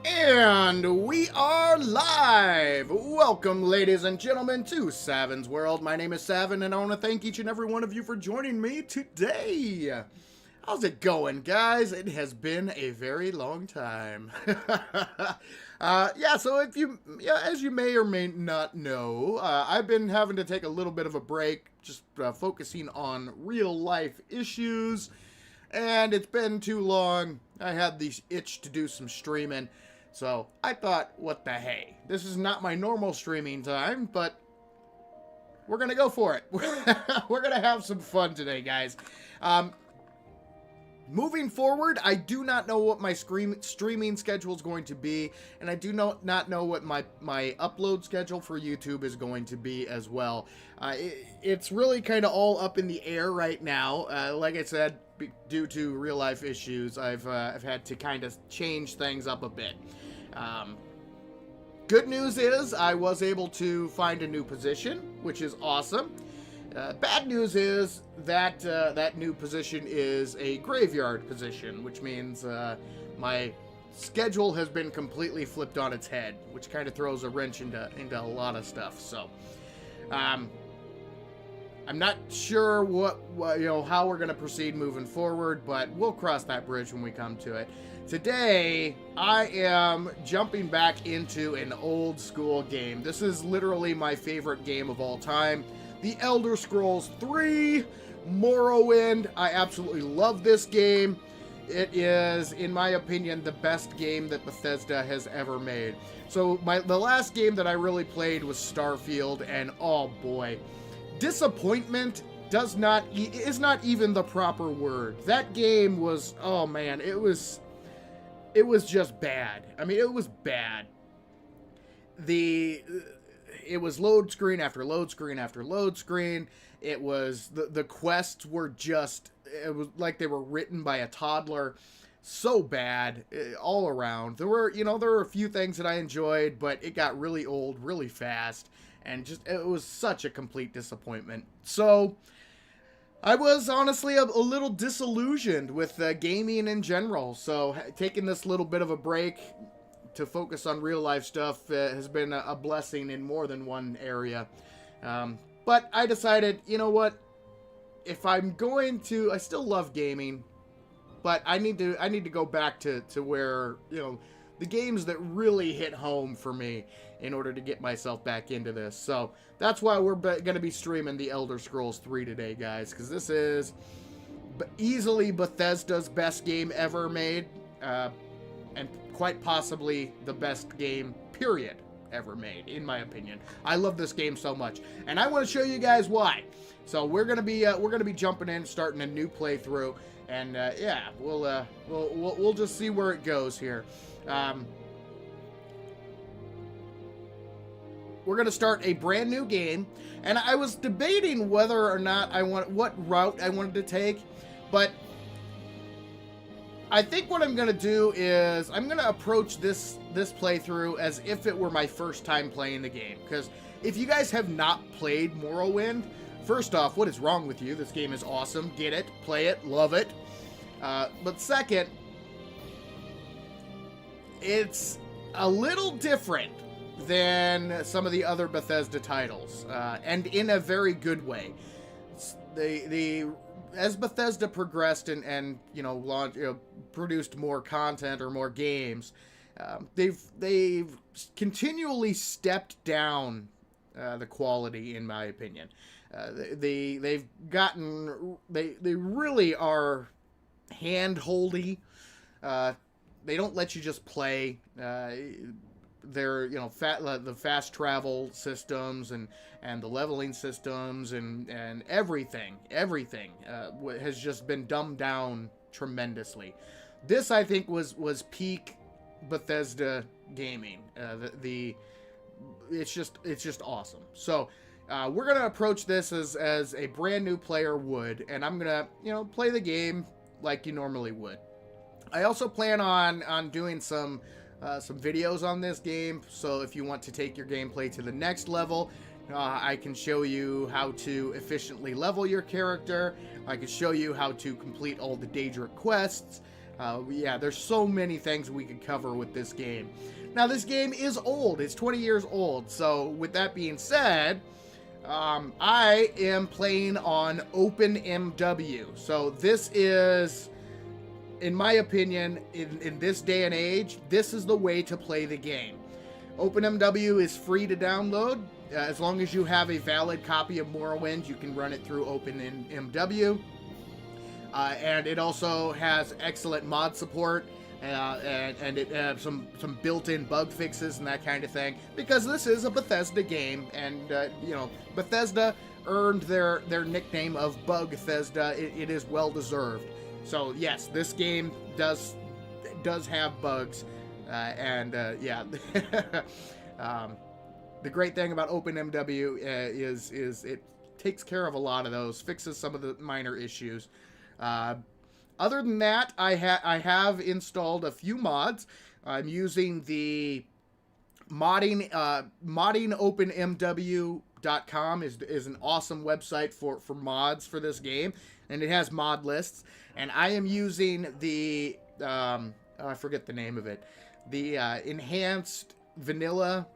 And we are live! Welcome, ladies and gentlemen, to Savin's World. My name is Savin, and I want to thank each and every one of you for joining me today. How's it going, guys? It has been a very long time. So if you, as you may or may not know, I've been having to take a little bit of a break, just focusing on real life issues, and it's been too long. I had the itch to do some streaming. So I thought, what the hey, this is not my normal streaming time, but we're going to go for it. We're going to have some fun today, guys. Moving forward, I do not know what my streaming schedule is going to be, and I do not know what my upload schedule for YouTube is going to be as well. It's really kind of all up in the air right now. Like I said, due to real life issues, I've had to kind of change things up a bit. Good news is I was able to find a new position, which is awesome. Bad news is that that new position is a graveyard position, which means my schedule has been completely flipped on its head, which kind of throws a wrench into a lot of stuff. So, I'm not sure what how we're going to proceed moving forward, but we'll cross that bridge when we come to it. Today, I am jumping back into an old school game. This is literally my favorite game of all time. The Elder Scrolls 3 Morrowind. I absolutely love this game. It is, in my opinion, the best game that Bethesda has ever made. So the last game that I really played was Starfield, and oh boy, disappointment is not even the proper word. That game was, oh man, it was just bad. I mean, it was bad. It was load screen after load screen after load screen. It was, the quests were just, it was like they were written by a toddler. So bad all around. There were a few things that I enjoyed, but it got really old really fast, and just, it was such a complete disappointment. So I was honestly a little disillusioned with gaming in general. So taking this little bit of a break to focus on real life stuff has been a blessing in more than one area. But I decided, you know what? If I'm going to, I still love gaming, but I need to go back to where, the games that really hit home for me in order to get myself back into this. So that's why we're going to be streaming the Elder Scrolls 3 today, guys, because this is easily Bethesda's best game ever made, and quite possibly the best game, period, ever made, in my opinion. I love this game so much, and I want to show you guys why. So we're gonna be jumping in, starting a new playthrough, and yeah, we'll just see where it goes here. We're gonna start a brand new game, and I was debating whether or not what route I wanted to take, but I think what I'm going to do is I'm going to approach this playthrough as if it were my first time playing the game. Because if you guys have not played Morrowind, first off, what is wrong with you? This game is awesome. Get it, play it, love it. But second, it's a little different than some of the other Bethesda titles, and in a very good way. As Bethesda progressed and produced more content or more games, they've continually stepped down the quality, in my opinion. They really are hand-holdy. They don't let you just play. They're the fast travel systems and the leveling systems and everything has just been dumbed down tremendously. This, I think, was peak Bethesda gaming. It's just awesome. So we're gonna approach this as a brand new player would, and I'm gonna play the game like you normally would. I also plan on doing some videos on this game, so if you want to take your gameplay to the next level, I can show you how to efficiently level your character. I can show you how to complete all the Daedric quests. Yeah, there's so many things we could cover with this game. Now, this game is old. It's 20 years old, so with that being said, I am playing on OpenMW. So this is, in my opinion, in this day and age, this is the way to play the game. OpenMW is free to download. As long as you have a valid copy of Morrowind, you can run it through OpenMW. And it also has excellent mod support and it has some built-in bug fixes and that kind of thing. Because this is a Bethesda game, and Bethesda earned their nickname of Bugthesda. It is well deserved. So yes, this game does have bugs, yeah. The great thing about OpenMW is it takes care of a lot of those, fixes some of the minor issues. Other than that, I have installed a few mods. I'm using the moddingopenmw.com is an awesome website for mods for this game, and it has mod lists. And I am using the I forget the name of it, the enhanced vanilla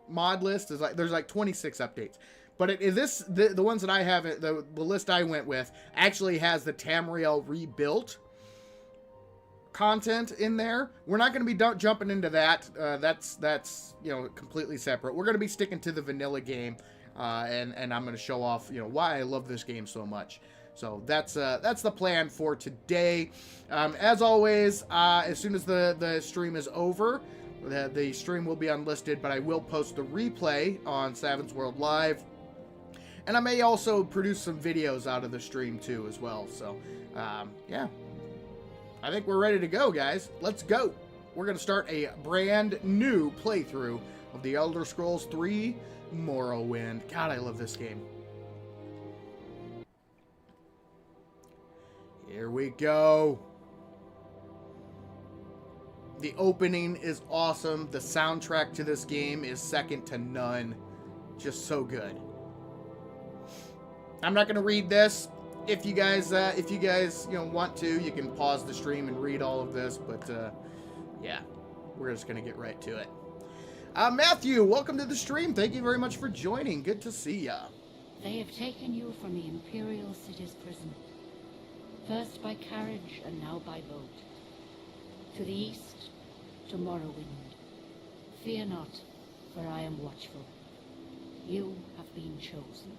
mod list. There's like 26 updates. But the ones that I have, the list I went with, actually has the Tamriel rebuilt content in there. We're not going to be jumping into that. That's completely separate. We're going to be sticking to the vanilla game, and I'm going to show off why I love this game so much. So that's the plan for today. As always, as soon as the stream is over, the stream will be unlisted, but I will post the replay on Savins World Live. And I may also produce some videos out of the stream too as well. So, yeah. I think we're ready to go, guys. Let's go. We're going to start a brand new playthrough of The Elder Scrolls 3 Morrowind. God, I love this game. Here we go. The opening is awesome. The soundtrack to this game is second to none. Just so good. I'm not going to read this. If you guys want to, you can pause the stream and read all of this. But yeah, we're just going to get right to it. Matthew, welcome to the stream. Thank you very much for joining. Good to see ya. They have taken you from the Imperial City's prison. First by carriage and now by boat. To the east, to Morrowind. Fear not, for I am watchful. You have been chosen.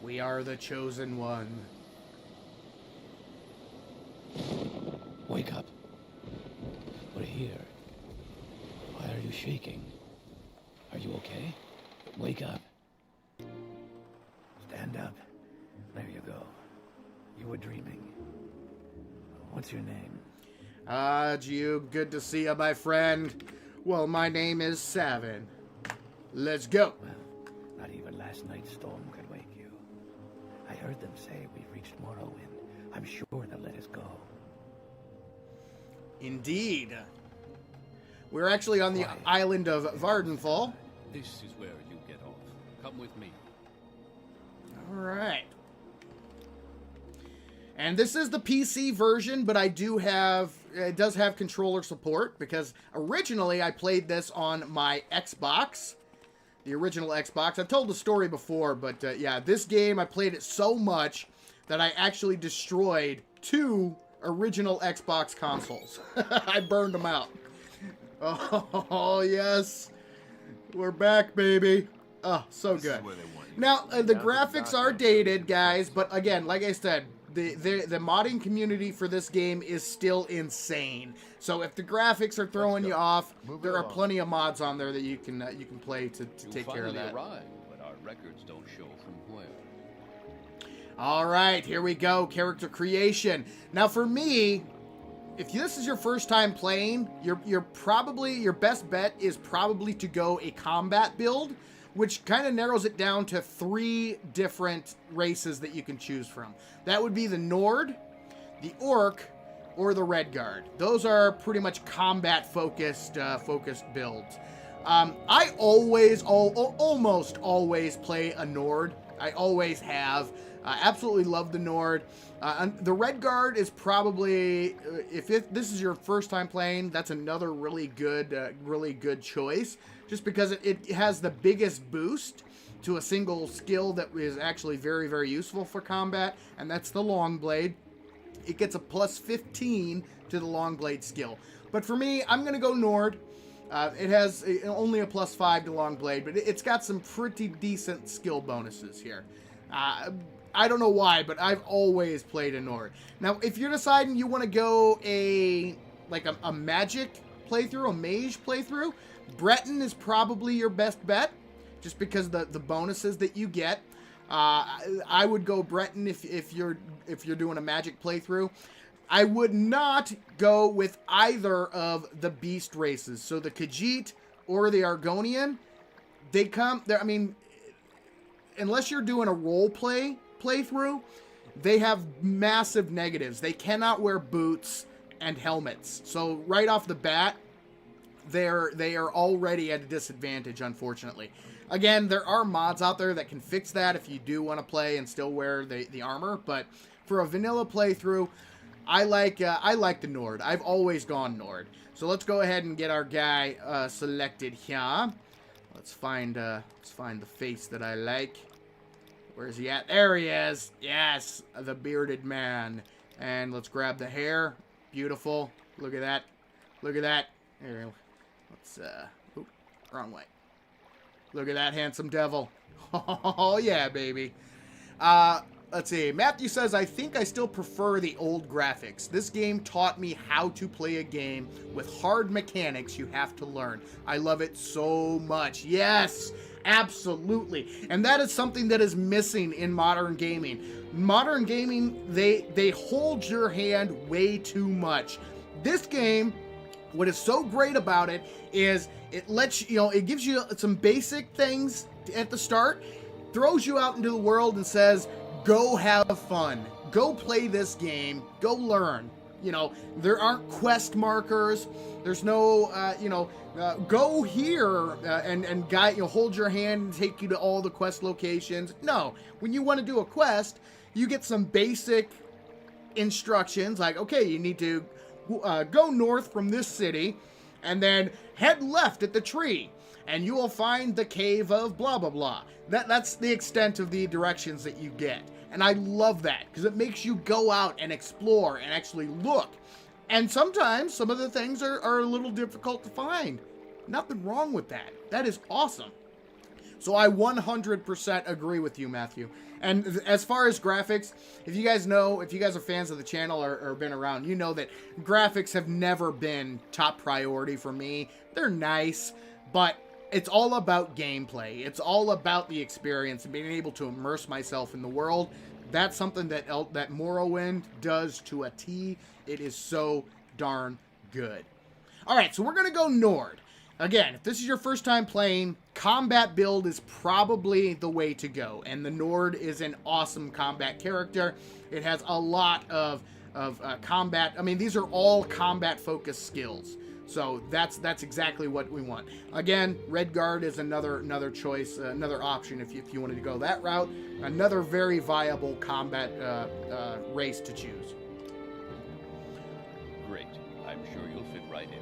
We are the chosen one. Wake up. We're here. Why are you shaking? Are you okay? Wake up. Stand up. There you go. You were dreaming. What's your name? Gio, good to see you, my friend. Well, my name is Savin. Let's go. Well, not even last night's storm could wake you. I heard them say we've reached Morrowind. I'm sure they'll let us go. Indeed. We're actually on the island of Vardenfall. This is where you get off. Come with me. All right. And this is the PC version, but it does have controller support, because originally I played this on my Xbox, the original Xbox. I've told the story before, but yeah, this game, I played it so much that I actually destroyed 2 original Xbox consoles. I burned them out. Oh, yes. We're back, baby. Oh, so good. Now, the graphics are dated, guys, but again, like I said, the modding community for this game is still insane. So if the graphics are throwing you off, there are plenty of mods on there that you can play to take care of that. Arrived, but our records don't show from where. All right, here we go. Character creation. Now, for me, if this is your first time playing, your best bet is probably to go a combat build, which kind of narrows it down to 3 different races that you can choose from. That would be the Nord, the Orc, or the Redguard. Those are pretty much combat-focused builds. I almost always play a Nord. I always have. I absolutely love the Nord. The Redguard is probably, if this is your first time playing, that's another really good choice. Just because it has the biggest boost to a single skill that is actually very, very useful for combat, and that's the long blade. It gets a plus 15 to the long blade skill. But for me, I'm going to go Nord. It has only a plus 5 to long blade, but it's got some pretty decent skill bonuses here. I don't know why, but I've always played a Nord. Now, if you're deciding you want to go a magic playthrough, a mage playthrough, Breton is probably your best bet, just because the bonuses that you get. I would go Breton if you're doing a magic playthrough. I would not go with either of the beast races. So the Khajiit or the Argonian, I mean, unless you're doing a role playthrough, they have massive negatives. They cannot wear boots and helmets. So right off the bat, they are already at a disadvantage, unfortunately. Again, there are mods out there that can fix that if you do want to play and still wear the armor, but for a vanilla playthrough, I like the Nord. I've always gone Nord. So let's go ahead and get our guy selected here. Let's find the face that I like. Where's he at? There he is. Yes, the bearded man. And let's grab the hair. Beautiful. Look at that. Look at that. Here, let's oop, wrong way. Look at that handsome devil. Oh yeah, baby. Let's see. Matthew says, I think I still prefer the old graphics. This game taught me how to play a game with hard mechanics you have to learn. I love it so much. Yes, absolutely. And that is something that is missing in modern gaming. Modern gaming, they hold your hand way too much. This game, what is so great about it is it lets you, it gives you some basic things at the start, throws you out into the world and says, go have fun. Go play this game. Go learn. There aren't quest markers. There's no, go here and guide, hold your hand and take you to all the quest locations. No, when you want to do a quest, you get some basic instructions like, okay, you need to go north from this city and then head left at the tree and you will find the cave of blah, blah, blah. That's the extent of the directions that you get. And I love that because it makes you go out and explore and actually look. And sometimes some of the things are a little difficult to find. Nothing wrong with that. That is awesome. So I 100% agree with you, Matthew. And as far as graphics, if you guys are fans of the channel or been around, you know that graphics have never been top priority for me. They're nice, but it's all about gameplay. It's all about the experience and being able to immerse myself in the world. That's something that Morrowind does to a T. It is so darn good. All right, so we're going to go Nord. Again, if this is your first time playing, combat build is probably the way to go. And the Nord is an awesome combat character. It has a lot of combat. I mean, these are all combat-focused skills. So that's exactly what we want. Again, Red Guard is another choice, another option if you wanted to go that route. Another very viable combat race to choose. Great. I'm sure you'll fit right in.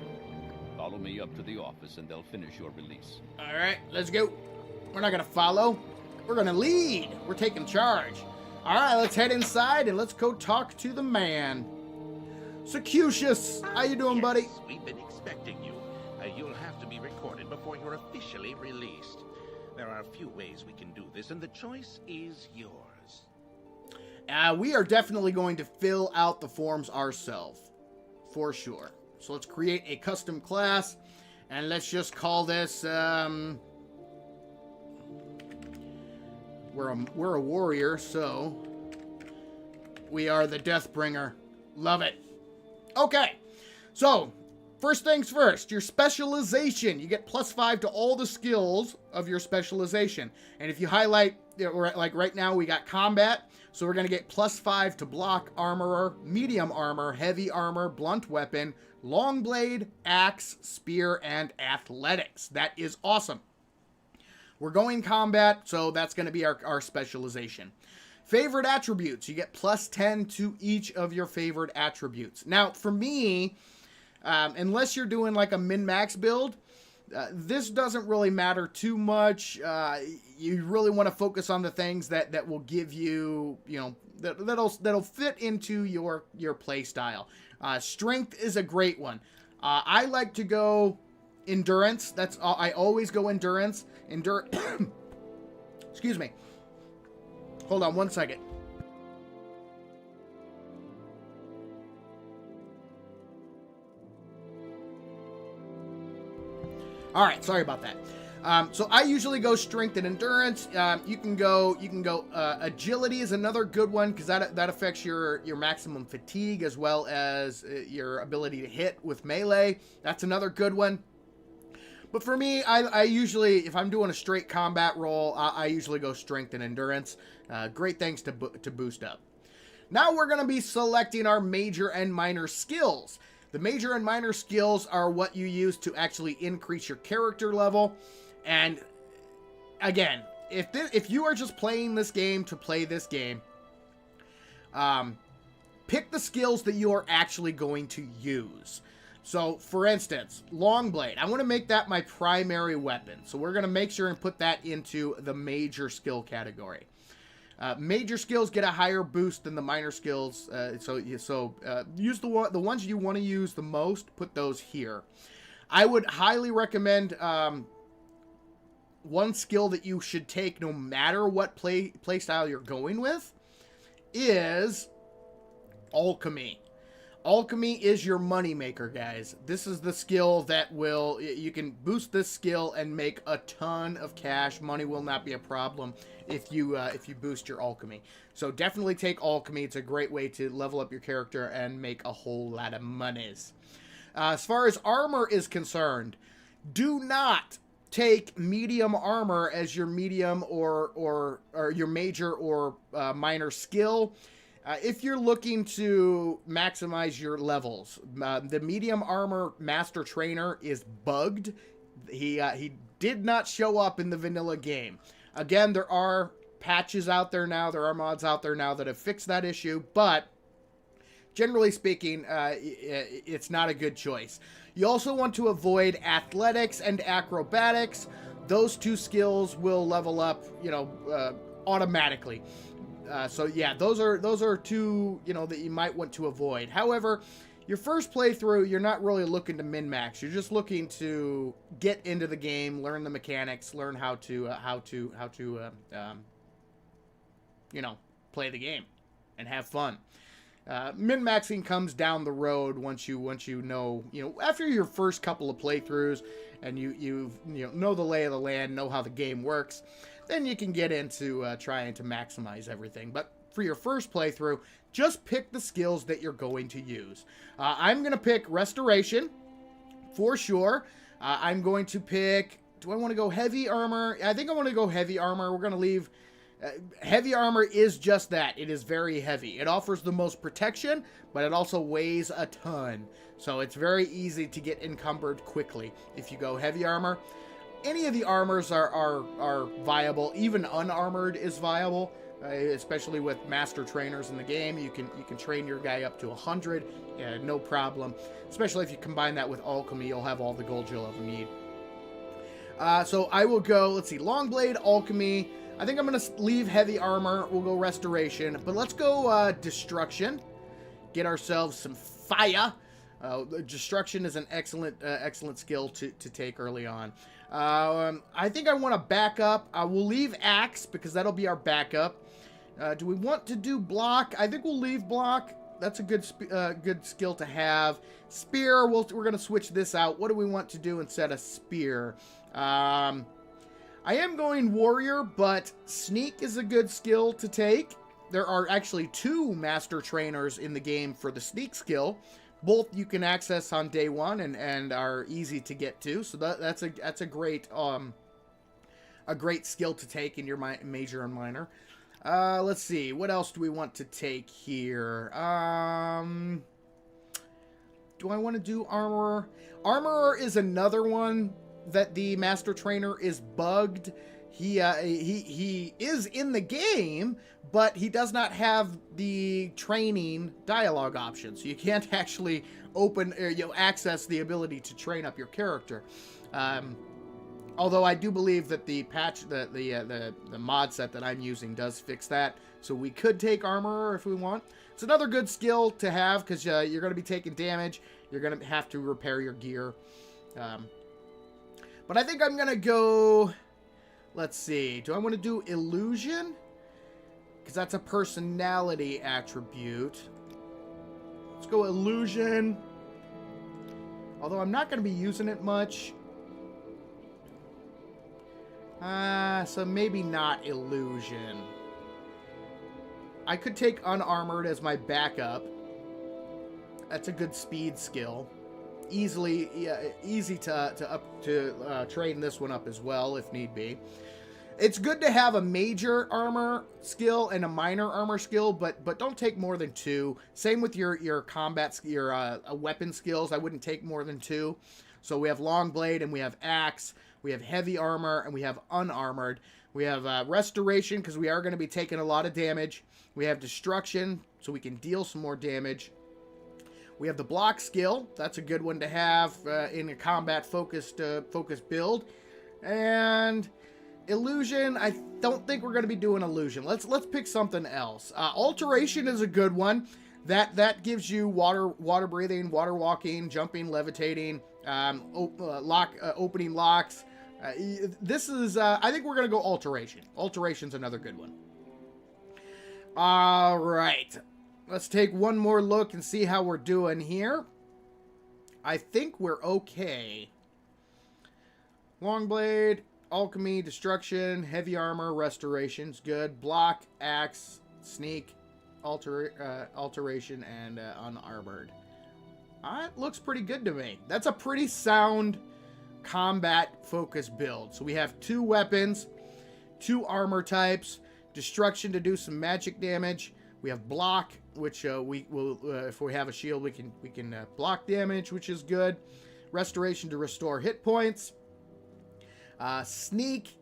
Follow me up to the office and they'll finish your release. All right, let's go. We're not going to follow. We're going to lead. We're taking charge. All right, let's head inside and let's go talk to the man. Secucius, how you doing, buddy? We've been expecting you. You'll have to be recorded before you're officially released. There are a few ways we can do this, and the choice is yours. We are definitely going to fill out the forms ourselves, for sure. So let's create a custom class, and let's just call this, we're a warrior, so we are the Deathbringer. Love it. Okay, so first things first, your specialization. You get +5 to all the skills of your specialization. And if you highlight, like right now, we got combat, so we're going to get +5 to block, armorer, medium armor, heavy armor, blunt weapon, long blade, axe, spear, and athletics. That is awesome. We're going combat, so that's going to be our specialization. Favorite attributes. You get +10 to each of your favorite attributes. Now, for me, unless you're doing like a min-max build, this doesn't really matter too much. You really want to focus on the things that will give you, that'll fit into your play style. Strength is a great one. I like to go endurance. I always go endurance. Excuse me. Hold on one second. All right, sorry about that. So I usually go strength and endurance. You can go agility is another good one because that affects your maximum fatigue as well as your ability to hit with melee. That's another good one. But for me, I usually, if I'm doing a straight combat roll, I usually go strength and endurance. Great things to boost up. Now we're going to be selecting our major and minor skills. The major and minor skills are what you use to actually increase your character level. And again, if you are just playing this game to play this game, pick the skills that you are actually going to use. So, for instance, long blade. I want to make that my primary weapon. So we're going to make sure and put that into the major skill category. Major skills get a higher boost than the minor skills. So use the ones you want to use the most. Put those here. I would highly recommend one skill that you should take no matter what play style you're going with is alchemy. Alchemy is your moneymaker, guys. This is the skill that you can boost this skill and make a ton of cash. Money will not be a problem if you boost your alchemy. So definitely take alchemy. It's a great way to level up your character and make a whole lot of monies. As far as armor is concerned, do not take medium armor as your medium or your major or minor skill. If you're looking to maximize your levels, the medium armor master trainer is bugged. He did not show up in the vanilla game. Again, there are patches out there now. There are mods out there now that have fixed that issue, but generally speaking, it's not a good choice. You also want to avoid athletics and acrobatics. Those two skills will level up, automatically. So yeah, those are two, that you might want to avoid. However, your first playthrough, you're not really looking to min-max. You're just looking to get into the game, learn the mechanics, learn how to play the game and have fun. Min-maxing comes down the road once you know, after your first couple of playthroughs and you know the lay of the land, know how the game works, then you can get into trying to maximize everything. But for your first playthrough, just pick the skills that you're going to use. I'm going to pick Restoration, for sure. I'm going to pick... Do I want to go Heavy Armor? I think I want to go Heavy Armor. We're going to leave Heavy armor is just that. It is very heavy. It offers the most protection, but it also weighs a ton. So it's very easy to get encumbered quickly if you go heavy armor. Any of the armors are viable. Even unarmored is viable, especially with master trainers in the game. You can train your guy up to 100, no problem. Especially if you combine that with alchemy, you'll have all the gold you'll ever need. So I will go, let's see, Longblade, alchemy. I think I'm going to leave heavy armor. We'll go restoration. But let's go destruction. Get ourselves some fire. Destruction is an excellent skill to take early on. I think I want to back up. We'll leave axe because that'll be our backup. Do we want to do block? I think we'll leave block. That's a good skill to have. Spear, we're going to switch this out. What do we want to do instead of spear? I am going warrior, but sneak is a good skill to take. There are actually 2 master trainers in the game for the sneak skill. Both you can access on day 1 and are easy to get to. So that's a great skill to take in your major and minor. Let's see, what else do we want to take here? Do I want to do armorer? Armorer is another one that the master trainer is bugged. He is in the game, but he does not have the training dialogue option, so you can't actually access the ability to train up your character. Although I do believe that the patch, the mod set that I'm using does fix that, so we could take armorer if we want. It's another good skill to have because you're going to be taking damage. You're going to have to repair your gear. But I think I'm going to go... Let's see. Do I want to do illusion? Because that's a personality attribute. Let's go illusion. Although I'm not going to be using it much. So maybe not illusion. I could take unarmored as my backup. That's a good speed skill. Easy to train this one up as well if need be. It's good to have a major armor skill and a minor armor skill, but don't take more than 2. Same with your combat, your weapon skills. I wouldn't take more than 2. So we have long blade and we have axe. We have heavy armor and we have unarmored. We have restoration because we are going to be taking a lot of damage. We have destruction so we can deal some more damage. We have the block skill. That's a good one to have in a combat-focused build. And illusion, I don't think we're going to be doing illusion. Let's pick something else. Alteration is a good one. That gives you water breathing, water walking, jumping, levitating, opening locks. This is, I think we're going to go alteration. Alteration's another good one. All right. Let's take one more look and see how we're doing here. I think we're okay. Longblade, alchemy, destruction, heavy armor, restoration's good. Block, axe, sneak, alteration, and unarmored. It looks pretty good to me. That's a pretty sound combat-focused build. So we have 2 weapons, 2 armor types, destruction to do some magic damage. We have block, which we will, if we have a shield, we can block damage, which is good. Restoration to restore hit points. Sneak,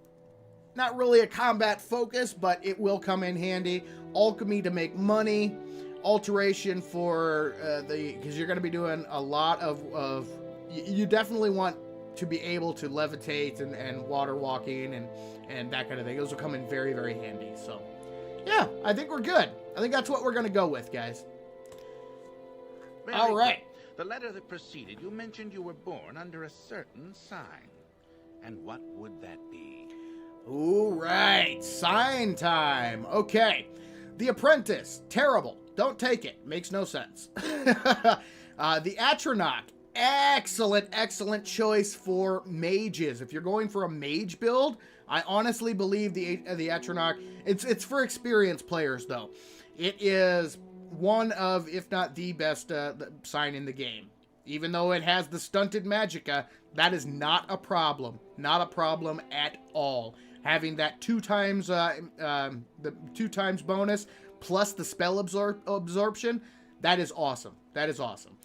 not really a combat focus, but it will come in handy. Alchemy to make money. Alteration for because you're going to be doing a lot of you definitely want to be able to levitate and water walking and that kind of thing. Those will come in very, very handy. So yeah, I think we're good. I think that's what we're going to go with, guys. All right. The letter that preceded, you mentioned you were born under a certain sign. And what would that be? All right. Sign time. Okay. The Apprentice. Terrible. Don't take it. Makes no sense. The Atronach. Excellent choice for mages. If you're going for a mage build, I honestly believe the Atronach. It's for experienced players, though. It is one of, if not the best sign in the game. Even though it has the stunted magicka, that is not a problem. Not a problem at all. Having that 2 times, the 2 times bonus plus the spell absorption, that is awesome. That is awesome.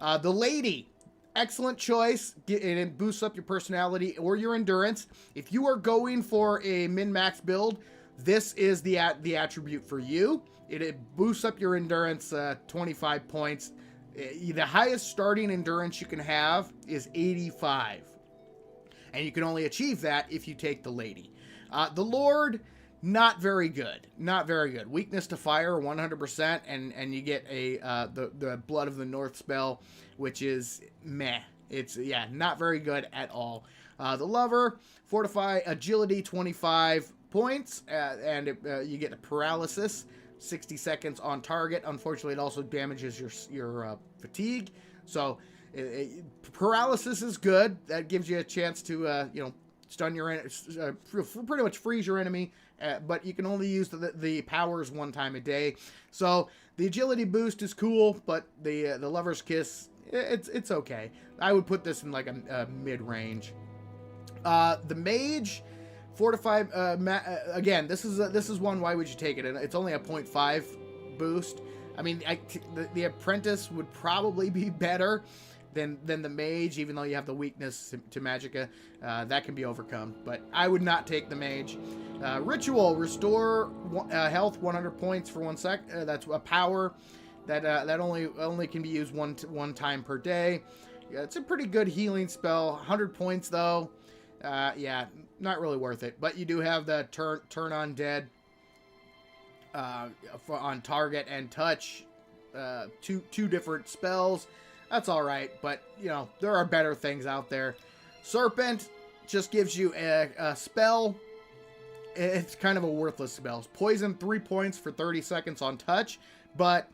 The lady, excellent choice. It boosts up your personality or your endurance. If you are going for a min-max build, this is the attribute for you. It boosts up your endurance 25 points. The highest starting endurance you can have is 85. And you can only achieve that if you take the lady. The Lord, not very good. Not very good. Weakness to fire, 100%. And you get the Blood of the North spell, which is meh. It's, yeah, not very good at all. The Lover, Fortify, Agility, 25 points. And you get a Paralysis, 60 seconds on target. Unfortunately, it also damages your fatigue. So, paralysis is good. That gives you a chance to, stun your pretty much freeze your enemy. But you can only use the powers 1 time a day. So the agility boost is cool, but the Lover's Kiss, it's okay. I would put this in like a mid range. The Mage, Fortify. Again, this is one. Why would you take it? It's only a 0.5 boost. I mean, the Apprentice would probably be better than the Mage, even though you have the weakness to magicka. That can be overcome, but I would not take the Mage. Ritual, restore health 100 points for 1 sec. That's a power that only can be used one time per day. Yeah, it's a pretty good healing spell. 100 points though. Yeah, not really worth it. But you do have the turn on dead on target and touch. Two different spells. That's all right, but, there are better things out there. Serpent just gives you a spell. It's kind of a worthless spell. Poison, 3 points for 30 seconds on touch, but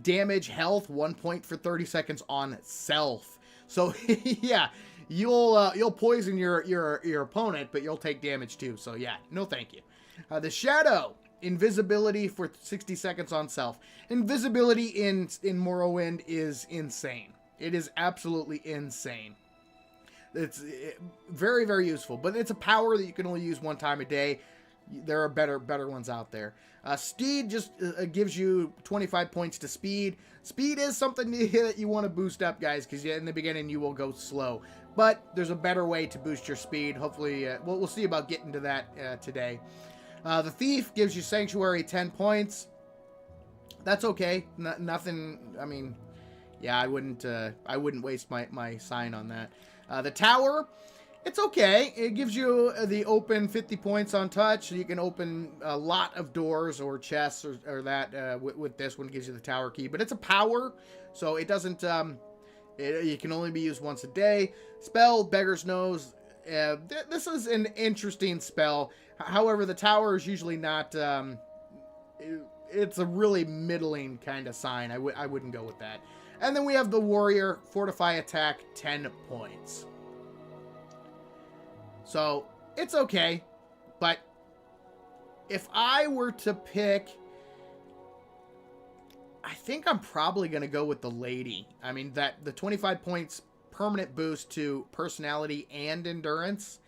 damage health, 1 point for 30 seconds on self. So, yeah, you'll poison your opponent, but you'll take damage too. So, yeah, no thank you. The Shadow. Invisibility for 60 seconds on self. Invisibility in Morrowind is insane. It is absolutely insane. It's very, very useful, but it's a power that you can only use 1 time a day. There are better ones out there. Steed just gives you 25 points to speed. Speed is something that you want to boost up, guys, because in the beginning you will go slow. But there's a better way to boost your speed. Hopefully, we'll see about getting to that today. The Thief gives you Sanctuary 10 points. That's okay. Nothing. I mean, yeah, I wouldn't waste my sign on that. The Tower, it's okay. It gives you the open 50 points on touch, so you can open a lot of doors or chests or that. With this one, gives you the Tower key, but it's a power, so it doesn't. It can only be used once a day. Spell, Beggar's Nose. This is an interesting spell. However, the Tower is usually not. It's a really middling kind of sign. I wouldn't go with that. And then we have the Warrior, Fortify Attack, 10 points. So it's okay, but if I were to pick, I think I'm probably going to go with the Lady. I mean, the 25 points permanent boost to personality and endurance.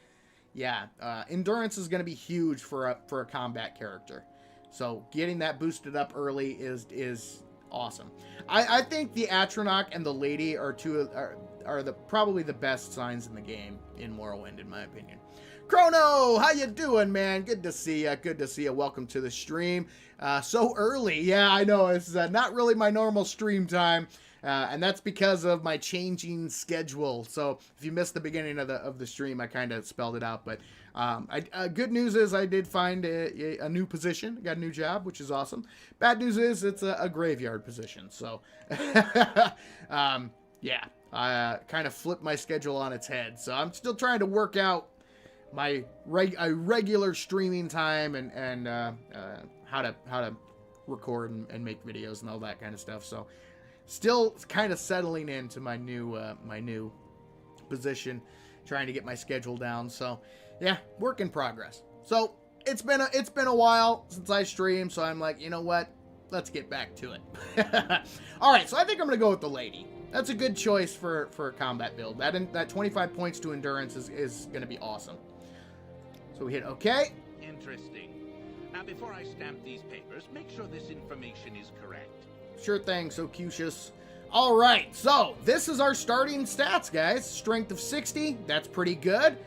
Yeah, endurance is going to be huge for a combat character. So getting that boosted up early is awesome. I think the Atronach and the Lady are probably the best signs in the game in Morrowind, in my opinion. Chrono, how you doing, man? Good to see you. Good to see you. Welcome to the stream. So early. Yeah, I know. It's not really my normal stream time. And that's because of my changing schedule. So if you missed the beginning of the stream, I kind of spelled it out. But good news is I did find a new position. Got a new job, which is awesome. Bad news is it's a graveyard position. So yeah, I kind of flipped my schedule on its head. So I'm still trying to work out my regular streaming time and how to record and make videos and all that kind of stuff. So still kind of settling into my new position, trying to get my schedule down. So yeah, work in progress. So it's been a while since I streamed, so I'm like, you know what? Let's get back to it. All right, so I think I'm gonna go with the Lady. That's a good choice for a combat build. That 25 points to endurance is going to be awesome. So we hit OK. Interesting. Now, before I stamp these papers, make sure this information is correct. Sure thing, so Cutius. All right, so this is our starting stats, guys. Strength of 60, that's pretty good.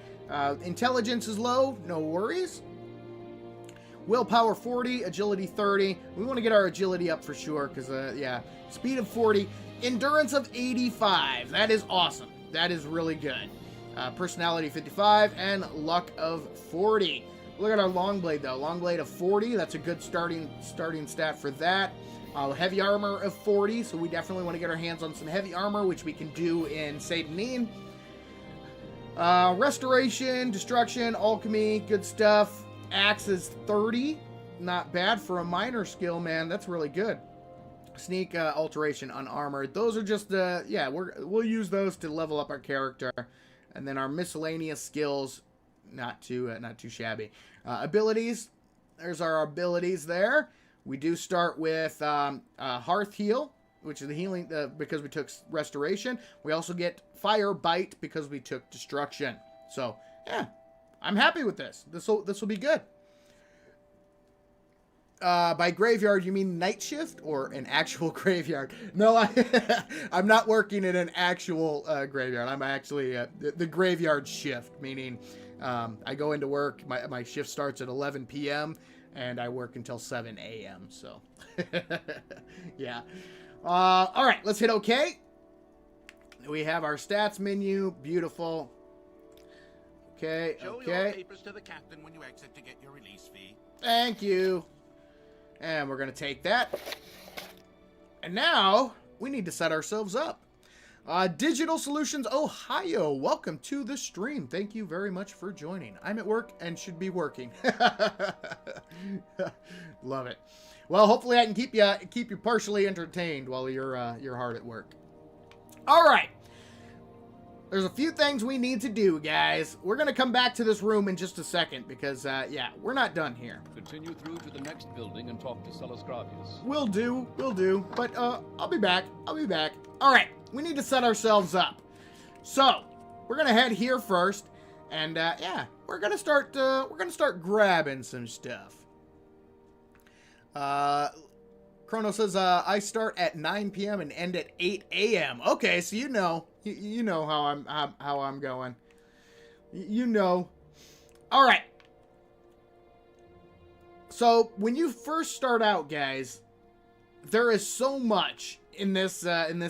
Intelligence is low, no worries. Willpower 40, agility 30. We want to get our agility up for sure, because, yeah, speed of 40. Endurance of 85, that is awesome. That is really good. Personality 55, and luck of 40. Look at our long blade, though. Long blade of 40, that's a good starting stat for that. Heavy armor of 40, so we definitely want to get our hands on some heavy armor, which we can do in Satanin. Restoration, destruction, alchemy, good stuff. Axe is 30, not bad for a minor skill, man. That's really good. Sneak, alteration, unarmored. Those are just yeah, we'll use those to level up our character, and then our miscellaneous skills, not too shabby. Abilities, there's our abilities there. We do start with Hearth Heal, which is the healing because we took Restoration. We also get Fire Bite because we took Destruction. So, yeah, I'm happy with this. This will be good. By graveyard, you mean night shift or an actual graveyard? No, I'm not working in an actual graveyard. I'm actually the graveyard shift, meaning I go into work. My shift starts at 11 p.m. and I work until 7 a.m. So, yeah. All right, let's hit OK. We have our stats menu. Beautiful. Okay, Show okay. your papers to the captain when you exit to get your release fee. Thank you. And we're going to take that. And now we need to set ourselves up. Digital Solutions Ohio, welcome to the stream. Thank you very much for joining. I'm at work and should be working. Love it. Well, hopefully I can keep you partially entertained while you're hard at work. All right. There's a few things we need to do, guys. We're going to come back to this room in just a second because, yeah, we're not done here. Continue through to the next building and talk to Celis Gravius. Will do. But, I'll be back. All right. We need to set ourselves up. So, we're going to head here first. And, yeah, we're going to start grabbing some stuff. Chrono says, I start at 9 p.m. and end at 8 a.m. Okay, so you know how I'm going. You know. All right. So when you first start out, guys, there is so much in this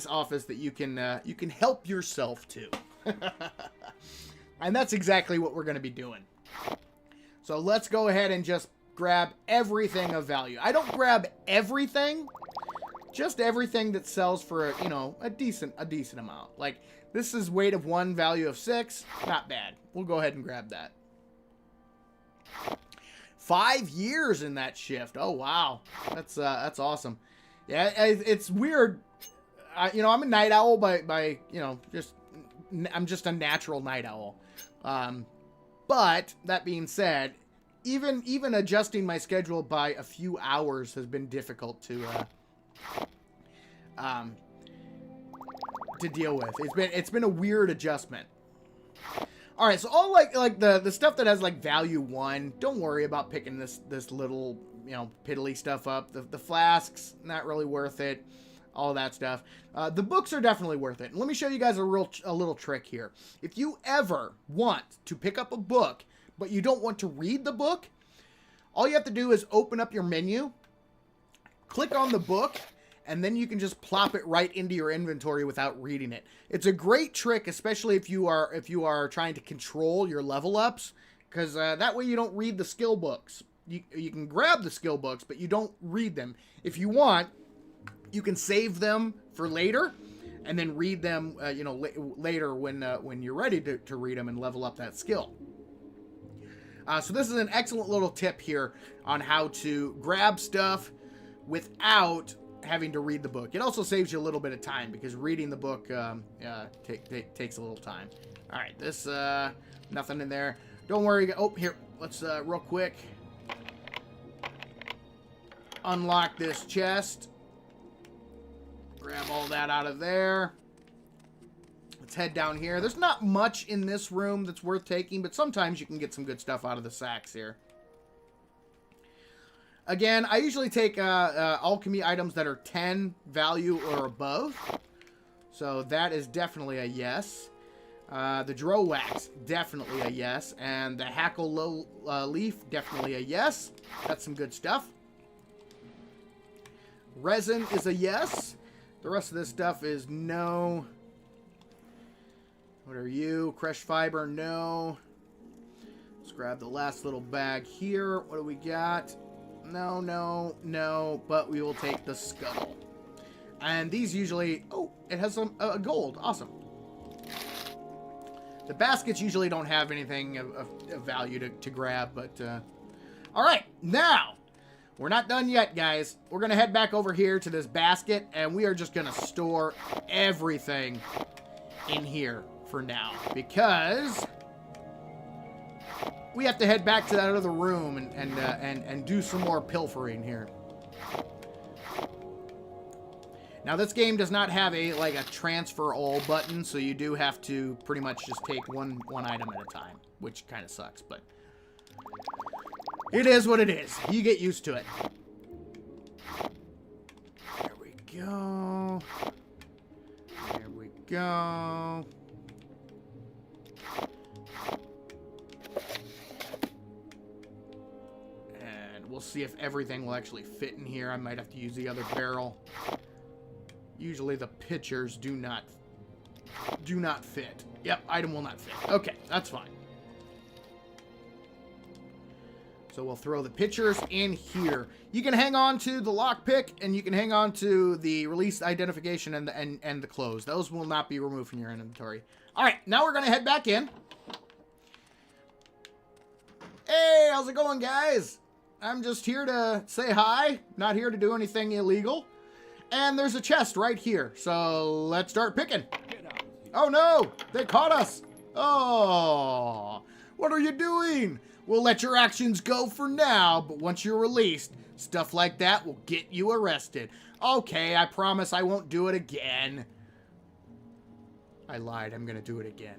office that you can help yourself to, and that's exactly what we're going to be doing. So let's go ahead and just grab everything of value. I don't grab everything, just everything that sells for a decent amount. Like this is weight of 1, value of 6, not bad. We'll go ahead and grab that. 5 years in that shift. Oh wow, that's awesome. Yeah, it's weird. I'm a night owl by I'm just a natural night owl. But that being said, even adjusting my schedule by a few hours has been difficult to deal with. It's been a weird adjustment. All right, so all like the stuff that has like value 1, don't worry about picking this little piddly stuff up. The flasks, not really worth it. All that stuff. The books are definitely worth it. And let me show you guys a little trick here. If you ever want to pick up a book but you don't want to read the book, all you have to do is open up your menu, click on the book, and then you can just plop it right into your inventory without reading it. It's a great trick, especially if you are trying to control your level ups, because that way you don't read the skill books. You can grab the skill books, but you don't read them. If you want, you can save them for later, and then read them later when you're ready to read them and level up that skill. So this is an excellent little tip here on how to grab stuff without having to read the book. It also saves you a little bit of time because reading the book takes a little time. All right, this nothing in there. Don't worry. Oh, here, let's real quick unlock this chest. Grab all that out of there. Let's head down here. There's not much in this room that's worth taking, but sometimes you can get some good stuff out of the sacks here. Again, I usually take alchemy items that are 10 value or above. So that is definitely a yes. The Drow Wax, definitely a yes. And the Hackle Low Leaf, definitely a yes. That's some good stuff. Resin is a yes. The rest of this stuff is no. What are you? Crushed Fiber, no. Let's grab the last little bag here. What do we got? No, no, no. But we will take the Scuttle. And these usually... Oh, it has some gold. Awesome. The baskets usually don't have anything of value to grab, but... Alright, now... We're not done yet, guys. We're going to head back over here to this basket, and we are just going to store everything in here for now, because we have to head back to that other room and do some more pilfering here. Now, this game does not have a transfer all button, so you do have to pretty much just take one item at a time, which kind of sucks, but it is what it is. You get used to it. There we go. There we go. And we'll see if everything will actually fit in here. I might have to use the other barrel. Usually the pitchers do not fit. Yep, item will not fit. Okay, that's fine. So we'll throw the pitchers in here. You can hang on to the lockpick, and you can hang on to the release identification and the clothes. Those will not be removed from your inventory. All right, now we're going to head back in. Hey, how's it going, guys? I'm just here to say hi. Not here to do anything illegal. And there's a chest right here. So let's start picking. Oh, no. They caught us. Oh, what are you doing? We'll let your actions go for now, but once you're released, stuff like that will get you arrested. Okay, I promise I won't do it again. I lied. I'm going to do it again.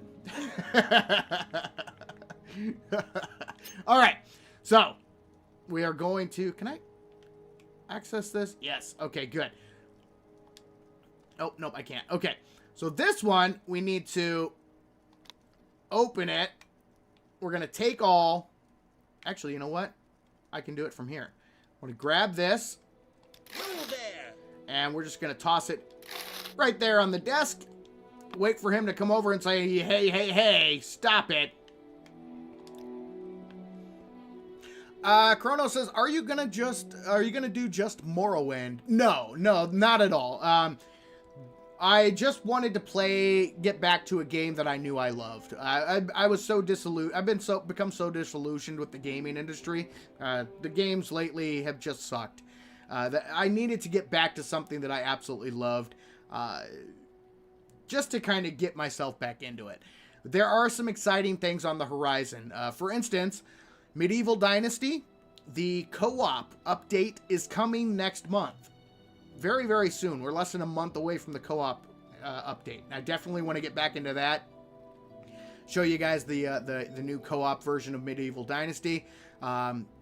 All right. So, we are going to... Can I access this? Yes. Okay, good. Oh, nope, I can't. Okay. So, this one, we need to open it. We're going to take all... Actually, you know what? I can do it from here. I'm going to grab this. And we're just going to toss it right there on the desk. Wait for him to come over and say, hey, hey, hey, stop it. Chrono says, are you going to do just Morrowind? No, not at all. I just wanted to get back to a game that I knew I loved. I was so disillusioned. I've become so disillusioned with the gaming industry. The games lately have just sucked. That I needed to get back to something that I absolutely loved, just to kind of get myself back into it. There are some exciting things on the horizon. For instance, Medieval Dynasty, the co-op update is coming next month. Very, very soon. We're less than a month away from the co-op update. I definitely want to get back into that. Show you guys the new co-op version of Medieval Dynasty.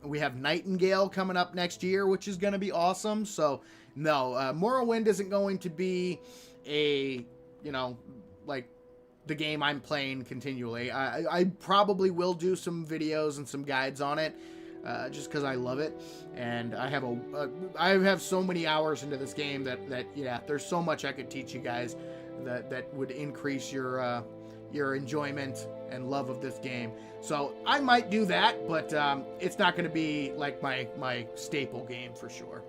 We have Nightingale coming up next year, which is going to be awesome. So, no, Morrowind isn't going to be the game I'm playing continually. I probably will do some videos and some guides on it. Just because I love it, and I have so many hours into this game that yeah, there's so much I could teach you guys that would increase your enjoyment and love of this game. So I might do that, but it's not going to be like my staple game for sure.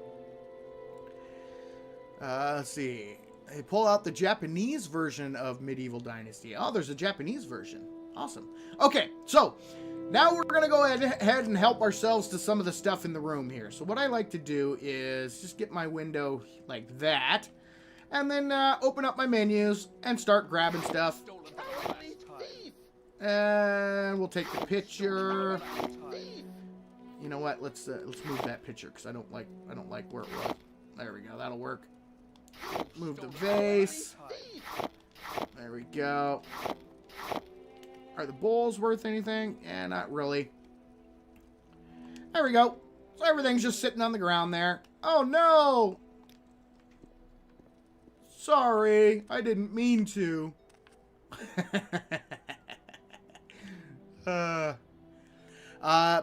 Let's see. They pull out the Japanese version of Medieval Dynasty. Oh, there's a Japanese version. Awesome. Okay, so now we're going to go ahead and help ourselves to some of the stuff in the room here. So what I like to do is just get my window like that, and then open up my menus and start grabbing stuff. And we'll take the picture. You know what? Let's move that picture because I don't like where it was. There we go. That'll work. Move the vase. There we go. Are the bowls worth anything? Yeah, not really. There we go. So everything's just sitting on the ground there. Oh, no! Sorry, I didn't mean to.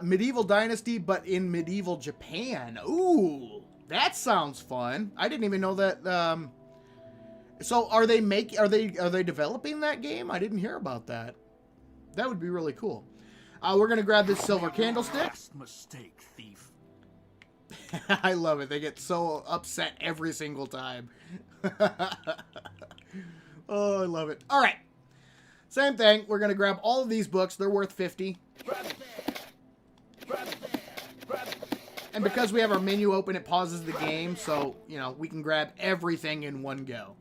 Medieval Dynasty, but in medieval Japan. Ooh, that sounds fun. I didn't even know that. So are they developing that game? I didn't hear about that. That would be really cool. We're gonna grab this silver candlestick. Last mistake, thief. I love it. They get so upset every single time. Oh, I love it. All right. Same thing. We're going to grab all of these books. They're worth 50. And because we have our menu open, it pauses the game. So, you know, we can grab everything in one go.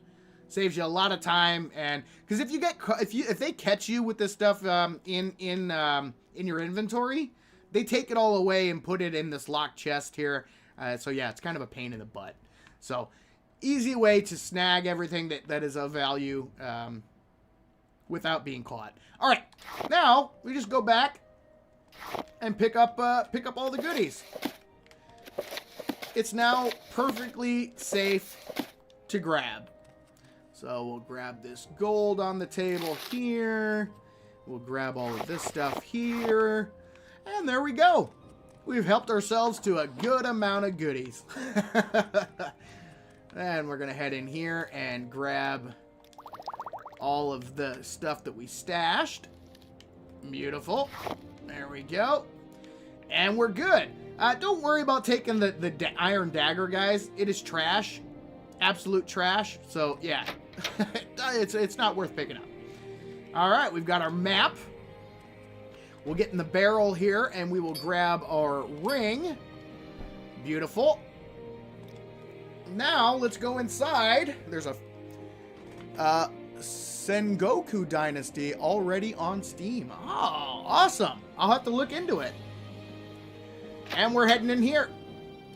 Saves you a lot of time. And because if they catch you with this stuff in your inventory, they take it all away and put it in this locked chest here. So yeah, it's kind of a pain in the butt. So easy way to snag everything that is of value without being caught. All right, now we just go back and pick up all the goodies. It's now perfectly safe to grab. So we'll grab this gold on the table here. We'll grab all of this stuff here. And there we go. We've helped ourselves to a good amount of goodies. And we're going to head in here and grab all of the stuff that we stashed. Beautiful. There we go. And we're good. Don't worry about taking the iron dagger, guys. It is trash. Absolute trash. So, yeah. it's not worth picking up. All right, we've got our map. We'll get in the barrel here, and we will grab our ring. Beautiful. Now, let's go inside. There's a Sengoku Dynasty already on Steam. Oh, awesome. I'll have to look into it. And we're heading in here.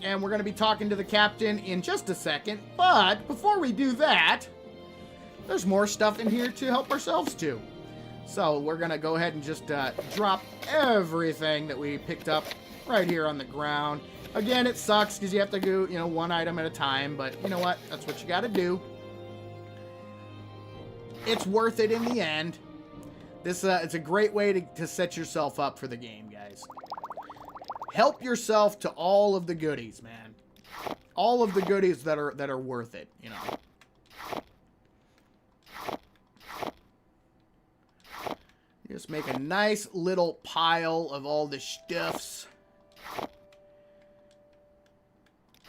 And we're going to be talking to the captain in just a second. But before we do that, there's more stuff in here to help ourselves too. So we're going to go ahead and just drop everything that we picked up right here on the ground. Again, it sucks because you have to go, one item at a time. But you know what? That's what you got to do. It's worth it in the end. This it's a great way to set yourself up for the game, guys. Help yourself to all of the goodies, man. All of the goodies that are worth it, Just make a nice little pile of all the stuffs.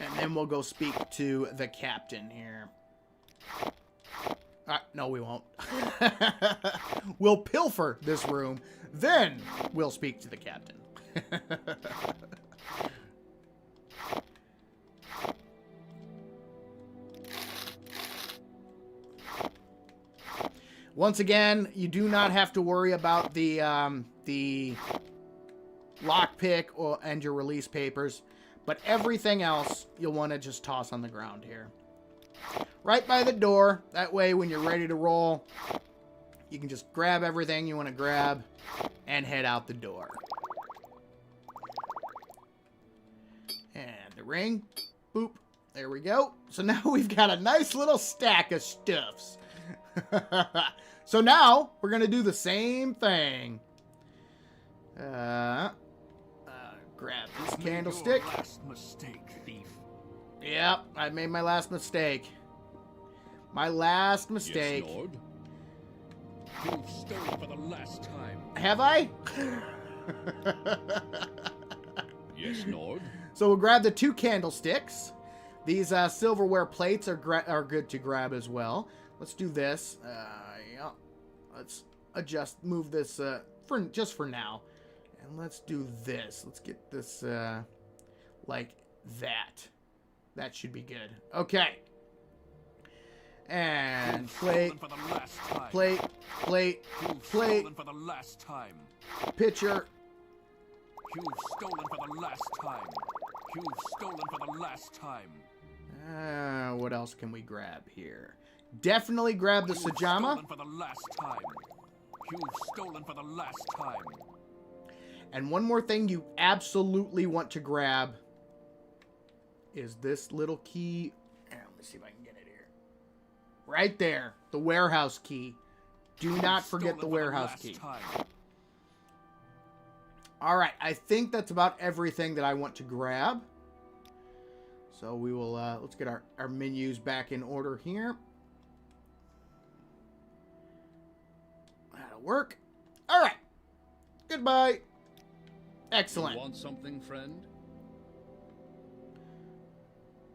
And then we'll go speak to the captain here. No, we won't. We'll pilfer this room. Then we'll speak to the captain. Once again, you do not have to worry about the lockpick and your release papers, but everything else you'll want to just toss on the ground here. Right by the door. That way, when you're ready to roll, you can just grab everything you want to grab and head out the door. And the ring. Boop. There we go. So now we've got a nice little stack of stuffs. So now we're going to do the same thing. Grab this candlestick. Last mistake, thief. Yep, I made my last mistake. My last mistake. Yes, Lord. You've stolen for the last time. Have I? Yes, Lord. So we'll grab the 2 candlesticks. These silverware plates are good to grab as well. Let's do this. Yeah. Let's move this for now. And let's do this. Let's get this like that. That should be good. Okay. And plate, For the last time. plate, You've plate, stolen for the last time. pitcher. You've stolen for the last time. You've stolen for the last time. What else can we grab here? Definitely grab the You've Sajama. stolen for the last time. You've stolen for the last time. And one more thing you absolutely want to grab is this little key. Let me see if I can get it here. Right there. The warehouse key. Do not forget the warehouse key. Alright, I think that's about everything that I want to grab. So we will, let's get our menus back in order here. That'll work. Alright. Goodbye. Excellent. You want something, friend?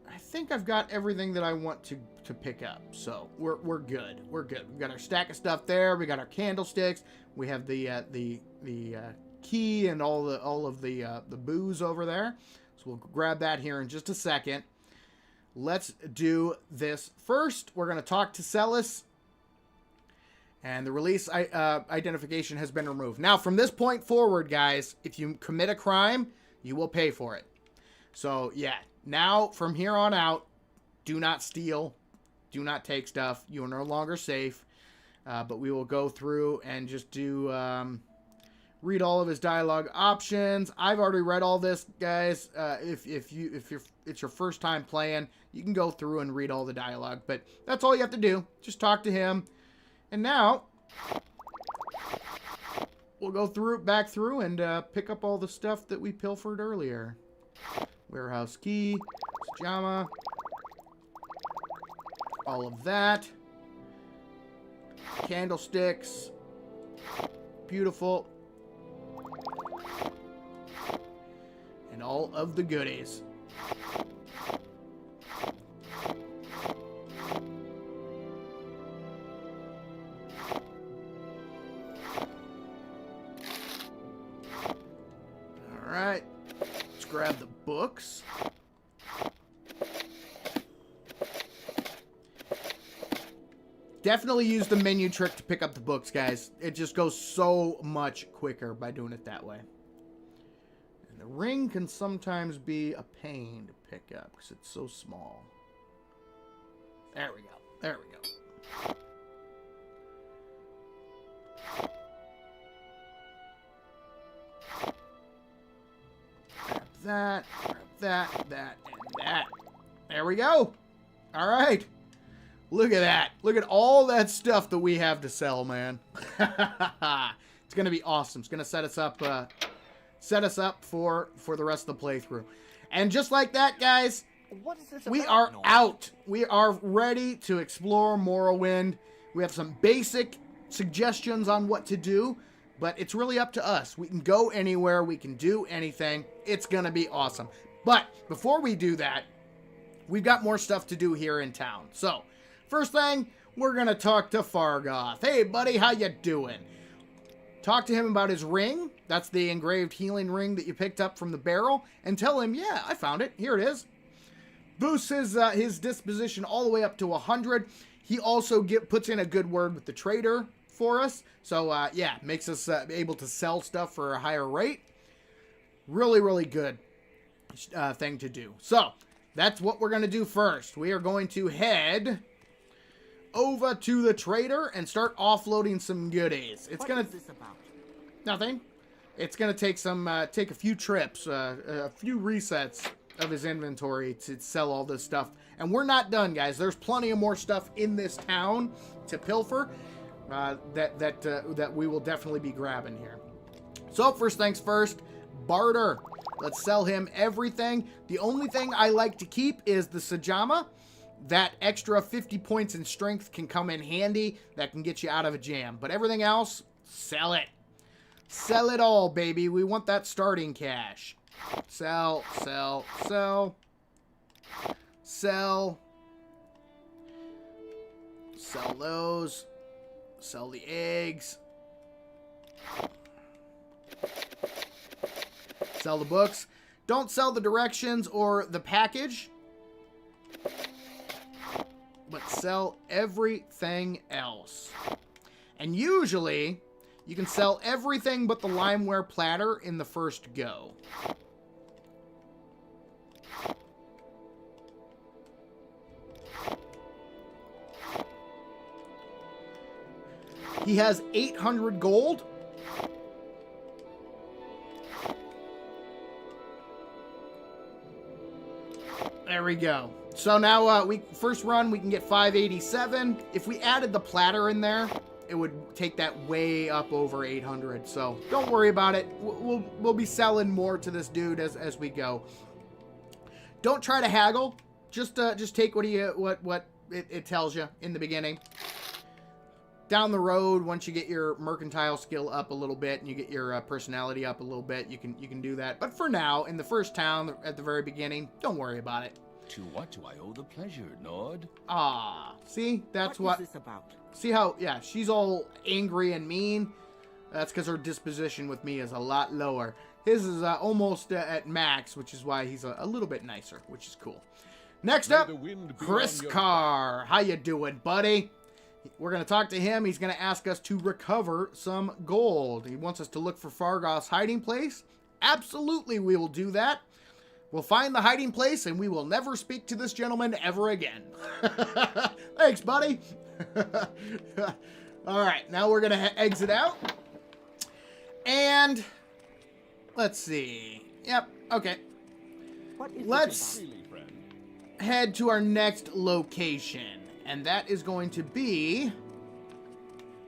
I think I've got everything that I want to pick up. So we're good. We're good. We've got our stack of stuff there. We got our candlesticks. We have the key and all of the booze over there. So we'll grab that here in just a second. Let's do this first. We're going to talk to Celis. And the release identification has been removed. Now, from this point forward, guys, if you commit a crime, you will pay for it. So, yeah. Now, from here on out, do not steal. Do not take stuff. You are no longer safe. But we will go through and just do... read all of his dialogue options. I've already read all this, guys. If it's your first time playing, you can go through and read all the dialogue. But that's all you have to do. Just talk to him. And now, we'll go back through and pick up all the stuff that we pilfered earlier. Warehouse key, Sajama, all of that. Candlesticks. Beautiful. And all of the goodies. Alright, let's grab the books. Definitely use the menu trick to pick up the books, guys. It just goes so much quicker by doing it that way. And the ring can sometimes be a pain to pick up because it's so small. There we go. There we go. Grab that, and that. There we go. All right. Look at that. Look at all that stuff that we have to sell, man. It's going to be awesome. It's going to set us up for the rest of the playthrough. And just like that, guys, we are out. We are ready to explore Morrowind. We have some basic suggestions on what to do, but it's really up to us. We can go anywhere. We can do anything. It's going to be awesome. But before we do that, we've got more stuff to do here in town. So, first thing, we're going to talk to Fargoth. Hey, buddy, how you doing? Talk to him about his ring. That's the engraved healing ring that you picked up from the barrel. And tell him, yeah, I found it. Here it is. Boosts his disposition all the way up to 100. He also puts in a good word with the trader for us. So, yeah, makes us able to sell stuff for a higher rate. Really, really good thing to do. So, that's what we're going to do first. We are going to head over to the trader and start offloading some goodies. It's going to... What is this about? Nothing. It's going to take a few trips, a few resets of his inventory to sell all this stuff. And we're not done, guys. There's plenty of more stuff in this town to pilfer that we will definitely be grabbing here. So, first things first, barter. Let's sell him everything. The only thing I like to keep is the Sajama. That extra 50 points in strength can come in handy. That can get you out of a jam. But everything else, sell it. Sell it all, baby. We want that starting cash. Sell, sell, sell. Sell. Sell those. Sell the eggs. Sell the books. Don't sell the directions or the package, but sell everything else. And usually, you can sell everything but the limeware platter in the first go. He has 800 gold. There we go. So now, first run, we can get 587. If we added the platter in there, it would take that way up over 800. So don't worry about it. We'll be selling more to this dude as we go. Don't try to haggle. Just take what it tells you in the beginning. Down the road, once you get your mercantile skill up a little bit and you get your personality up a little bit, you can do that. But for now, in the first town at the very beginning, don't worry about it. To what do I owe the pleasure, Nord? Ah, see, that's What is this about? See how, yeah, she's all angry and mean. That's because her disposition with me is a lot lower. His is almost at max, which is why he's a little bit nicer, which is cool. Next up, Chris Carr. How you doing, buddy? We're going to talk to him. He's going to ask us to recover some gold. He wants us to look for Fargoth's hiding place. Absolutely, we will do that. We'll find the hiding place, and we will never speak to this gentleman ever again. Thanks, buddy. All right, now we're going to exit out. And let's see. Yep, okay. Let's head to our next location. And that is going to be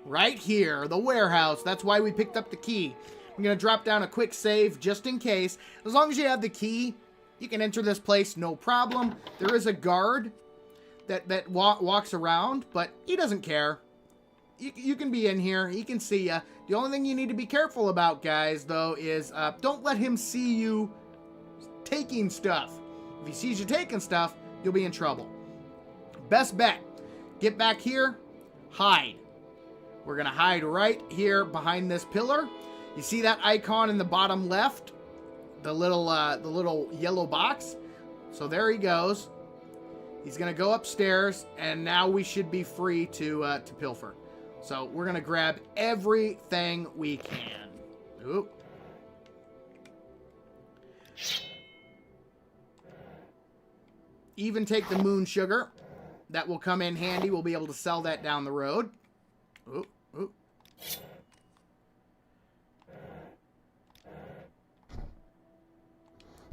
right here, the warehouse. That's why we picked up the key. I'm going to drop down a quick save just in case. As long as you have the key, you can enter this place, no problem. There is a guard that walks around, but he doesn't care. You can be in here. He can see you. The only thing you need to be careful about, guys, though, is don't let him see you taking stuff. If he sees you taking stuff, you'll be in trouble. Best bet. Get back here. Hide. We're going to hide right here behind this pillar. You see that icon in the bottom left? The little yellow box? So there he goes. He's going to go upstairs, and now we should be free to pilfer. So we're going to grab everything we can. Oop. Even take the moon sugar. That will come in handy. We'll be able to sell that down the road. Oop, oop.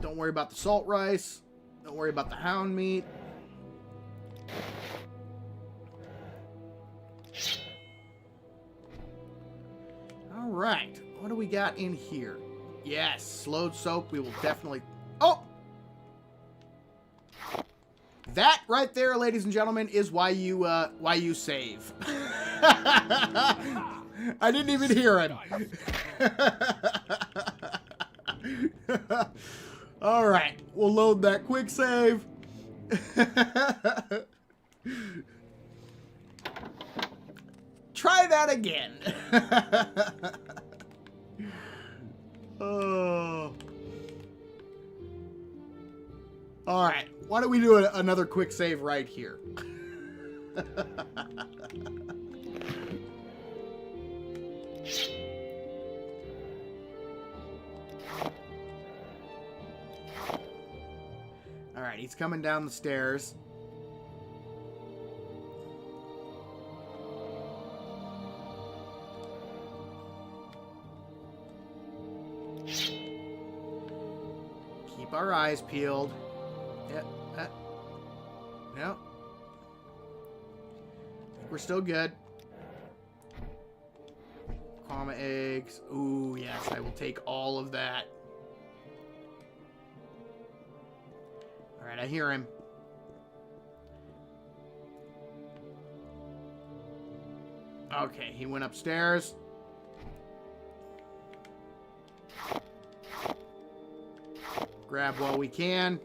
Don't worry about the salt rice. Don't worry about the hound meat. All right. What do we got in here? Yes, slowed soap. We will definitely... Oh! That right there, ladies and gentlemen, is why you save. I didn't even hear him. All right, we'll load that quick save. Try that again. Oh. All right. Why don't we do another quick save right here? All right, he's coming down the stairs. Keep our eyes peeled. Yep. No. We're still good. Karma eggs. Ooh, yes, I will take all of that. Alright, I hear him. Okay, he went upstairs. Grab while we can.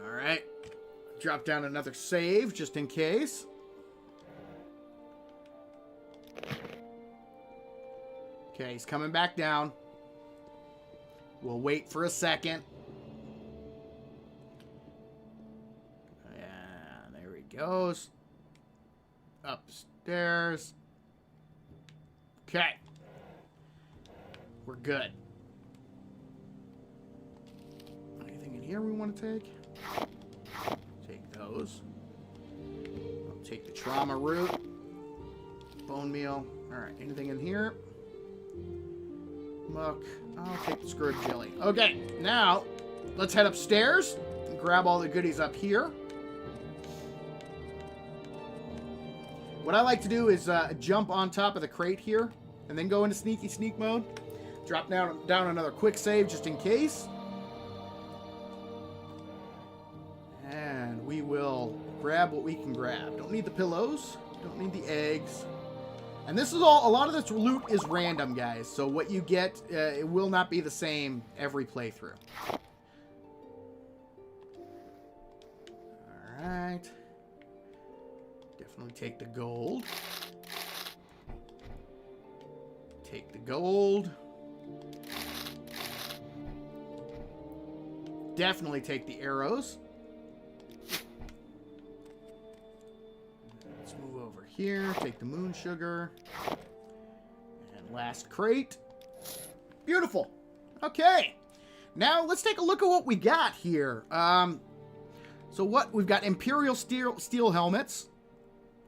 Alright. Drop down another save just in case. Okay, he's coming back down. We'll wait for a second. Yeah, there he goes. Upstairs. Okay. We're good. Anything in here? here we want to take? Take those. I'll take the trauma root. Bone meal. Alright, anything in here? Muck. I'll take the scrub jelly. Okay, now let's head upstairs and grab all the goodies up here. What I like to do is jump on top of the crate here and then go into sneaky sneak mode. Drop down another quick save just in case. And we will grab what we can grab. Don't need the pillows. Don't need the eggs. And this is all, a lot of this loot is random, guys. So what you get, it will not be the same every playthrough. Alright. Definitely take the gold. Take the gold. Definitely take the arrows. Let's move over here. Take the moon sugar. And last crate. Beautiful. Okay. Now let's take a look at what we got here. So what we've got: Imperial steel helmets,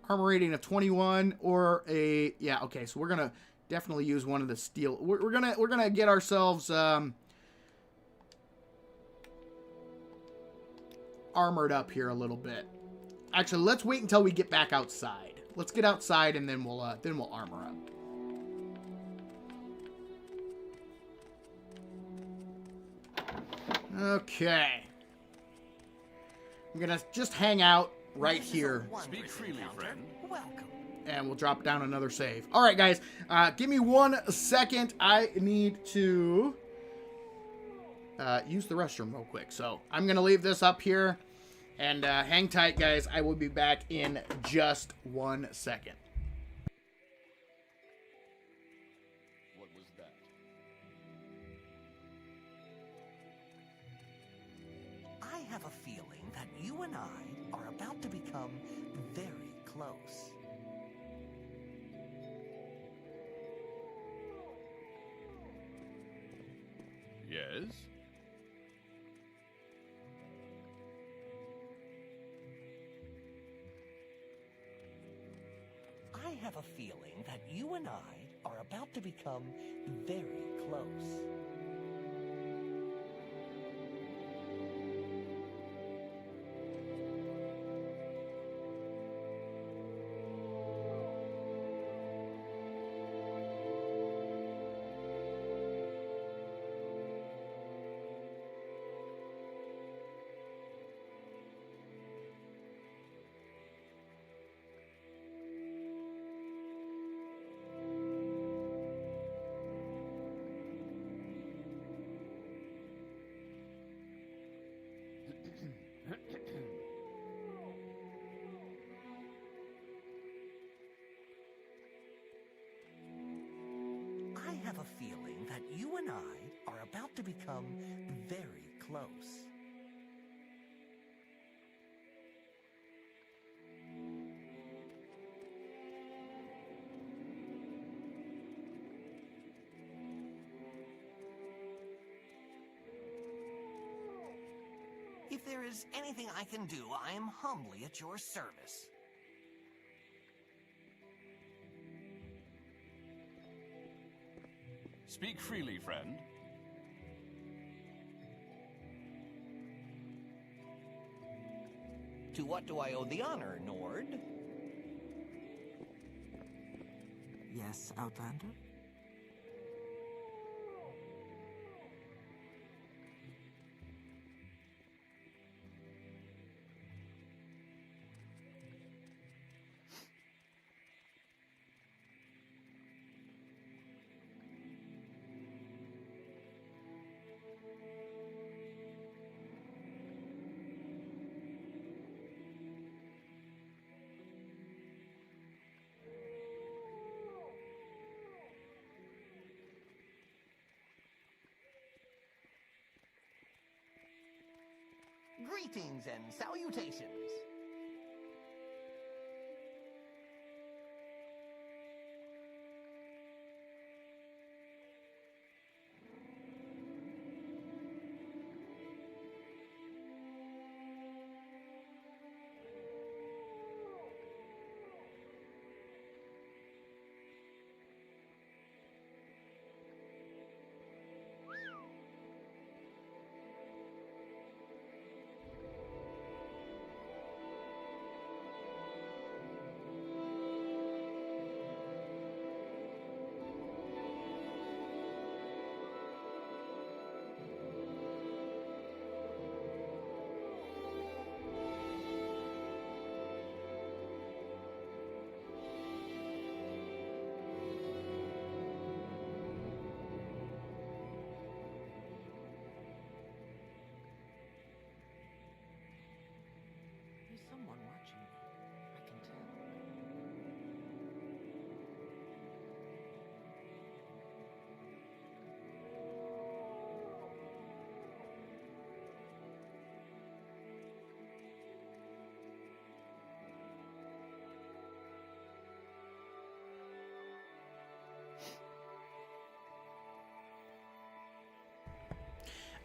armor rating of 21, or a okay. So we're gonna definitely use one of the steel. We're gonna get ourselves armored up here a little bit. Actually, let's wait until we get back outside. Let's get outside and then we'll armor up. Okay. I'm gonna just hang out right here. Speak freely, friend. Welcome. And we'll drop down another save. All right, guys. Give me 1 second. I need to use the restroom real quick. So I'm going to leave this up here. And hang tight, guys. I will be back in just 1 second. What was that? I have a feeling that you and I are about to become very close. Yes? I have a feeling that you and I are about to become very close. I have a feeling that you and I are about to become very close. If there is anything I can do, I am humbly at your service. Speak freely, friend. To what do I owe the honor, Nord? Yes, Outlander? Greetings and salutations.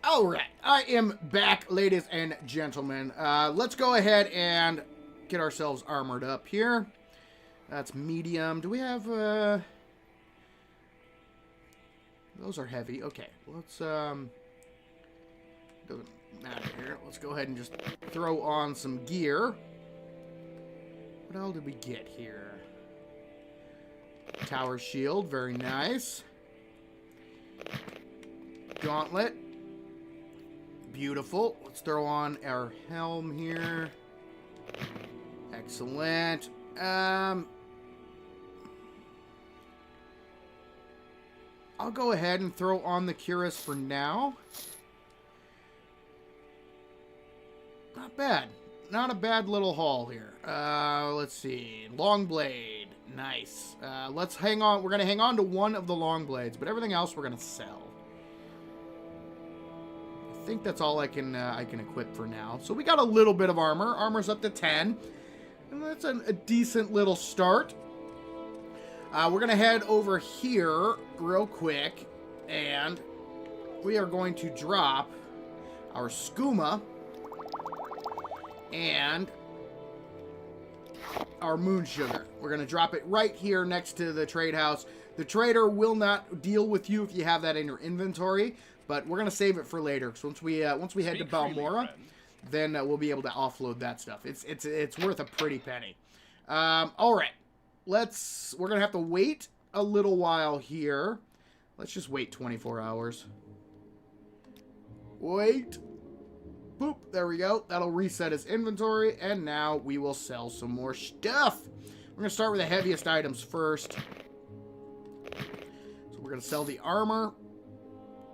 All right, I am back, ladies and gentlemen. Let's go ahead and get ourselves armored up here. That's medium. Do we have, those are heavy. Okay, let's, doesn't matter here. Let's go ahead and just throw on some gear. What else did we get here? Tower shield, very nice. Gauntlet. Beautiful. Let's throw on our helm here. Excellent. I'll go ahead and throw on the cuirass for now. Not bad. Not a bad little haul here. Let's see. Long blade. Nice. Let's hang on. We're going to hang on to one of the long blades, but everything else we're going to sell. I think that's all I can equip for now. So we got a little bit of armor. Armor's up to 10. And that's a decent little start. We're going to head over here real quick. And we are going to drop our skooma and our moon sugar. We're going to drop it right here next to the trade house. The trader will not deal with you if you have that in your inventory. But we're going to save it for later. So once we head to Balmora, then we'll be able to offload that stuff. It's worth a pretty penny. All right. We're going to have to wait a little while here. Let's just wait 24 hours. Wait. Boop. There we go. That'll reset his inventory. And now we will sell some more stuff. We're going to start with the heaviest items first. So we're going to sell the armor.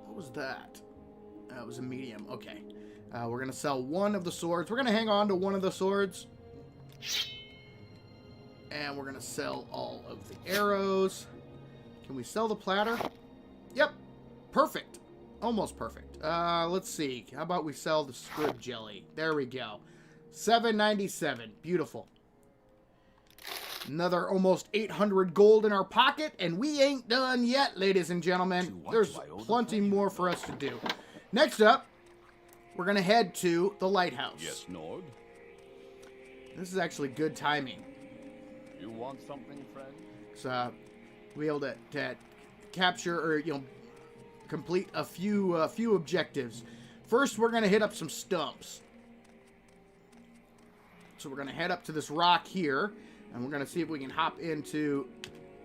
What was that? That was a medium. Okay. We're going to sell one of the swords. We're going to hang on to one of the swords. And we're going to sell all of the arrows. Can we sell the platter? Yep. Perfect. Almost perfect. Let's see. How about we sell the squid jelly? There we go. $7.97. Beautiful. Another almost 800 gold in our pocket, and we ain't done yet, ladies and gentlemen. There's plenty more for us to do. Next up, we're going to head to the lighthouse. Yes, Nord? This is actually good timing. You want something, friend? So, we'll be able to capture or, complete a few objectives. First, we're going to hit up some stumps. So we're going to head up to this rock here. And we're going to see if we can hop into...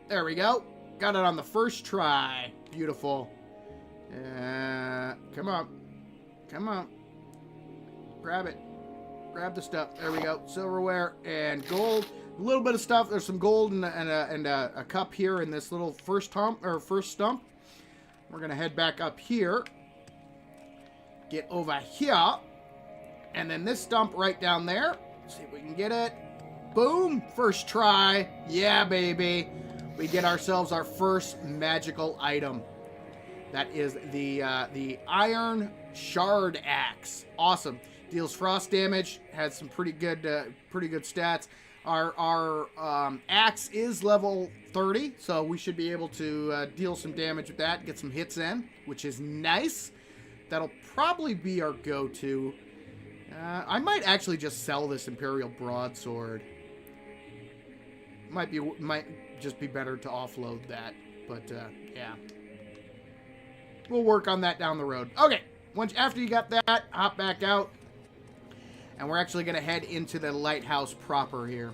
There we go. Got it on the first try. Beautiful. Come on. Come on. Grab it. Grab the stuff. There we go. Silverware and gold. A little bit of stuff. There's some gold and a cup here in this little first stump. We're going to head back up here. Get over here. And then this stump right down there. See if we can get it. Boom! First try. Yeah, baby. We get ourselves our first magical item. That is the Iron Shard Axe. Awesome. Deals frost damage. Has some pretty good stats. Our axe is level 30, so we should be able to deal some damage with that. Get some hits in, which is nice. That'll probably be our go-to. I might actually just sell this Imperial Broadsword. Might just be better to offload that, but yeah, we'll work on that down the road. Okay, after you got that, hop back out, and we're actually going to head into the lighthouse proper here.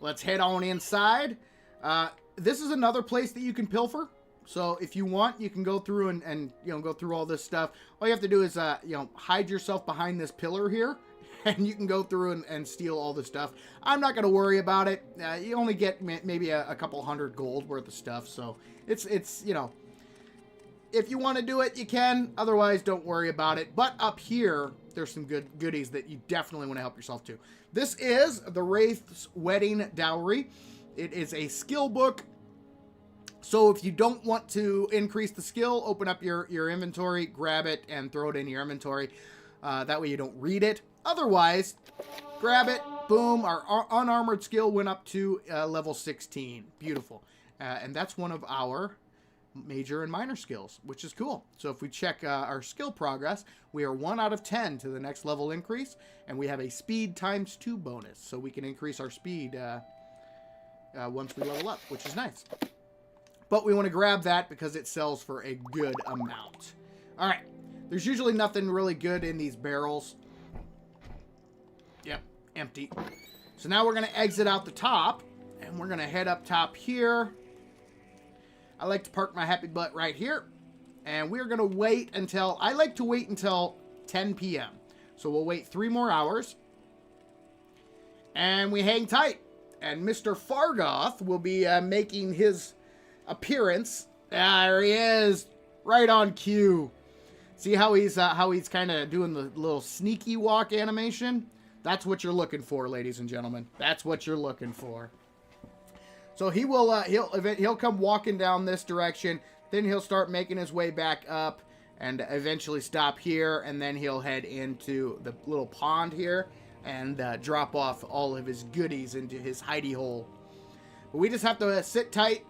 Let's head on inside. This is another place that you can pilfer. So if you want, you can go through and go through all this stuff. All you have to do is hide yourself behind this pillar here, and you can go through and steal all this stuff. I'm not going to worry about it. You only get maybe a couple hundred gold worth of stuff, so it's if you want to do it, you can. Otherwise, don't worry about it. But up here, there's some good goodies that you definitely want to help yourself to. This is the Wraith's Wedding Dowry. It is a skill book. So if you don't want to increase the skill, open up your inventory, grab it, and throw it in your inventory. That way you don't read it. Otherwise, grab it, Boom, our unarmored skill went up to level 16. Beautiful. And that's one of our major and minor skills, which is cool. So if we check our skill progress, we are 1 out of 10 to the next level increase, and we have a speed times 2 bonus, so we can increase our speed once we level up, which is nice. But we want to grab that because it sells for a good amount. All right, there's usually nothing really good in these barrels. Yep, empty. So now we're going to exit out the top, and we're going to head up top here. I like to park my happy butt right here. And we're going to wait until... I like to wait until 10 p.m. So we'll wait 3 more hours. And we hang tight. And Mr. Fargoth will be making his appearance. There he is. Right on cue. See how he's kind of doing the little sneaky walk animation? That's what you're looking for, ladies and gentlemen. That's what you're looking for. So he will, he'll come walking down this direction, then he'll start making his way back up, and eventually stop here, and then he'll head into the little pond here, and drop off all of his goodies into his hidey hole. But we just have to sit tight,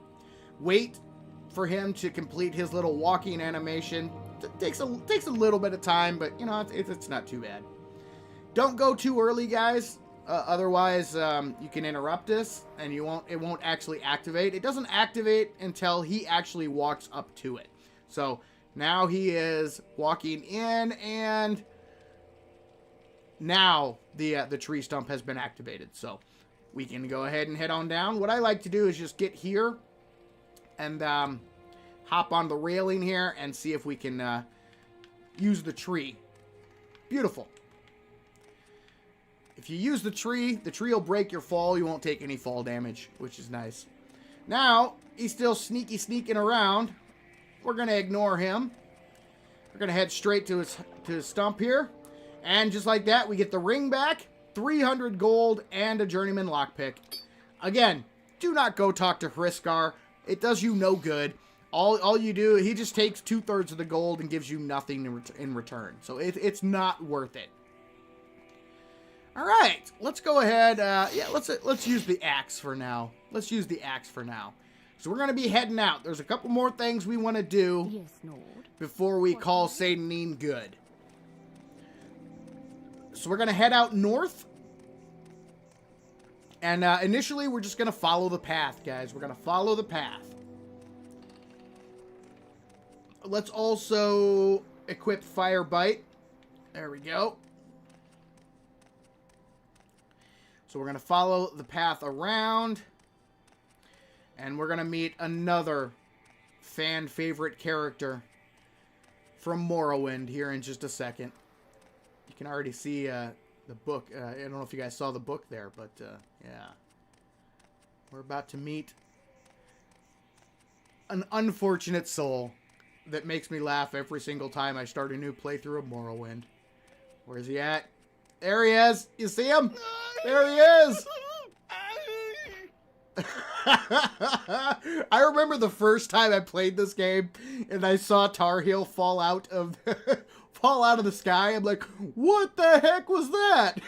wait for him to complete his little walking animation. It takes a little bit of time, but you know, it's not too bad. Don't go too early, guys. Otherwise, you can interrupt this, and it won't actually activate. It doesn't activate until he actually walks up to it. So now he is walking in, and now the tree stump has been activated. So we can go ahead and head on down. What I like to do is just get here and hop on the railing here and see if we can use the tree. Beautiful. If you use the tree will break your fall. You won't take any fall damage, which is nice. Now, he's still sneaking around. We're going to ignore him. We're going to head straight to his stump here. And just like that, we get the ring back, 300 gold, and a journeyman lockpick. Again, do not go talk to Hriskar. It does you no good. All you do, he just takes 2/3 of the gold and gives you nothing in return. So it's not worth it. All right, let's go ahead. Yeah, let's use the axe for now. Let's use the axe for now. So we're gonna be heading out. There's a couple more things we want to do before we call Satanine good. So we're gonna head out north, and initially we're just gonna follow the path, guys. We're gonna follow the path. Let's also equip Fire Bite. There we go. So we're going to follow the path around, and we're going to meet another fan favorite character from Morrowind here in just a second. You can already see the book. I don't know if you guys saw the book there, but yeah. We're about to meet an unfortunate soul that makes me laugh every single time I start a new playthrough of Morrowind. Where is he at? There he is. You see him? There he is. I remember the first time I played this game and I saw Tar Heel fall out of the sky. I'm like, what the heck was that?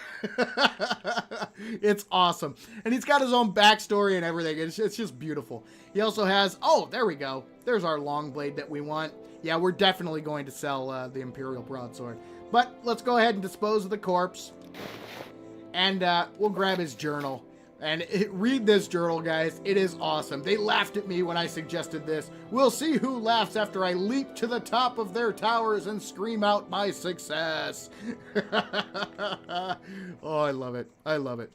It's awesome. And he's got his own backstory and everything. It's just beautiful. He also has, oh, there we go. There's our long blade that we want. Yeah, we're definitely going to sell the Imperial Broadsword. But let's go ahead and dispose of the corpse. And we'll grab his journal. And read this journal, guys. It is awesome. They laughed at me when I suggested this. We'll see who laughs after I leap to the top of their towers and scream out my success. Oh, I love it. I love it.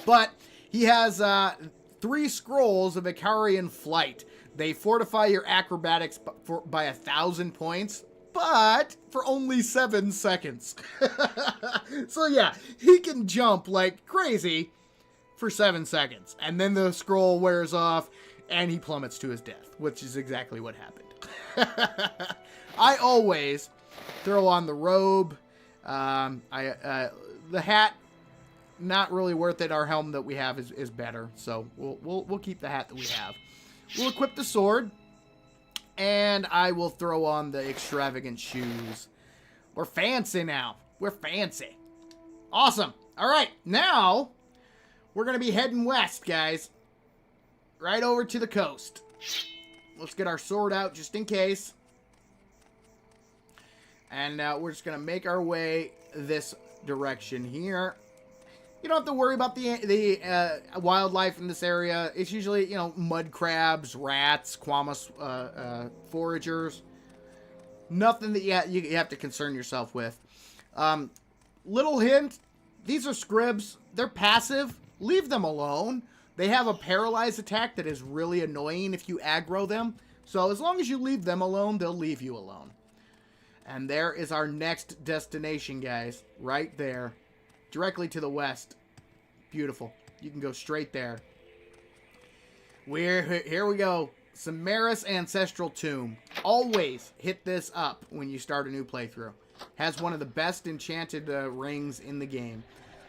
But he has 3 scrolls of Icarian flight. They fortify your acrobatics by 1,000 points. But for only 7 seconds. So yeah, he can jump like crazy for 7 seconds. And then the scroll wears off and he plummets to his death, which is exactly what happened. I always throw on the robe. The hat, not really worth it. Our helm that we have is better. So we'll keep the hat that we have. We'll equip the sword. And I will throw on the extravagant shoes. We're fancy now. We're fancy. Awesome. All right, now we're going to be heading west, guys. Right over to the coast. Let's get our sword out just in case. And we're just going to make our way this direction here. You don't have to worry about the wildlife in this area. It's usually, you know, mud crabs, rats, quamas, foragers. Nothing that you have to concern yourself with. Little hint, these are scribs. They're passive. Leave them alone. They have a paralyze attack that is really annoying if you aggro them. So as long as you leave them alone, they'll leave you alone. And there is our next destination, guys. Right there. Directly to the west. Beautiful. You can go straight there. Here we go. Samaris Ancestral Tomb. Always hit this up when you start a new playthrough. Has one of the best enchanted rings in the game.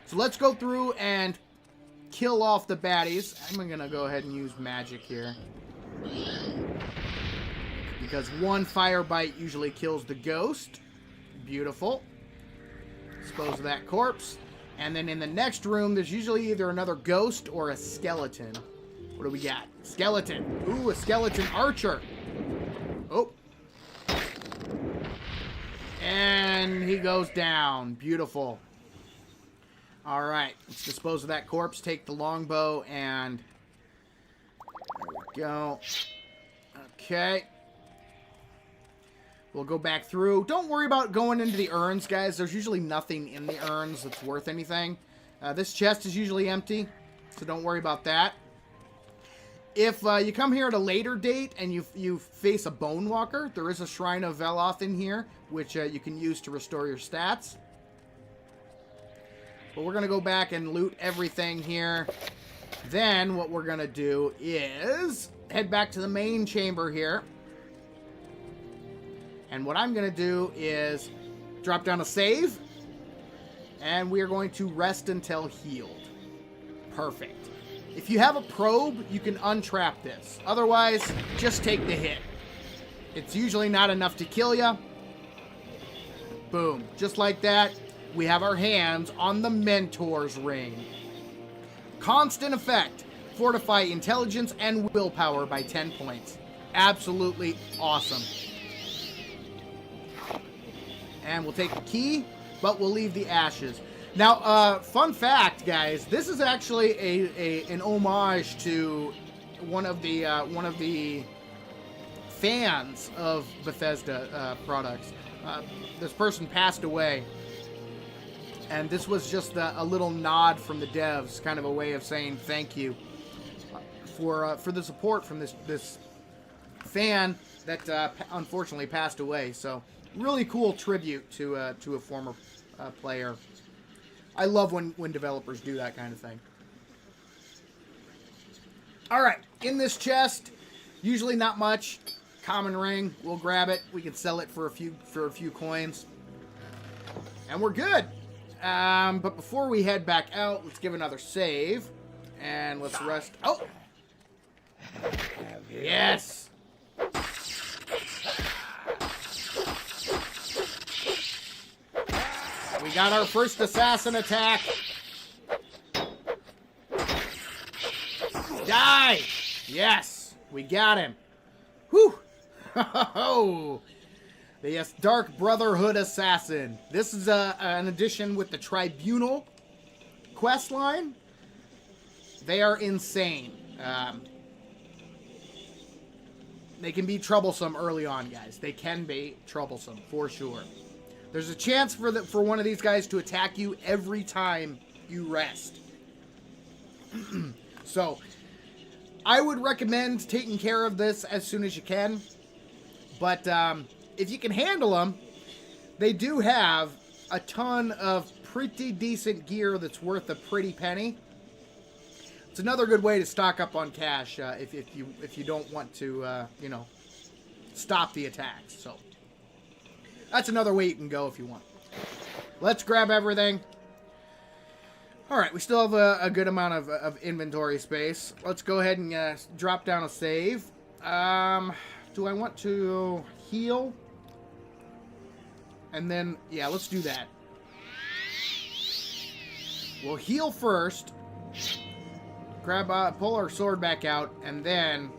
So let's go through and kill off the baddies. I'm going to go ahead and use magic here. Because one fire bite usually kills the ghost. Beautiful. Dispose of that corpse. And then in the next room, there's usually either another ghost or a skeleton. What do we got? Skeleton. Ooh, a skeleton archer. Oh. And he goes down. Beautiful. All right. Let's dispose of that corpse. Take the longbow and... There we go. Okay. We'll go back through. Don't worry about going into the urns, guys. There's usually nothing in the urns that's worth anything. This chest is usually empty, so don't worry about that. If you come here at a later date and you face a Bone Walker, there is a Shrine of Veloth in here, which you can use to restore your stats. But we're going to go back and loot everything here. Then what we're going to do is head back to the main chamber here. And what I'm going to do is drop down a save. And we are going to rest until healed. Perfect. If you have a probe, you can untrap this. Otherwise, just take the hit. It's usually not enough to kill you. Boom. Just like that, we have our hands on the Mentor's Ring. Constant effect. Fortify intelligence and willpower by 10 points. Absolutely awesome. And we'll take the key, but we'll leave the ashes. Now, fun fact, guys, this is actually an homage to one of the fans of Bethesda products. This person passed away, and this was just a little nod from the devs, kind of a way of saying thank you for the support from this fan that unfortunately passed away. So. Really cool tribute to a former player. I love when developers do that kind of thing. All right, in this chest, usually not much. Common ring, we'll grab it. We can sell it for a few coins, and we're good. But before we head back out, let's give another save, and let's rest. Oh, yes. We got our first assassin attack. Die! Yes, we got him. Whew! The Dark Brotherhood Assassin. This is an addition with the Tribunal quest line. They are insane. They can be troublesome early on, guys. They can be troublesome, for sure. There's a chance for one of these guys to attack you every time you rest. So, I would recommend taking care of this as soon as you can. But if you can handle them, they do have a ton of pretty decent gear that's worth a pretty penny. It's another good way to stock up on cash if you don't want to, stop the attacks. So. That's another way you can go if you want. Let's grab everything. Alright, we still have a good amount of inventory space. Let's go ahead and drop down a save. Do I want to heal? And then, yeah, let's do that. We'll heal first. Pull our sword back out, and then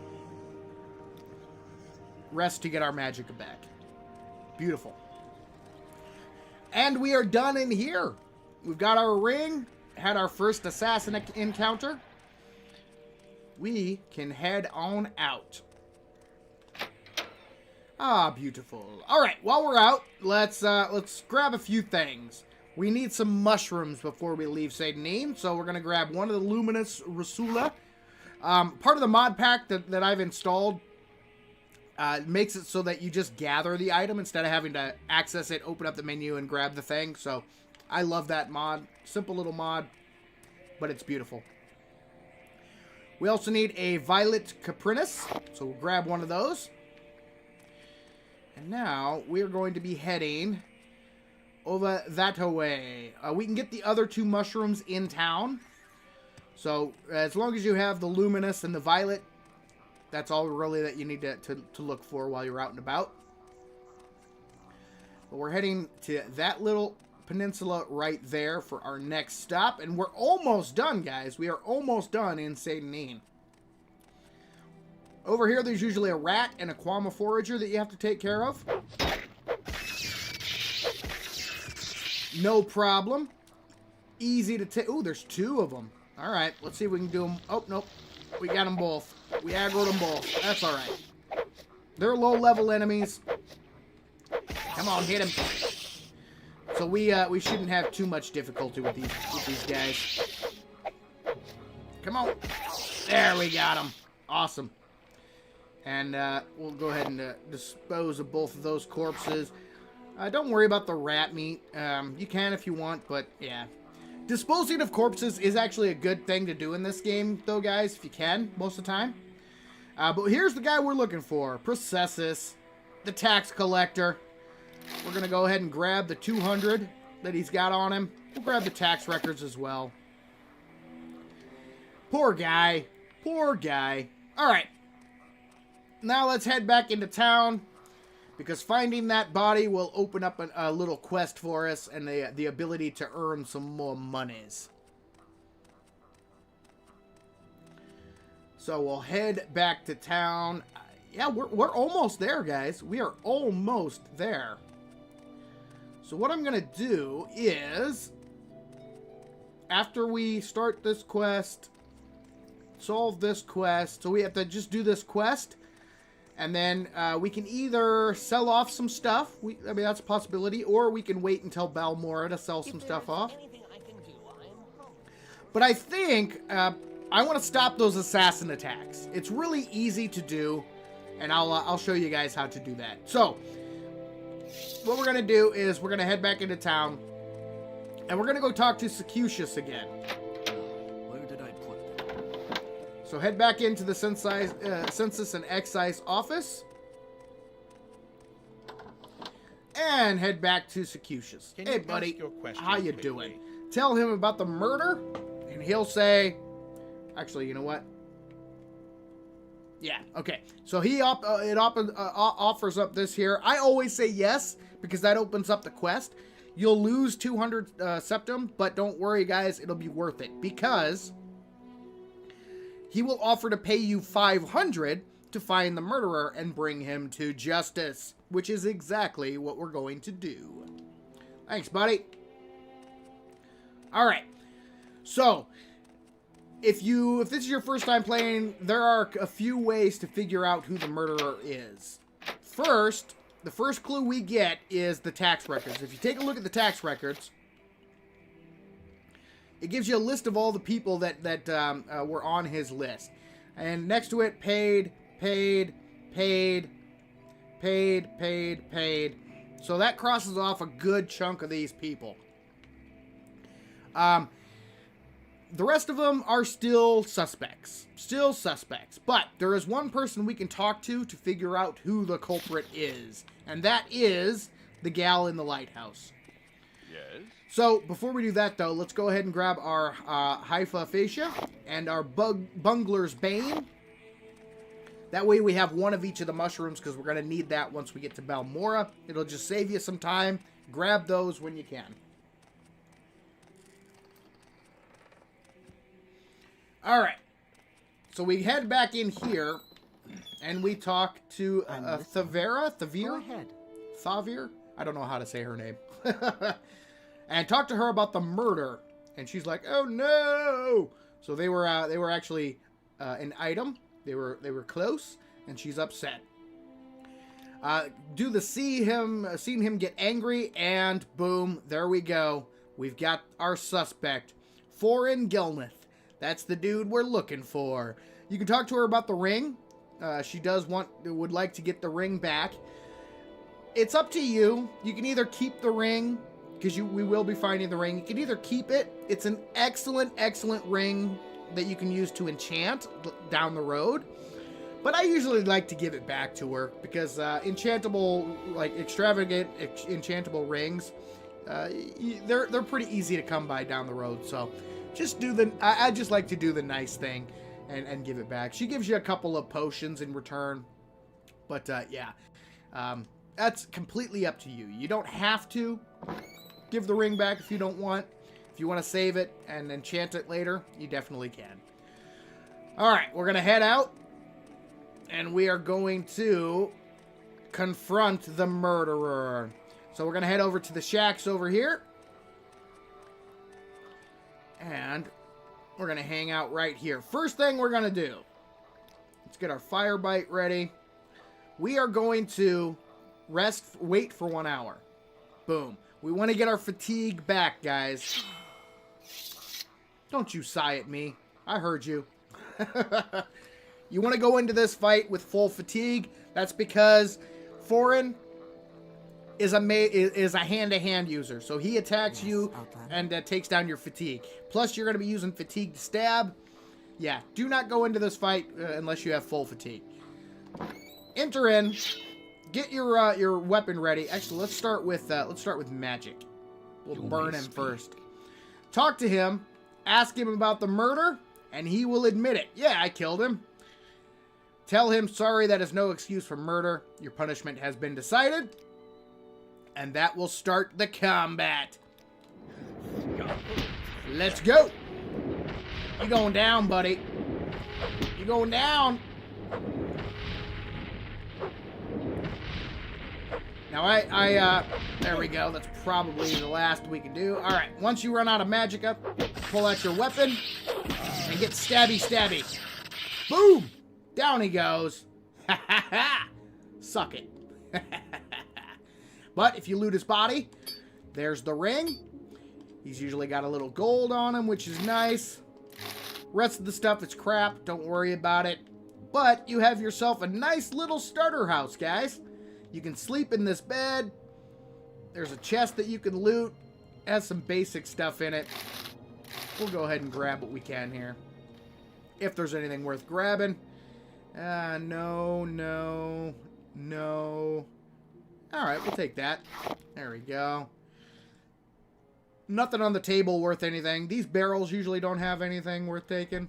rest to get our magicka back. Beautiful. And we are done in here. We've got our ring, had our first assassin encounter. We can head on out. Ah, beautiful. All right, while we're out, let's grab a few things. We need some mushrooms before we leave Seydonin, so we're gonna grab one of the luminous Rasula. Part of the mod pack that I've installed makes it so that you just gather the item instead of having to access it, open up the menu, and grab the thing. So I love that mod. Simple little mod, but it's beautiful. We also need a Violet Caprinus, so we'll grab one of those. And now we're going to be heading over that way. We can get the other 2 mushrooms in town. So as long as you have the luminous and the violet, that's all really that you need to look for while you're out and about. But we're heading to that little peninsula right there for our next stop. And we're almost done, guys. We are almost done in Seydonin. Over here, there's usually a rat and a Quama forager that you have to take care of. No problem. Easy to take. Ooh, there's 2 of them. All right, let's see if we can do them. Oh, nope. We got them both. We aggroed them both. That's all right. They're low-level enemies. Come on, hit him. So we shouldn't have too much difficulty with these guys. Come on. There, we got them. Awesome. And we'll go ahead and dispose of both of those corpses. Don't worry about the rat meat. You can if you want, but yeah. Disposing of corpses is actually a good thing to do in this game, though, guys, if you can, most of the time. But here's the guy we're looking for. Processus, the tax collector. We're going to go ahead and grab the 200 that he's got on him. We'll grab the tax records as well. Poor guy. Poor guy. All right. Now let's head back into town, because finding that body will open up a little quest for us and the ability to earn some more monies. So we'll head back to town. Yeah, we're almost there, guys. We are almost there. So what I'm going to do is, after we start this quest, solve this quest, so we have to just do this quest. And then we can either sell off some stuff. I mean, that's a possibility. Or we can wait until Balmora to sell some stuff off. But I think I want to stop those assassin attacks. It's really easy to do. And I'll show you guys how to do that. So, what we're going to do is we're going to head back into town. And we're going to go talk to Secucius again. Where did I put them? So head back into the Census and Excise office. And head back to Secucius. Hey, buddy, how you doing? Tell him about the murder, and he'll say... Actually, you know what? Yeah, okay. So he offers up this here. I always say yes, because that opens up the quest. You'll lose 200 septum, but don't worry, guys. It'll be worth it, because... he will offer to pay you 500 to find the murderer and bring him to justice, which is exactly what we're going to do. Thanks, buddy. All right. So, if this is your first time playing, there are a few ways to figure out who the murderer is. First, the first clue we get is the tax records. If you take a look at the tax records, it gives you a list of all the people that were on his list. And next to it, paid. So that crosses off a good chunk of these people. The rest of them are still suspects. But there is one person we can talk to figure out who the culprit is. And that is the gal in the lighthouse. Yes? So, before we do that, though, let's go ahead and grab our Haifa Fascia and our Bungler's Bane. That way we have one of each of the mushrooms, because we're going to need that once we get to Balmora. It'll just save you some time. Grab those when you can. All right. So we head back in here, and we talk to Thavira? Go ahead. Thavir? I don't know how to say her name. And talk to her about the murder. And she's like, "Oh no!" So they were actually an item. They were close, and she's upset. Seen him get angry, and boom, there we go. We've got our suspect, Foreign Gilneth. That's the dude we're looking for. You can talk to her about the ring. She would like to get the ring back. It's up to you. You can either keep the ring, because we will be finding the ring. You can either keep it. It's an excellent, excellent ring that you can use to enchant down the road. But I usually like to give it back to her, because enchantable, like extravagant enchantable rings, they're pretty easy to come by down the road. So I just like to do the nice thing and give it back. She gives you a couple of potions in return. But yeah, that's completely up to you. You don't have to give the ring back if you don't want. If you want to save it and enchant it later, you definitely can. All right, we're going to head out. And we are going to confront the murderer. So we're going to head over to the shacks over here. And we're going to hang out right here. First thing we're going to do. Let's get our fire bite ready. We are going to wait for 1 hour. Boom. We want to get our fatigue back, guys. Don't you sigh at me. I heard you. You want to go into this fight with full fatigue. That's because Foreign is a hand-to-hand user. So he attacks you and takes down your fatigue. Plus, you're going to be using fatigue to stab. Yeah, do not go into this fight unless you have full fatigue. Enter in. Get your weapon ready. Actually, let's start with magic. We'll burn him first. Talk to him. Ask him about the murder, and he will admit it. Yeah, I killed him. Tell him, sorry, that is no excuse for murder. Your punishment has been decided. And that will start the combat. Let's go. You going down, buddy. You going down. Now, there we go. That's probably the last we can do. All right. Once you run out of magicka, pull out your weapon and get stabby. Boom. Down he goes. Ha ha ha. Suck it. But if you loot his body, there's the ring. He's usually got a little gold on him, which is nice. Rest of the stuff is crap. Don't worry about it. But you have yourself a nice little starter house, guys. You can sleep in this bed. There's a chest that you can loot. It has some basic stuff in it. We'll go ahead and grab what we can here. If there's anything worth grabbing. No. Alright, we'll take that. There we go. Nothing on the table worth anything. These barrels usually don't have anything worth taking.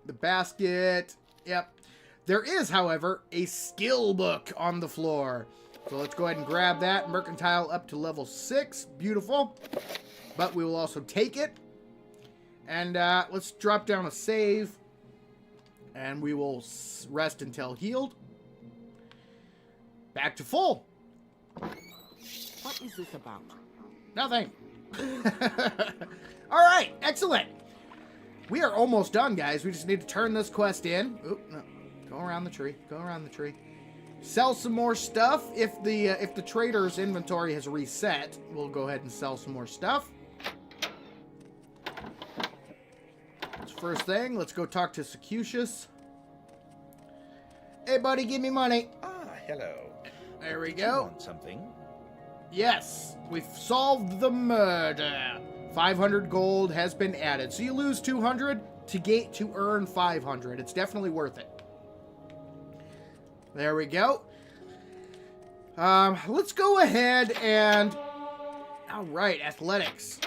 The basket. Yep. There is, however, a skill book on the floor. So let's go ahead and grab that. Mercantile up to level 6. Beautiful. But we will also take it. And let's drop down a save. And we will rest until healed. Back to full. What is this about? Nothing. All right, excellent. We are almost done, guys. We just need to turn this quest in. Oop, no. Go around the tree. Sell some more stuff. If the trader's inventory has reset, we'll go ahead and sell some more stuff. First thing, let's go talk to Secutius. Hey, buddy, give me money. Ah, hello. There we You go. want something? Yes, we've solved the murder. 500 gold has been added. So you lose 200 to earn 500. It's definitely worth it. There we go. Let's go ahead and... All right, athletics.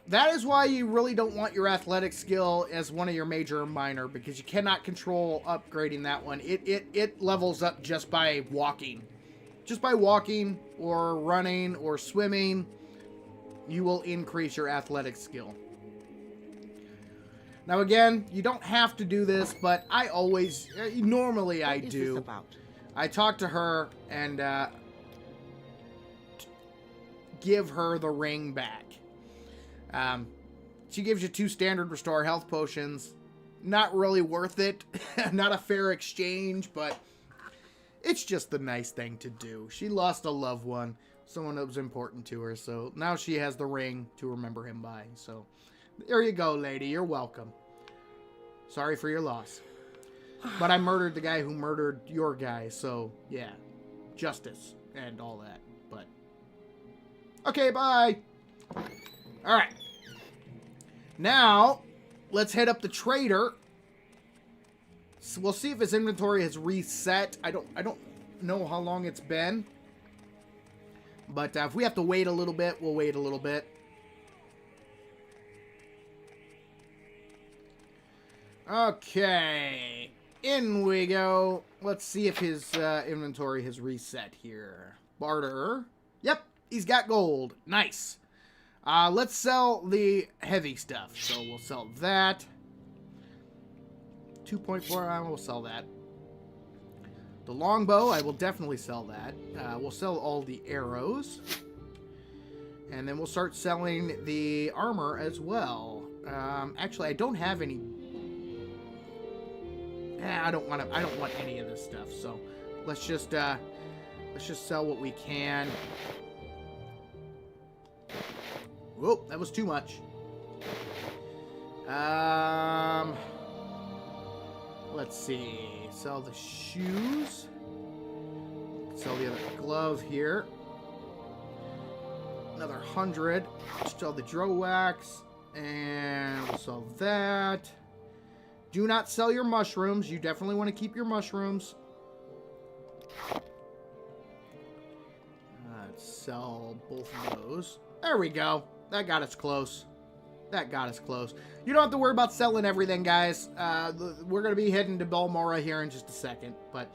That is why you really don't want your athletic skill as one of your major or minor, because you cannot control upgrading that one. It levels up just by walking. Just by walking or running or swimming, you will increase your athletic skill. Now again, you don't have to do this, but I always, normally I What is do. this about? I talk to her and give her the ring back. She gives you 2 standard restore health potions. Not really worth it. Not a fair exchange, but it's just the nice thing to do. She lost a loved one, someone that was important to her, so now she has the ring to remember him by. So there you go, lady. You're welcome. Sorry for your loss. But I murdered the guy who murdered your guy, so yeah. Justice and all that. But okay, bye. Alright. Now, let's head up the trader. So we'll see if his inventory has reset. I don't know how long it's been. But if we have to wait a little bit, we'll wait a little bit. Okay. In we go. Let's see if his inventory has reset here. Barter. Yep, he's got gold. Nice. Let's sell the heavy stuff. So we'll sell that. 2.4, I will sell that. The longbow, I will definitely sell that. We'll sell all the arrows. And then we'll start selling the armor as well. Actually, I don't have any. I don't want any of this stuff. So let's just sell what we can. Whoa, that was too much. Let's see. Sell the shoes. Sell the other glove here. Another 100. Sell the drow wax. And we'll sell that. Do not sell your mushrooms. You definitely want to keep your mushrooms. Let's sell both of those. There we go. That got us close. That got us close. You don't have to worry about selling everything, guys. We're going to be heading to Balmora here in just a second. But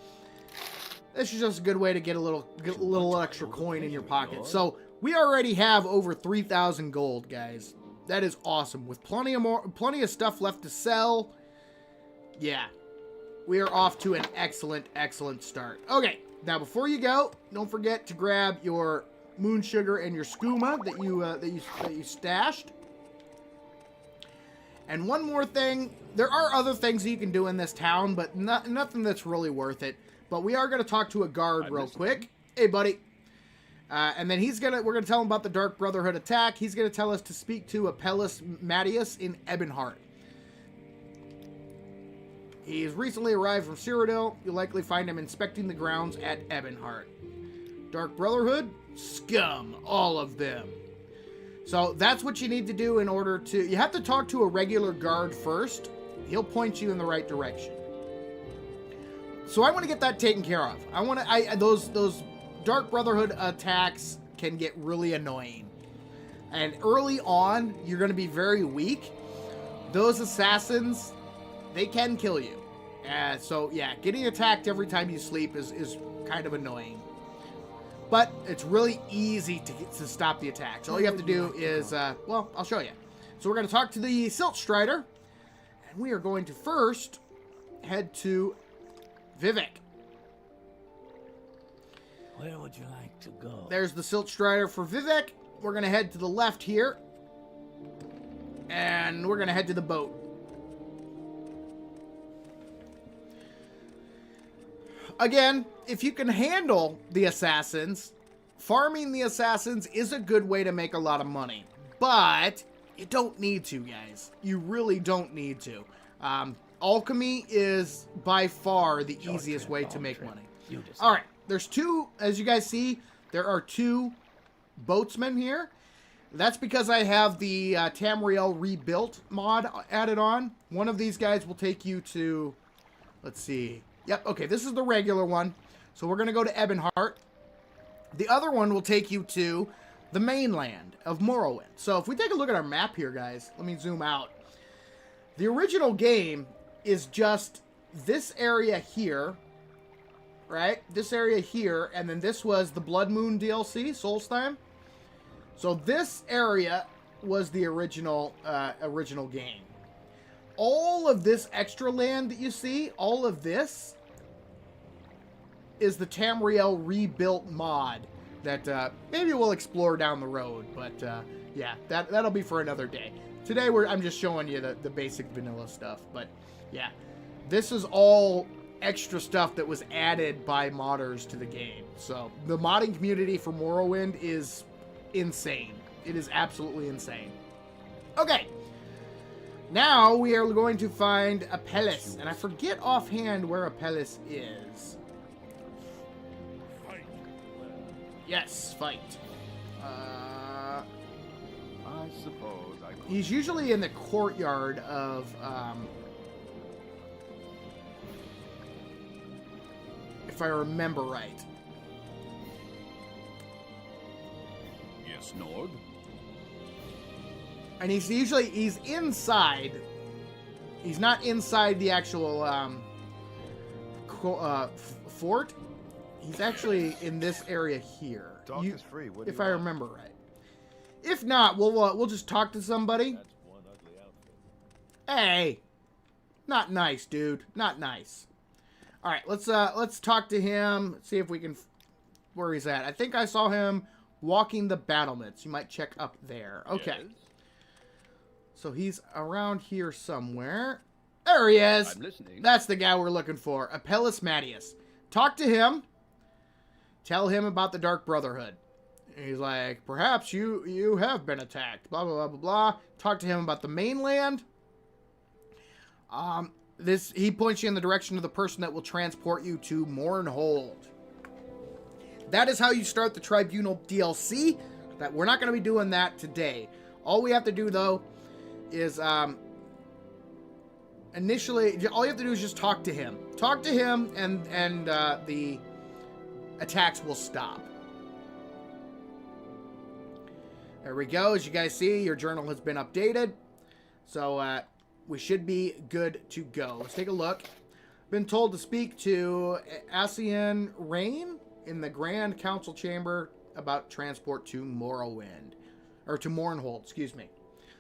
this is just a good way to get a little extra coin in your pocket. So we already have over 3,000 gold, guys. That is awesome. With plenty of stuff left to sell. Yeah. We are off to an excellent, excellent start. Okay. Now, before you go, don't forget to grab your moon sugar and your skooma that you stashed. And one more thing, there are other things that you can do in this town, but nothing that's really worth it. But we are going to talk to a guard real quick. Hey, buddy. And then we're going to tell him about the Dark Brotherhood attack. He's going to tell us to speak to Apelles Mattius in Ebonheart. He's recently arrived from Cyrodiil. You'll likely find him inspecting the grounds at Ebonheart. Dark Brotherhood? Scum. All of them. So that's what you need to do in order to... You have to talk to a regular guard first. He'll point you in the right direction. So I want to get that taken care of. Those Dark Brotherhood attacks can get really annoying. And early on, you're going to be very weak. Those assassins, they can kill you. So yeah, getting attacked every time you sleep is kind of annoying. But it's really easy to stop the attacks. All you have to do is, well, I'll show you. So we're going to talk to the Silt Strider. And we are going to first head to Vivek. Where would you like to go? There's the Silt Strider for Vivek. We're going to head to the left here. And we're going to head to the boat. Again, if you can handle the assassins, farming the assassins is a good way to make a lot of money. But you don't need to, guys. You really don't need to. Alchemy is by far the easiest way to make money. Alright, there's two, as you guys see, there are 2 boatsmen here. That's because I have the Tamriel Rebuilt mod added on. One of these guys will take you to, let's see. Yep, okay, this is the regular one. So we're going to go to Ebonheart. The other one will take you to the mainland of Morrowind. So if we take a look at our map here, guys, let me zoom out. The original game is just this area here, right? This area here, and then this was the Blood Moon DLC, Solstheim. So this area was the original game. all of this extra land that you see, all of this is the Tamriel rebuilt mod that maybe we'll explore down the road. But yeah, that'll be for another day. Today I'm just showing you the basic vanilla stuff. But yeah, this is all extra stuff that was added by modders to the game. So the modding community for Morrowind is insane. It is absolutely insane. Okay. Now we are going to find Apellis, and I forget offhand where Apellis is. Fight. Yes, fight. I suppose I could. He's usually in the courtyard of, if I remember right. Yes, Nord. And he's inside. He's not inside the actual fort. He's actually in this area here. Talk is free. What do if you I want? remember right. If not, we'll just talk to somebody. That's one ugly outfit. Hey, not nice, dude. Not nice. All right, let's talk to him. See if we can where he's at. I think I saw him walking the battlements. You might check up there. Okay. Yes? So he's around here somewhere. There he is. I'm listening. That's the guy we're looking for. Apellis Mattius. Talk to him. Tell him about the Dark Brotherhood. He's like, perhaps you have been attacked. Blah, blah, blah, blah, blah. Talk to him about the mainland. He points you in the direction of the person that will transport you to Mournhold. That is how you start the Tribunal DLC. That we're not going to be doing that today. All we have to do, though, is initially, all you have to do is just talk to him. Talk to him, and the attacks will stop. There we go. As you guys see, your journal has been updated. So we should be good to go. Let's take a look. Been told to speak to Asian Rain in the Grand Council Chamber about transport to Morrowind. Or to Mournhold, excuse me.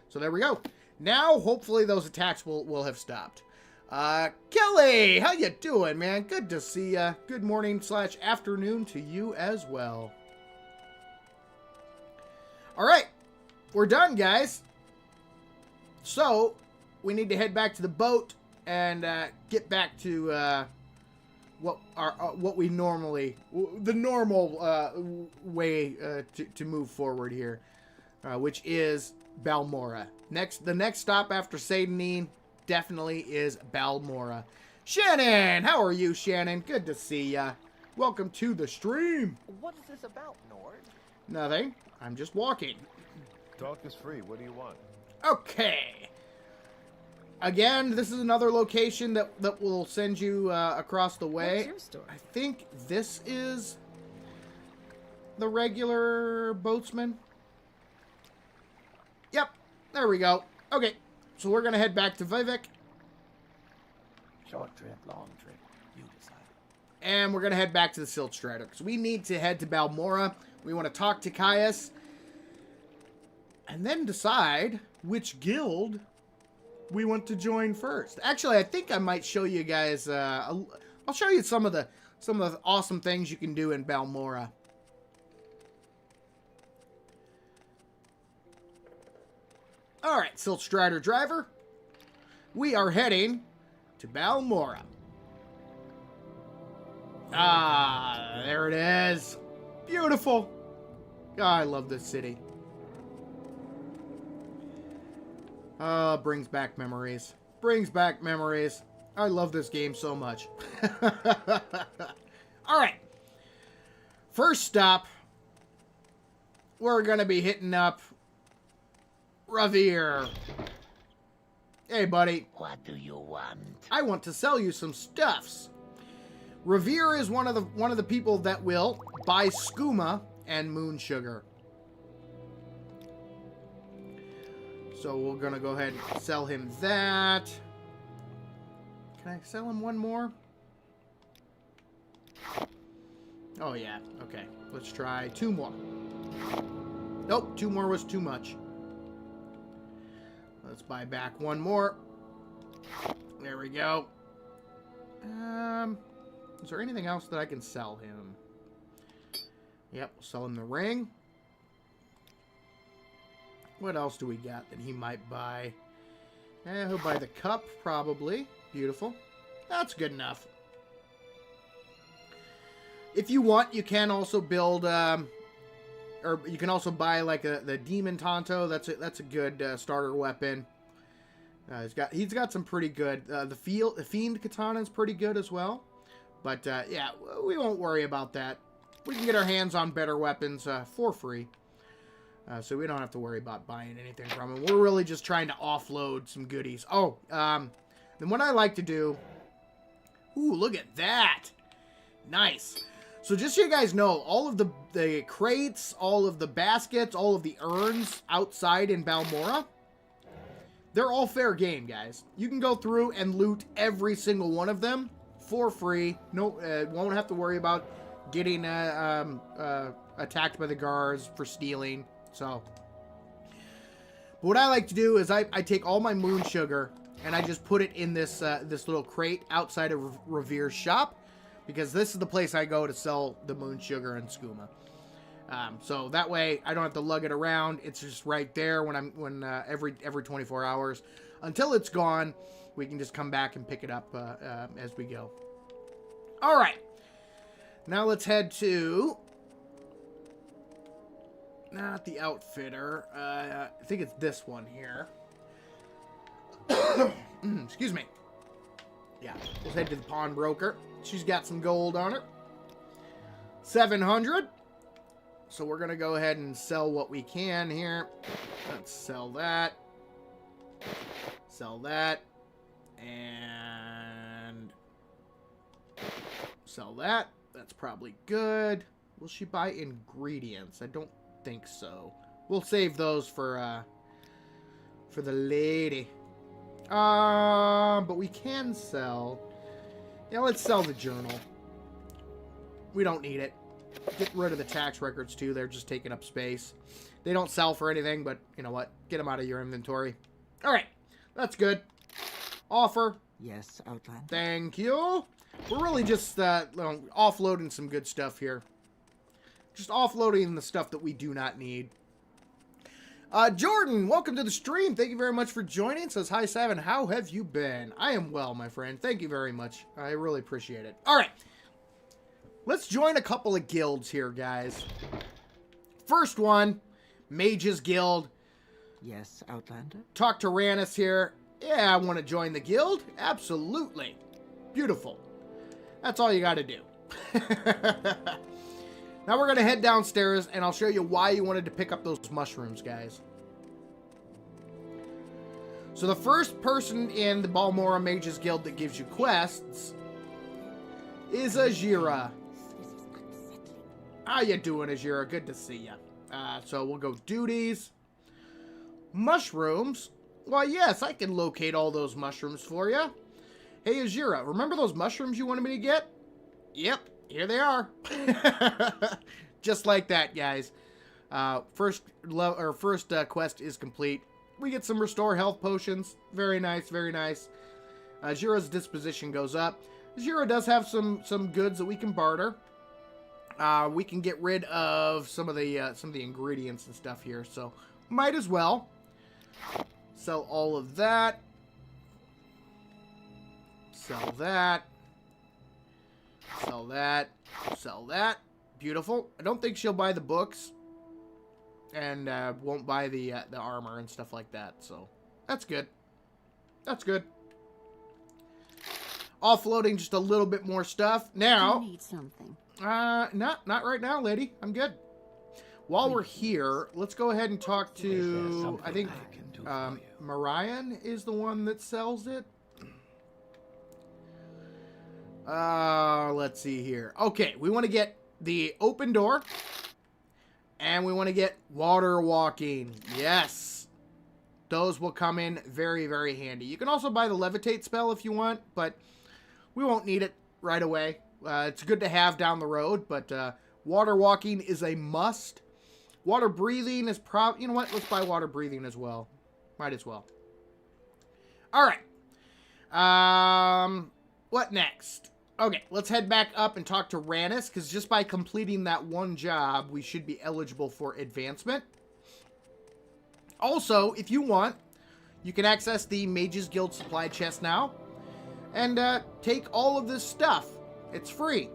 So there we go. Now, hopefully, those attacks will have stopped. Kelly, how you doing, man? Good to see ya. Good morning / afternoon to you as well. All right, we're done, guys. So we need to head back to the boat and get back to what we normally, the normal way to move forward here, which is Balmora. The next stop after Seydenine definitely is Balmora. Shannon, how are you, Shannon? Good to see ya. Welcome to the stream. What is this about, Nord? Nothing. I'm just walking. Talk is free. What do you want? Okay. Again, this is another location that will send you across the way. What's your story? I think this is the regular boatsman. Yep. There we go. Okay. So we're going to head back to Vivek. Short trip, long trip. You decide. And we're going to head back to the Silt Strider. Because we need to head to Balmora. We want to talk to Caius. And then decide which guild we want to join first. Actually, I think I might show you guys. I'll show you some of the awesome things you can do in Balmora. All right, Silt Strider driver. We are heading to Balmora. Ah, there it is. Beautiful. Oh, I love this city. Brings back memories. Brings back memories. I love this game so much. All right. First stop, we're going to be hitting up Ravir. Hey, buddy. What do you want? I want to sell you some stuffs. Ravir is one of the people that will buy skooma and moon sugar. So we're gonna go ahead and sell him that. Can I sell him one more? Oh yeah, okay. Let's try 2 more. Nope, 2 more was too much. Let's buy back 1 more. There we go. Is there anything else that I can sell him? Yep, sell him the ring. What else do we got that he might buy? He'll buy the cup, probably. Beautiful. That's good enough. If you want, you can also build, or you can also buy like the Demon Tonto. That's a good starter weapon. He's got some pretty good. The Fiend Katana is pretty good as well. But yeah, we won't worry about that. We can get our hands on better weapons for free. So we don't have to worry about buying anything from him. We're really just trying to offload some goodies. Oh, then what I like to do... Ooh, look at that! Nice. So just so you guys know, all of the crates, all of the baskets, all of the urns outside in Balmora, they're all fair game, guys. You can go through and loot every single one of them for free. No, won't have to worry about getting attacked by the guards for stealing. So, but what I like to do is I take all my moon sugar and I just put it in this this little crate outside of Revere's shop, because this is the place I go to sell the moon sugar and skooma. So that way I don't have to lug it around. It's just right there when every 24 hours until it's gone. We can just come back and pick it up as we go. All right, now let's head to. Not the outfitter. I think it's this one here. Excuse me. Yeah, let's head to the pawnbroker. She's got some gold on her. 700. So we're going to go ahead and sell what we can here. Let's sell that. Sell that. And sell that. That's probably good. Will she buy ingredients? I don't think so. We'll save those for the lady. But we can sell. Yeah, let's sell the journal. We don't need it. Get rid of the tax records too. They're just taking up space. They don't sell for anything, but you know what? Get them out of your inventory. All right, that's good. Offer. Yes, Outlander. Thank you. We're really just offloading some good stuff here. Just offloading the stuff that we do not need. Jordan, welcome to the stream. Thank you very much for joining. Says, hi, Savin. How have you been? I am well, my friend. Thank you very much. I really appreciate it. All right. Let's join a couple of guilds here, guys. First one, Mages Guild. Yes, Outlander. Talk to Rannis here. Yeah, I want to join the guild. Absolutely. Beautiful. That's all you got to do. Now we're going to head downstairs, and I'll show you why you wanted to pick up those mushrooms, guys. So the first person in the Balmora Mages Guild that gives you quests is Ajira. How you doing, Ajira? Good to see you. So we'll go duties. Mushrooms. Well, yes, I can locate all those mushrooms for you. Hey, Ajira, remember those mushrooms you wanted me to get? Yep. Here they are. Just like that, guys. First quest is complete. We get some restore health potions. Very nice, very nice. Jira's disposition goes up. Jira does have some goods that we can barter. We can get rid of some of the ingredients and stuff here, so might as well sell all of that. Sell that. Sell that. Sell that. Beautiful. I don't think she'll buy the books. And won't buy the armor and stuff like that. So, that's good. That's good. Offloading just a little bit more stuff. Now... Do you need something? Not right now, lady. I'm good. While we're here, let's go ahead and talk to... I think Marian is the one that sells it. Let's see here. Okay, we want to get the open door. And we want to get water walking. Yes. Those will come in very, very handy. You can also buy the levitate spell if you want, but we won't need it right away. It's good to have down the road, but water walking is a must. Water breathing is you know what? Let's buy water breathing as well. Might as well. All right. What next? Okay, let's head back up and talk to Rannis, because just by completing that one job, we should be eligible for advancement. Also, if you want, you can access the Mages Guild supply chest now, and take all of this stuff. It's free.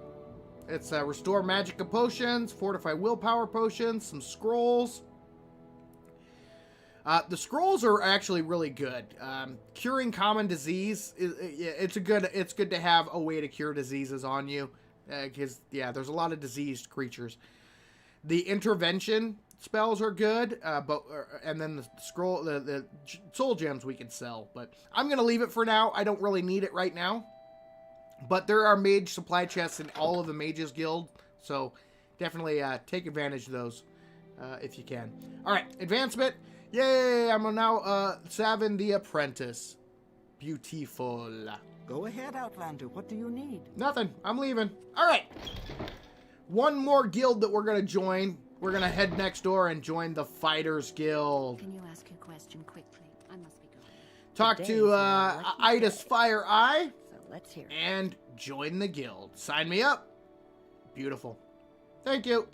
It's restore magicka potions, fortify willpower potions, some scrolls. The scrolls are actually really good. Curing common disease it's good to have a way to cure diseases on you, because there's a lot of diseased creatures. The intervention spells are good, and then the soul gems we can sell. But I'm gonna leave it for now. I don't really need it right now. But there are mage supply chests in all of the Mages Guild, so definitely take advantage of those if you can. All right, advancement. Yay! I'm now Savin the Apprentice. Beautiful. Go ahead, Outlander. What do you need? Nothing. I'm leaving. All right. One more guild that we're gonna join. We're gonna head next door and join the Fighters Guild. Can you ask your question quickly? I must be going. Talk to Idas Fire Eye. So let's hear it. And join the guild. Sign me up. Beautiful. Thank you.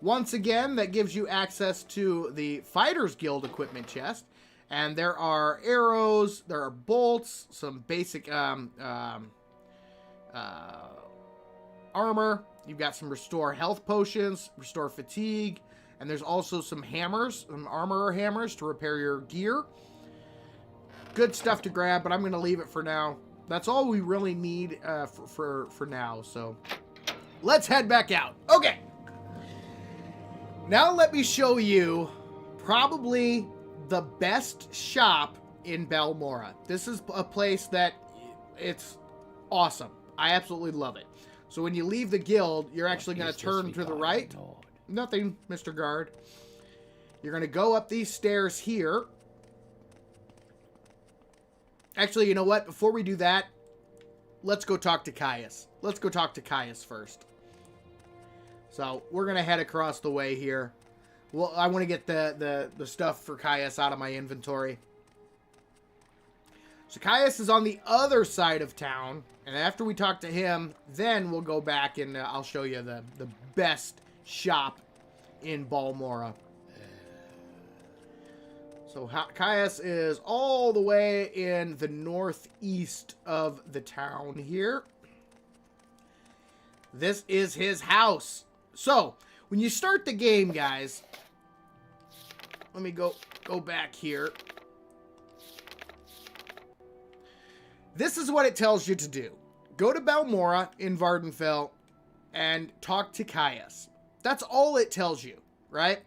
Once again, that gives you access to the Fighters Guild equipment chest. And there are arrows, there are bolts, some basic armor. You've got some restore health potions, restore fatigue, and there's also some hammers, some armor hammers to repair your gear. Good stuff to grab, but I'm going to leave it for now. That's all we really need for now, so let's head back out. Okay. Now let me show you probably the best shop in Balmora. This is a place that it's awesome. I absolutely love it. So when you leave the guild, you're actually going to turn to the right. Nothing, Mr. Guard. You're going to go up these stairs here. Actually, you know what? Before we do that, let's go talk to Caius. Let's go talk to Caius first. So we're going to head across the way here. Well, I want to get the stuff for Caius out of my inventory. So Caius is on the other side of town. And after we talk to him, then we'll go back and I'll show you the best shop in Balmora. So Caius is all the way in the northeast of the town here. This is his house. So, when you start the game, guys, let me go back here. This is what it tells you to do. Go to Balmora in Vardenfell and talk to Caius. That's all it tells you, right?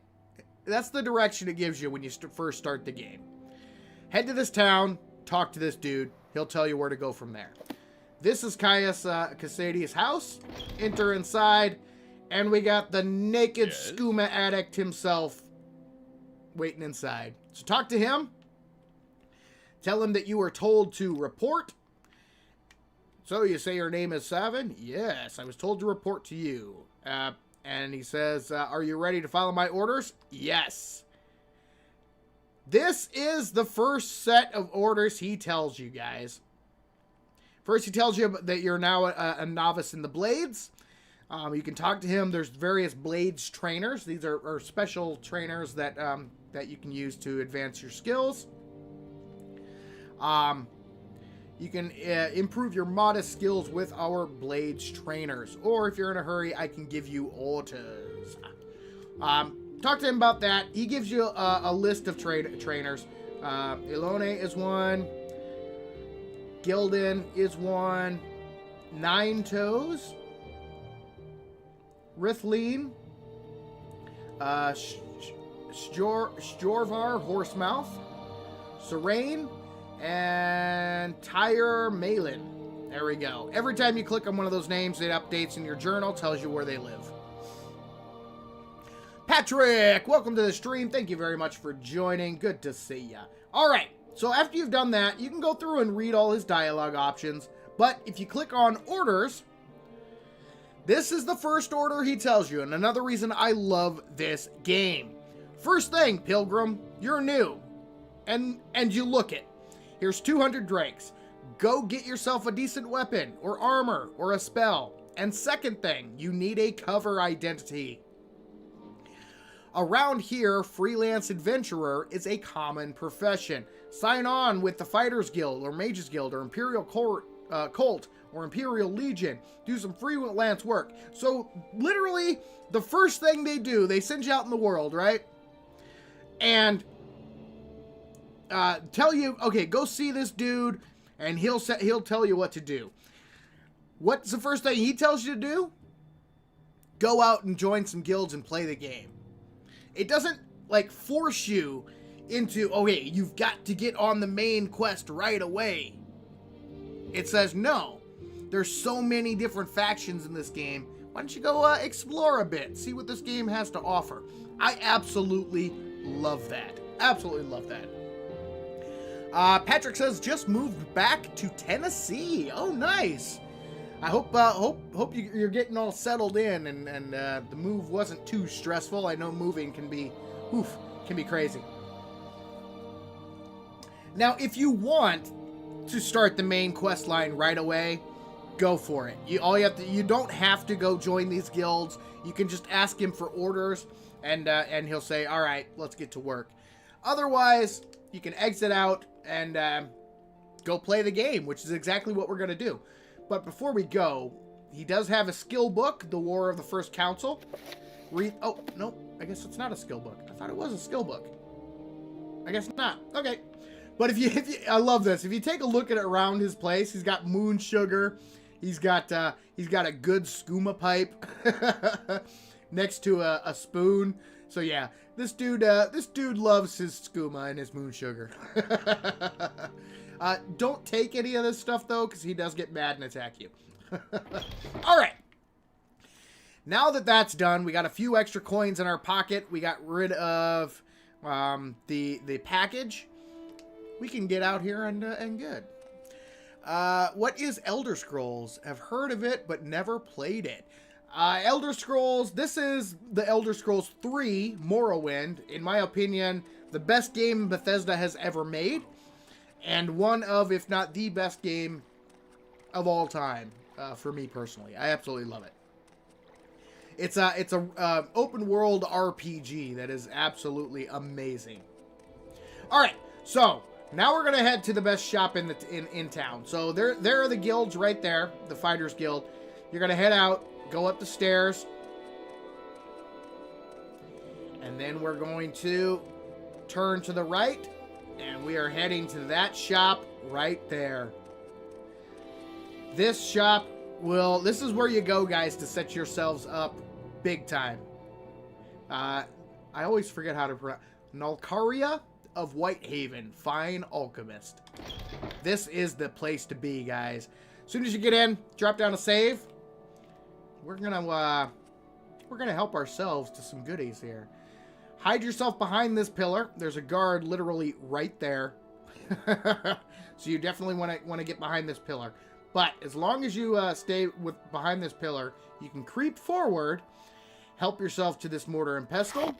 That's the direction it gives you when you first start the game. Head to this town, talk to this dude. He'll tell you where to go from there. This is Caius Casadi's house. Enter inside, and we got the naked skooma addict himself waiting inside. So talk to him. Tell him that you were told to report. So you say your name is Savin? Yes, I was told to report to you. And he says, are you ready to follow my orders? Yes. This is the first set of orders he tells you, guys. First, he tells you that you're now a novice in the blades. You can talk to him. There's various blades trainers. These are special trainers that that you can use to advance your skills. You can improve your modest skills with our blades trainers. Or if you're in a hurry, I can give you orders. Talk to him about that. He gives you a list of trainers. Ilone is one. Gildan is one. Nine Toes. Rithleen. Stjorvar, Horsemouth. Serene. And Tyre Malin. There we go. Every time you click on one of those names, it updates in your journal, tells you where they live. Patrick, welcome to the stream. Thank you very much for joining. Good to see ya. All right. So after you've done that, you can go through and read all his dialogue options. But if you click on orders, this is the first order he tells you. And another reason I love this game. First thing, Pilgrim, you're new. And you look it. Here's 200 drakes. go get yourself a decent weapon or armor or a spell. And second thing, you need a cover identity. Around here, freelance adventurer is a common profession. Sign on with the Fighters Guild or Mages Guild or Imperial Cult or Imperial Legion. Do some freelance work. So literally, the first thing they do, they send you out in the world, right? And tell you, okay, go see this dude, and he'll tell you what to do. What's the first thing he tells you to do? Go out and join some guilds and play the game. It doesn't, like, force you into, okay, you've got to get on the main quest right away. It says, no, there's so many different factions in this game. Why don't you go explore a bit, see what this game has to offer. I absolutely love that. Absolutely love that. Patrick says, just moved back to Tennessee. Oh, nice. I hope you're getting all settled in and the move wasn't too stressful. I know moving can be crazy. Now, if you want to start the main quest line right away, go for it. You don't have to go join these guilds. You can just ask him for orders, and he'll say, "All right, let's get to work." Otherwise, you can exit out and go play the game, which is exactly what we're gonna do. But before we go, he does have a skill book, The War of the First Council. Oh, no, I guess it's not a skill book. I thought it was a skill book. I guess not. Okay. But if you I love this. If you take a look at it around his place, he's got moon sugar. He's got a good skooma pipe next to a spoon. So yeah, this dude loves his skooma and his moon sugar. Don't take any of this stuff, though, because he does get mad and attack you. All right. Now that that's done, we got a few extra coins in our pocket. We got rid of the package. We can get out here and good. What is Elder Scrolls? I've heard of it, but never played it. Elder Scrolls, this is the Elder Scrolls 3 Morrowind. In my opinion, the best game Bethesda has ever made. And one of, if not the best game of all time, for me personally. I absolutely love it. It's a open world RPG that is absolutely amazing. All right, so now we're gonna head to the best shop in town. So there are the guilds right there, the Fighters Guild. You're gonna head out, go up the stairs, and then we're going to turn to the right. And we are heading to that shop right there. This shop this is where you go, guys, to set yourselves up big time. I always forget how to pronounce. Nalcaria of Whitehaven, Fine Alchemist. This is the place to be, guys. As soon as you get in, drop down a save. We're gonna help ourselves to some goodies here. Hide yourself behind this pillar. There's a guard literally right there. So you definitely want to get behind this pillar. But as long as you stay behind this pillar, you can creep forward, help yourself to this mortar and pestle.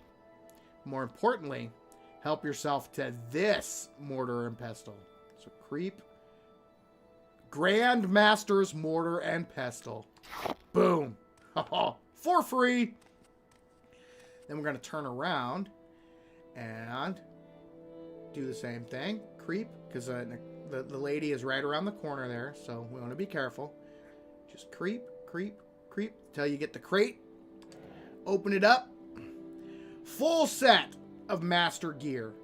More importantly, help yourself to this mortar and pestle. So creep. Grandmaster's mortar and pestle. Boom. For free. Then we're going to turn around and do the same thing. Creep, because the lady is right around the corner there, so we want to be careful. Just creep, creep, creep, till you get the crate. Open it up. Full set of master gear.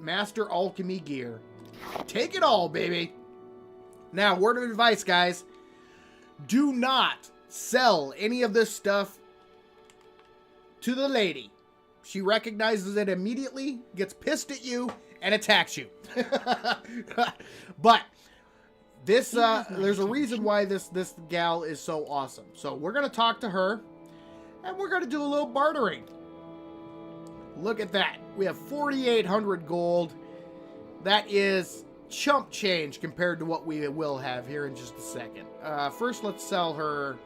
Master alchemy gear. Take it all, baby. Now, word of advice, guys. Do not sell any of this stuff to the lady. She recognizes it immediately, gets pissed at you, and attacks you. But this there's a reason why this gal is so awesome. So we're gonna talk to her, and we're gonna do a little bartering. Look at that. We have 4,800 gold. That is chump change compared to what we will have here in just a second. First, let's sell her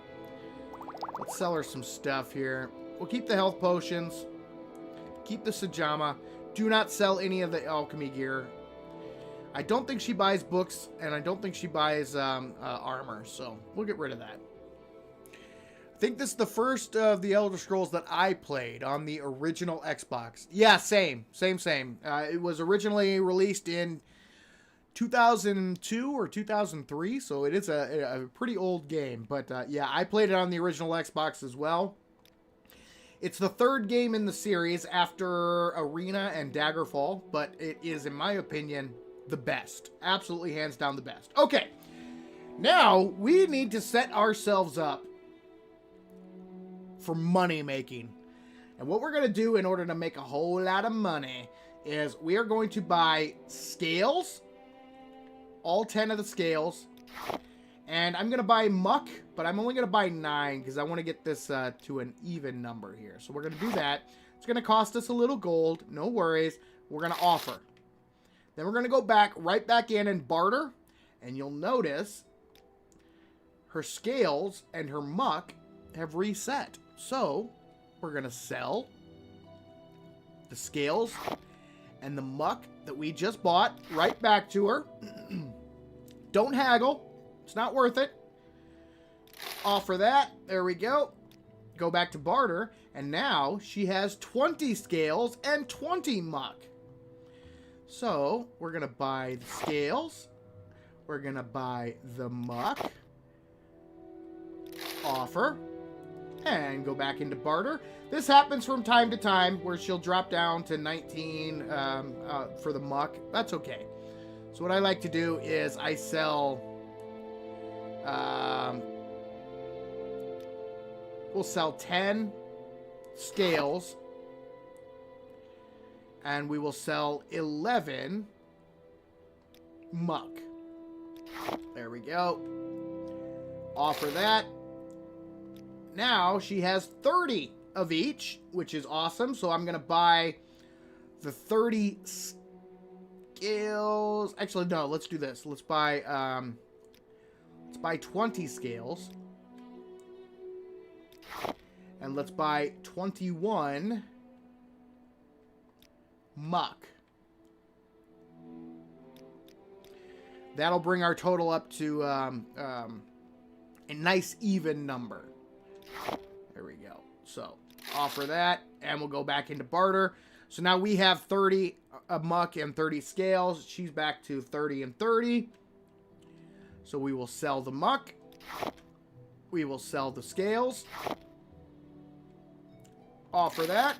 some stuff here. We'll keep the health potions. Keep the Sajama. Do not sell any of the alchemy gear. I don't think she buys books, and I don't think she buys armor, so we'll get rid of that. I think this is the first of the Elder Scrolls that I played on the original Xbox. Yeah, same. It was originally released in 2002 or 2003, so it is a pretty old game. But yeah, I played it on the original Xbox as well. It's the third game in the series after Arena and Daggerfall, but it is, in my opinion, the best. Absolutely, hands down, the best. Okay, now we need to set ourselves up for money making. And what we're going to do in order to make a whole lot of money is we are going to buy scales, all 10 of the scales, and I'm going to buy muck, but I'm only going to buy 9 because I want to get this to an even number here. So we're going to do that. It's going to cost us a little gold. No worries. We're going to offer. Then we're going to go back, right back in and barter. And you'll notice her scales and her muck have reset. So we're going to sell the scales and the muck that we just bought right back to her. Don't haggle. It's not worth it. Offer that. There we go. Go back to barter. And now she has 20 scales and 20 muck. So we're going to buy the scales. We're going to buy the muck. Offer. And go back into barter. This happens from time to time where she'll drop down to 19 for the muck. That's okay. So what I like to do is I sell... we'll sell 10 scales. And we will sell 11 muck. There we go. Offer that. Now she has 30 of each, which is awesome. So I'm going to buy the 30 scales. Actually, no, let's do this. Let's buy 20 scales. And let's buy 21 muck. That'll bring our total up to a nice even number. There we go. So offer that, and we'll go back into barter. So now we have 30 muck and 30 scales. She's back to 30 and 30. So we will sell the muck. We will sell the scales. Offer that.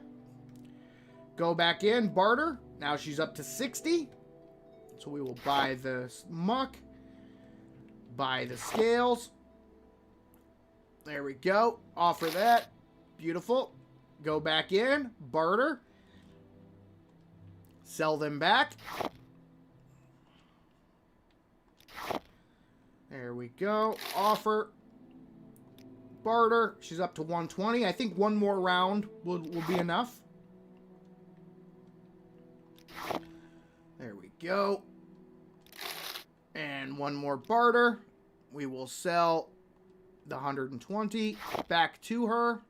Go back in, barter. Now she's up to 60. So we will buy the muck. Buy the scales. There we go. Offer that. Beautiful. Go back in, barter. Sell them back. There we go. Offer. Barter. She's up to 120. I think one more round will be enough. There we go. And one more barter. We will sell the 120 back to her.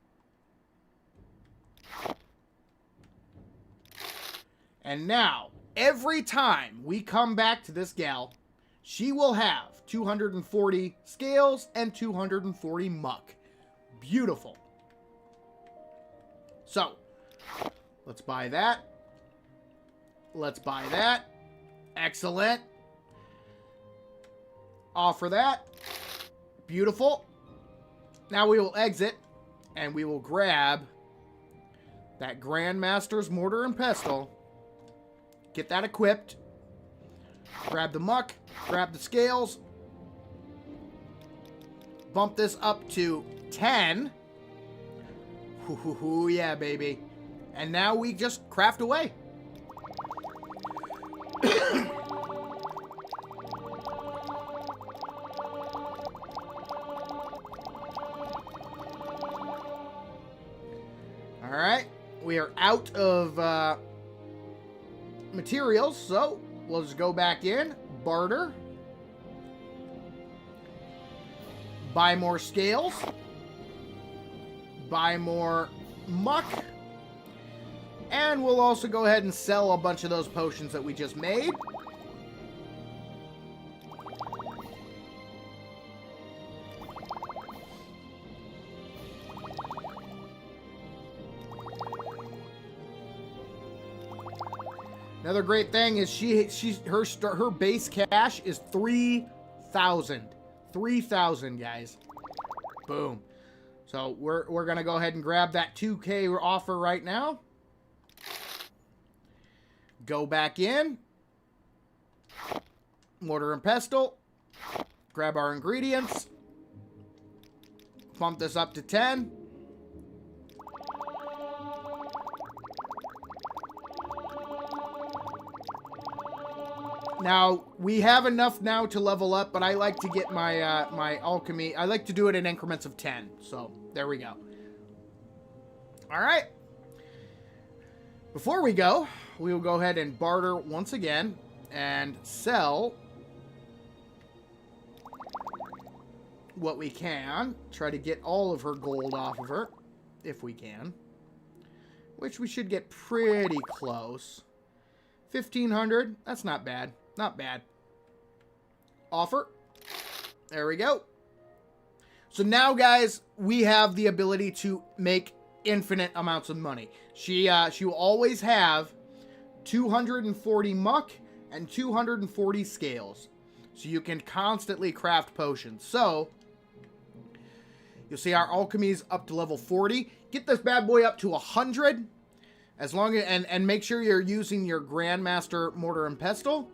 And now, every time we come back to this gal, she will have 240 scales and 240 muck. Beautiful. So, let's buy that. Let's buy that. Excellent. Offer that. Beautiful. Now we will exit, and we will grab that Grandmaster's Mortar and Pestle. Get that equipped. Grab the muck. Grab the scales. Bump this up to 10. Hoo, yeah, baby. And now we just craft away. Alright, we are out of materials, so we'll just go back in, barter, buy more scales, buy more muck, and we'll also go ahead and sell a bunch of those potions that we just made. Another great thing is her base cash is 3,000. 3,000, guys. Boom. So we're gonna go ahead and grab that 2K offer right now. Go back in. Mortar and pestle. Grab our ingredients. Pump this up to 10. Now, we have enough now to level up, but I like to get my my alchemy. I like to do it in increments of 10. So, there we go. All right. Before we go, we will go ahead and barter once again and sell what we can. Try to get all of her gold off of her, if we can. Which we should get pretty close. 1,500. That's not bad. Not bad. Offer. There we go. So now, guys, we have the ability to make infinite amounts of money. She will always have 240 muck and 240 scales. So you can constantly craft potions. So you'll see our alchemy's up to level 40. Get this bad boy up to 100. As long as, and make sure you're using your Grandmaster Mortar and Pestle.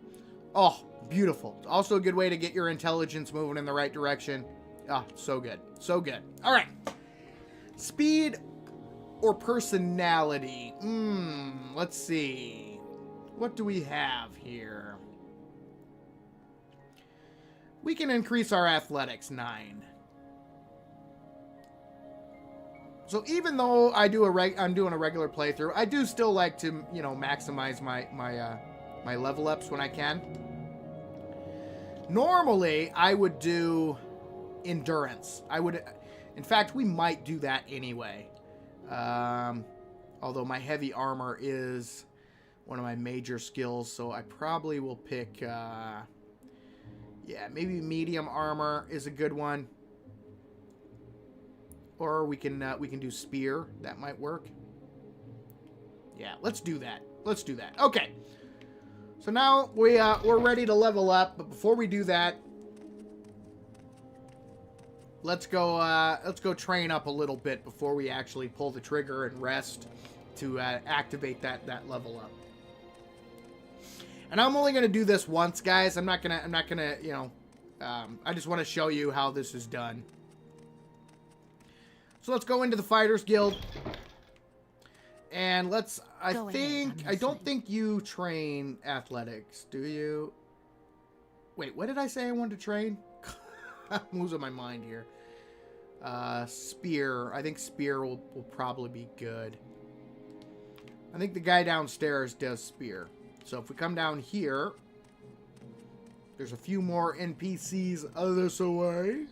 Oh, beautiful. Also a good way to get your intelligence moving in the right direction. Ah, so good. So good. All right. Speed or personality? Let's see. What do we have here? We can increase our athletics 9. So even though I'm doing a regular playthrough, I do still like to, you know, maximize my level ups when I can. Normally, I would do endurance. In fact, we might do that anyway. Although my heavy armor is one of my major skills, so I probably will pick, yeah, maybe medium armor is a good one. Or we can do spear. That might work. Yeah, let's do that. Let's do that. Okay. So now we're ready to level up, but before we do that, let's go train up a little bit before we actually pull the trigger and rest to activate that level up. And I'm only gonna do this once, guys. I'm not gonna, you know, I just want to show you how this is done. So let's go into the Fighters Guild. And let's, I don't think you train athletics, do you? Wait, what did I say I wanted to train? I'm losing my mind here. Spear. I think spear will probably be good. I think the guy downstairs does spear. So if we come down here, there's a few more NPCs this way.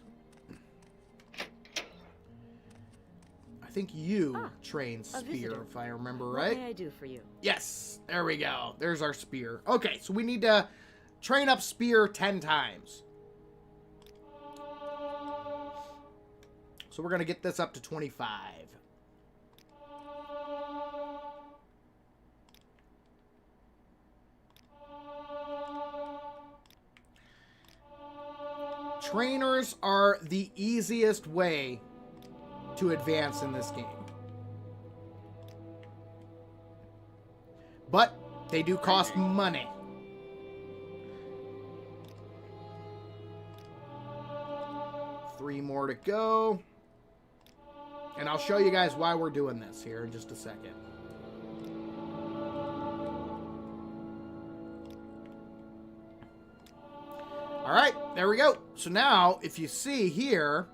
I think you train spear, if I remember right. What may I do for you? Yes, there we go. There's our spear. Okay, so we need to train up spear 10 times. So we're going to get this up to 25. Trainers are the easiest way to advance in this game. But they do cost money. Three more to go. And I'll show you guys why we're doing this here in just a second. All right, there we go. So now, if you see here,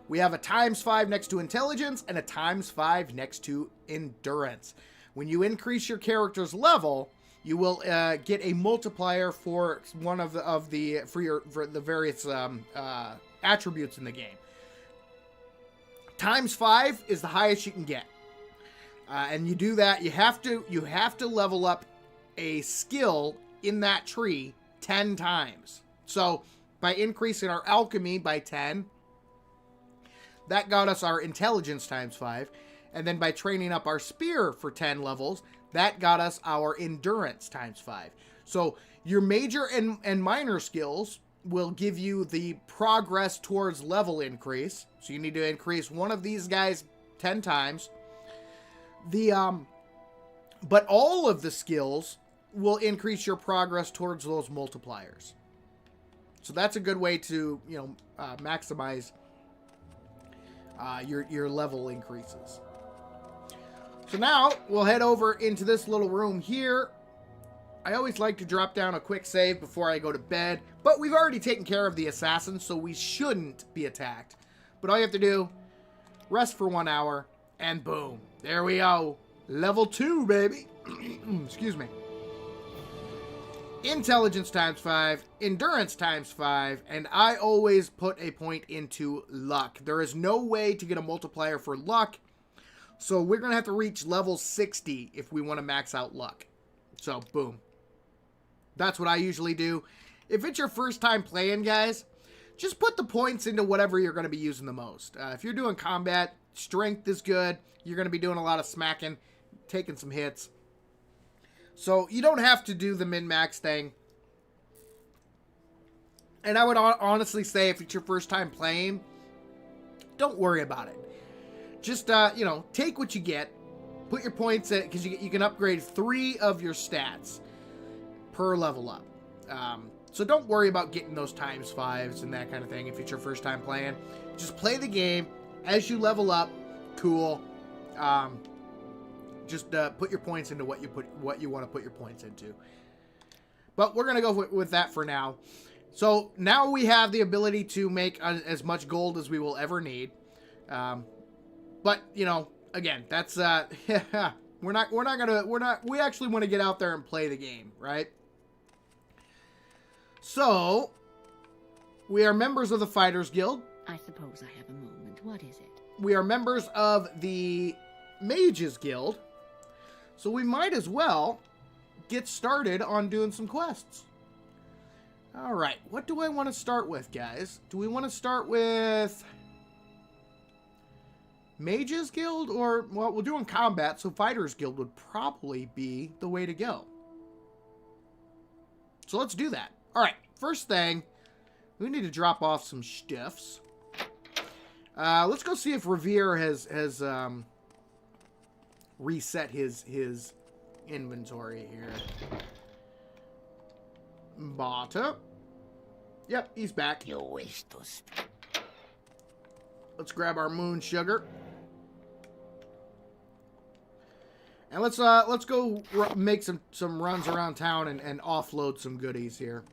we have a ×5 next to intelligence and a ×5 next to endurance. When you increase your character's level, you will get a multiplier for one of the various attributes in the game. ×5 is the highest you can get, and you do that. You have to level up a skill in that tree 10 times. So by increasing our alchemy by 10. That got us our intelligence ×5. And then by training up our spear for 10 levels, That got us our endurance times 5. So your major and minor skills will give you the progress towards level increase. So you need to increase one of these guys 10 times. But all of the skills will increase your progress towards those multipliers. So that's a good way to, maximize your level increases. So now we'll head over into this little room here. I always like to drop down a quick save before I go to bed, but we've already taken care of the assassins, so we shouldn't be attacked. But all you have to do, rest for 1 hour, and boom, there we go. Level 2, baby. Excuse me. Intelligence times 5, endurance times 5, and I always put a point into luck. There is no way to get a multiplier for luck, so we're going to have to reach level 60 if we want to max out luck. So, boom. That's what I usually do. If it's your first time playing, guys, just put the points into whatever you're going to be using the most. If you're doing combat, strength is good. You're going to be doing a lot of smacking, taking some hits. So you don't have to do the min-max thing. And I would honestly say if it's your first time playing, don't worry about it. Just, take what you get. Put your points in, because you can upgrade 3 of your stats per level up. So don't worry about getting those times 5s and that kind of thing if it's your first time playing. Just play the game. As you level up, cool. Just put your points into what you want to put your points into. But we're going to go with that for now. So now we have the ability to make as much gold as we will ever need. But, again, that's we actually want to get out there and play the game, right? So we are members of the Fighters Guild. I suppose I have a moment. What is it? We are members of the Mages Guild. So we might as well get started on doing some quests. All right, what do I want to start with, guys? Do we want to start with Mages Guild or, well, we're doing combat, so Fighters Guild would probably be the way to go. So let's do that. All right, first thing, we need to drop off some stiffs. Let's go see if Revere has reset his inventory here. Bata. Yep, he's back. You wish to speak. Let's grab our moon sugar. And let's go make some runs around town and offload some goodies here.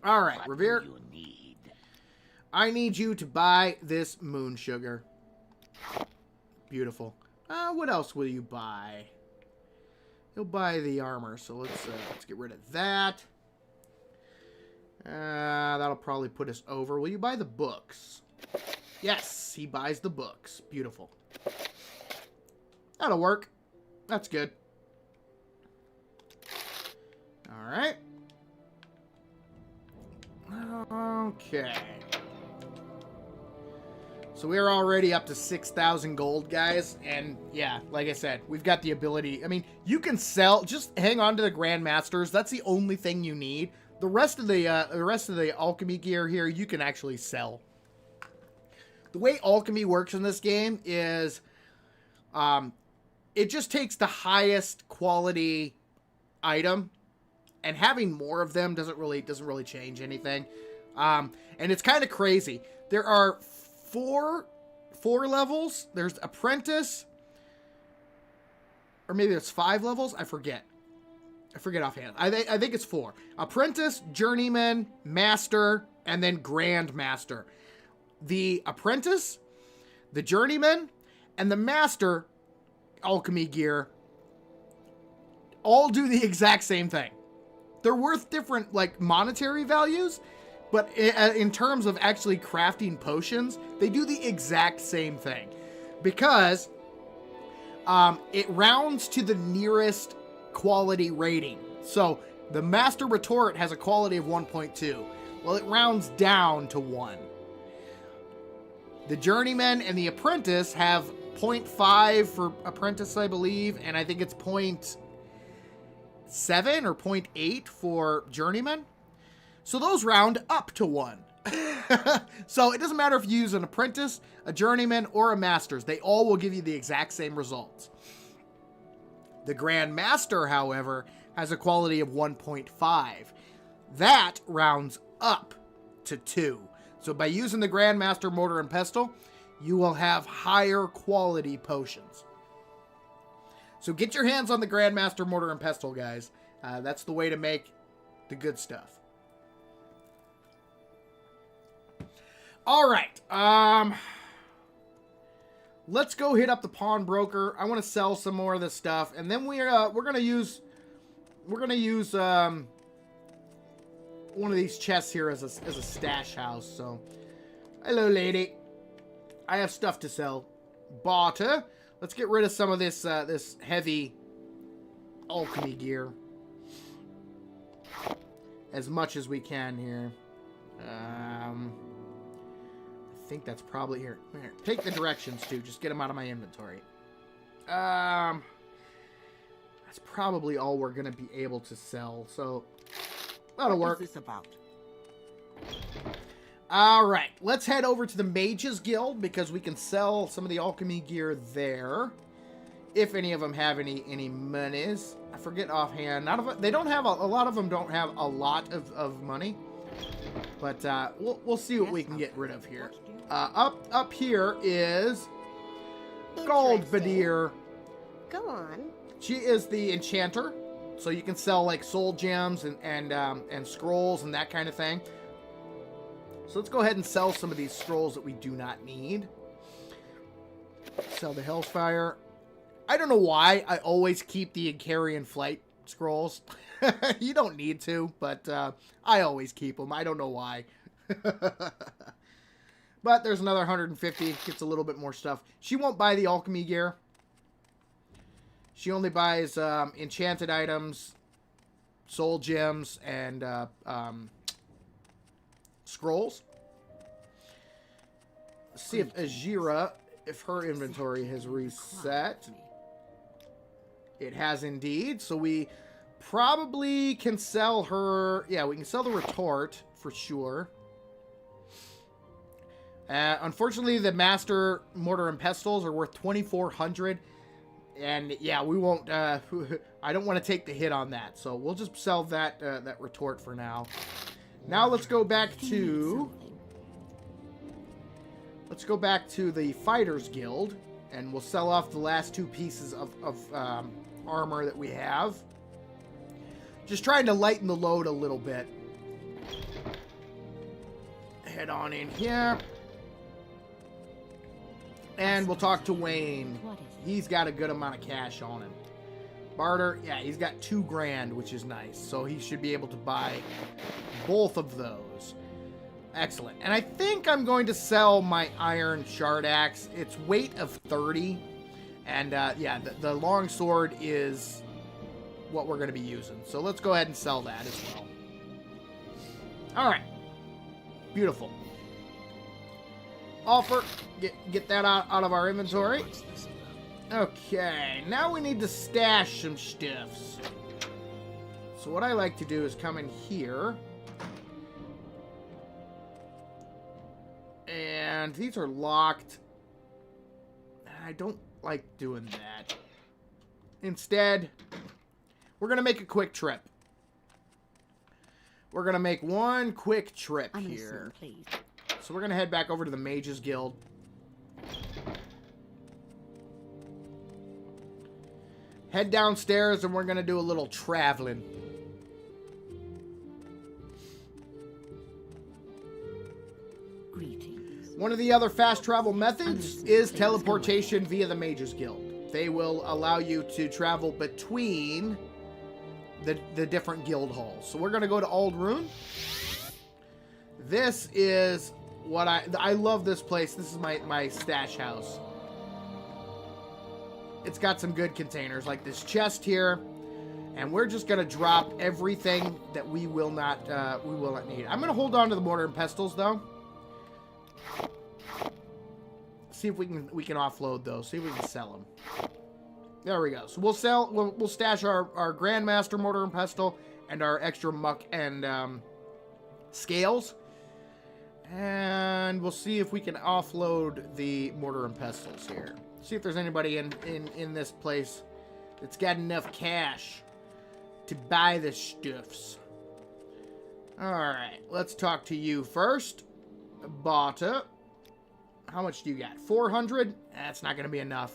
All right, Revere. What do you need? I need you to buy this moon sugar. Beautiful. What else will you buy? He'll buy the armor, so let's get rid of that. That'll probably put us over. Will you buy the books? Yes, he buys the books. Beautiful. That'll work. That's good. All right. Okay. So we're already up to 6,000 gold, guys. And yeah, like I said, we've got the ability. I mean, you can sell. Just hang on to the Grandmasters. That's the only thing you need. The rest of the alchemy gear here, you can actually sell. The way alchemy works in this game is, it just takes the highest quality item, and having more of them doesn't really change anything. And it's kind of crazy. There are four levels. There's apprentice, or maybe it's 5 levels. I forget offhand. I think it's 4. Apprentice, journeyman, master, and then grandmaster. The apprentice, the journeyman, and the master alchemy gear all do the exact same thing. They're worth different, like, monetary values, but in terms of actually crafting potions, they do the exact same thing. Because it rounds to the nearest quality rating. So the Master Retort has a quality of 1.2. Well, it rounds down to 1. The Journeyman and the Apprentice have 0.5 for Apprentice, I believe, and I think it's 0.7 or 0.8 for Journeyman. So those round up to 1. So it doesn't matter if you use an Apprentice, a Journeyman, or a Master's. They all will give you the exact same results. The Grand Master, however, has a quality of 1.5. That rounds up to 2. So by using the Grand Master Mortar and Pestle, you will have higher quality potions. So get your hands on the Grand Master Mortar and Pestle, guys. That's the way to make the good stuff. All right. Let's go hit up the pawnbroker. I want to sell some more of this stuff, and then we're gonna use one of these chests here as a stash house. So, hello, lady. I have stuff to sell. Barter. Let's get rid of some of this this heavy alchemy gear as much as we can here. I think that's probably here. Take the directions too. Just get them out of my inventory. That's probably all we're gonna be able to sell. So that'll work. What is this about? All right, let's head over to the Mages Guild because we can sell some of the alchemy gear there. If any of them have any monies, I forget offhand. None of them. They don't have a lot of them. Don't have a lot of money. But we'll see what we can get rid of here. Up here is Goldbedir. Go on. She is the enchanter, so you can sell like soul gems and scrolls and that kind of thing. So let's go ahead and sell some of these scrolls that we do not need. Sell the Hellfire. I don't know why I always keep the Icarian Flight scrolls. You don't need to, but I always keep them. I don't know why. But there's another 150. Gets a little bit more stuff. She won't buy the alchemy gear. She only buys enchanted items, soul gems, and scrolls. Let's see if Ajira, if her inventory has reset. It has indeed. So we probably can sell her. Yeah, we can sell the retort for sure. Unfortunately, the Master Mortar and Pestles are worth 2,400. And yeah, we won't. I don't want to take the hit on that. So we'll just sell that that retort for now. Now let's go back to. Let's go back to the Fighters Guild, and we'll sell off the last 2 pieces of armor that we have. Just trying to lighten the load a little bit. Head on in here. And we'll talk to Wayne. He's got a good amount of cash on him. Barter, yeah, he's got 2 grand, which is nice. So he should be able to buy both of those. Excellent. And I think I'm going to sell my iron shard axe. It's weight of 30. And yeah, the long sword is what we're going to be using. So let's go ahead and sell that as well. All right. Beautiful. Offer. Get that out of our inventory. Okay, now we need to stash some stuffs. So what I like to do is come in here. And these are locked. I don't like doing that. Instead, we're going to make a quick trip. We're going to make one quick trip here. Please. So we're going to head back over to the Mages Guild. Head downstairs and we're going to do a little traveling. Greetings. One of the other fast travel methods is teleportation via the Mages Guild. They will allow you to travel between the different guild halls. So we're going to go to Aldrune. This is what I love this place. This is my stash house. It's got some good containers like this chest here, and we're just gonna drop everything that we will not need. I'm gonna hold on to the mortar and pestles though. see if we can offload those. See if we can sell them. There we go. So we'll stash our Grandmaster mortar and pestle and our extra muck and scales. And we'll see if we can offload the mortar and pestles here. See if there's anybody in this place that's got enough cash to buy the stuffs. Alright, let's talk to you first. Bata. How much do you got? 400? That's not going to be enough.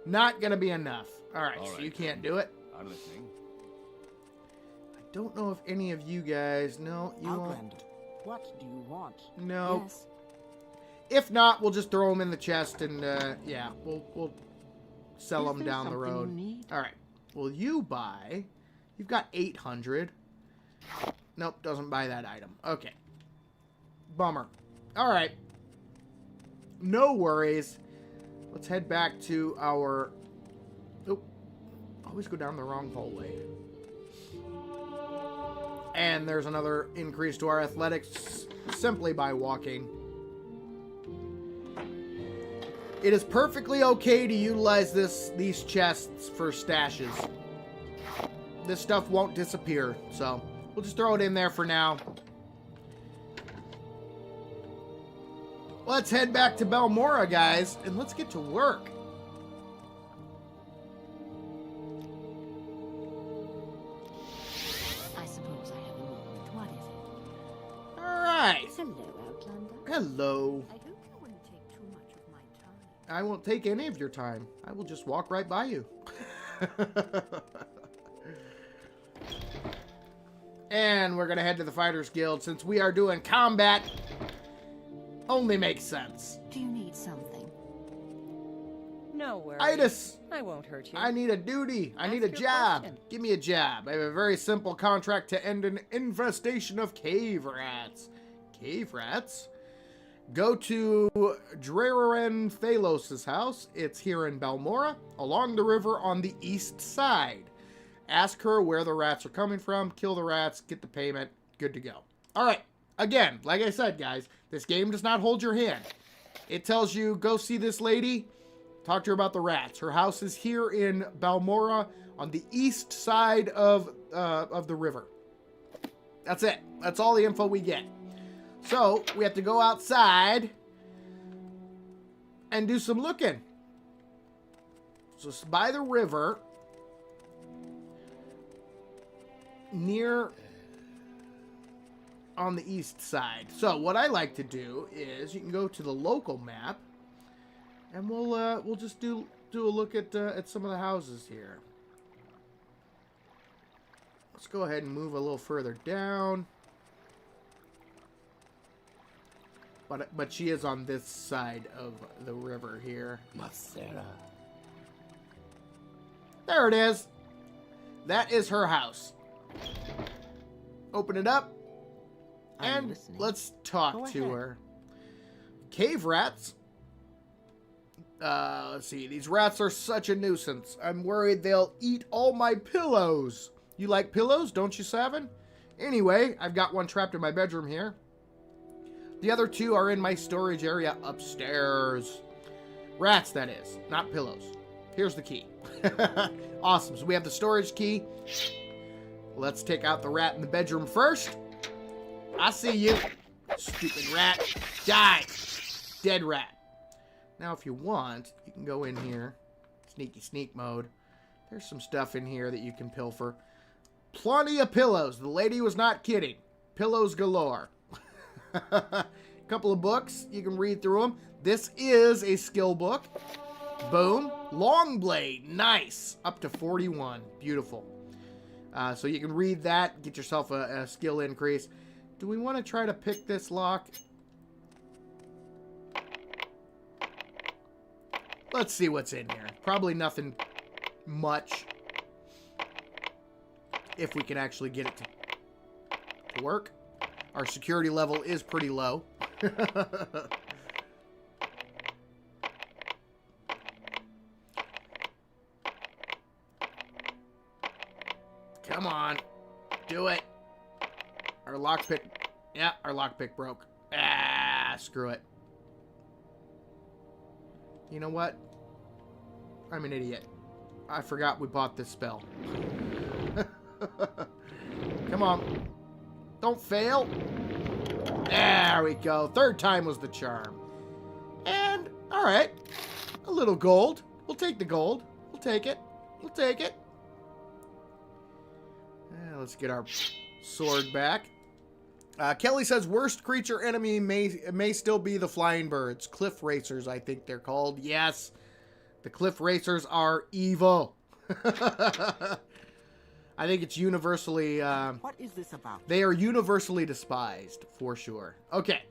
Not going to be enough. Alright, so you can't do it. I'm listening. I don't know if any of you guys... No, you Outlander, won't. what do you want? No. Yes. If not, we'll just throw them in the chest and, yeah, we'll sell them down the road. Alright. Will you buy... You've got 800. Nope, doesn't buy that item. Okay. Bummer. Alright. No worries. Let's head back to our... Oh. Always go down the wrong hallway. And there's another increase to our athletics simply by walking. It is perfectly okay to utilize these chests for stashes. This stuff won't disappear, so we'll just throw it in there for now. Let's head back to Balmora, guys, and let's get to work. I suppose I have a moment. What is it? All right. Hello, Outlander. Hello. I hope you wouldn't take too much of my time. I won't take any of your time. I will just walk right by you. And we're going to head to the Fighters Guild since we are doing combat. Only makes sense. Do you need something? No worries. Itis! I won't hurt you. I need a duty. I need a Ask your job. question. Give me a job. I have a very simple contract to end an infestation of cave rats. Cave rats? Go to Draren Thalos' house. It's here in Balmora, along the river on the east side. Ask her where the rats are coming from. Kill the rats. Get the payment. Good to go. All right. Again, like I said, guys, this game does not hold your hand. It tells you, go see this lady. Talk to her about the rats. Her house is here in Balmora on the east side of the river. That's it. That's all the info we get. So, we have to go outside and do some looking. So, it's by the river, near on the east side. So, what I like to do is you can go to the local map, and we'll just do a look at some of the houses here. Let's go ahead and move a little further down. But she is on this side of the river here. Macera. There it is. That is her house. Open it up. I'm And listening. let's talk Go to ahead. her. Cave rats. Let's see. These rats are such a nuisance. I'm worried they'll eat all my pillows. You like pillows, don't you, Savin? Anyway, I've got one trapped in my bedroom here. The other two are in my storage area upstairs. Rats, that is. Not pillows. Here's the key. Awesome. So we have the storage key. Let's take out the rat in the bedroom first. I see you. Stupid rat. Die. Dead rat. Now, if you want, you can go in here. Sneaky sneak mode. There's some stuff in here that you can pilfer. Plenty of pillows. The lady was not kidding. Pillows galore. Couple of books. You can read through them. This is a skill book. Boom. Long blade. Nice. Up to 41. Beautiful. So you can read that. Get yourself a skill increase. Do we want to try to pick this lock? Let's see what's in here. Probably nothing much. If we can actually get it to work. Our security level is pretty low. Come on. Do it. Our lockpick. Yeah, our lockpick broke. Ah, screw it. You know what? I'm an idiot. I forgot we bought this spell. Come on. Don't fail. There we go. Third time was the charm. And, alright. A little gold. We'll take the gold. We'll take it. We'll take it. Let's get our sword back. Kelly says, worst creature enemy may still be the flying birds. Cliff racers, I think they're called. Yes. The cliff racers are evil. I think it's universally... what is this about? They are universally despised, for sure. Okay.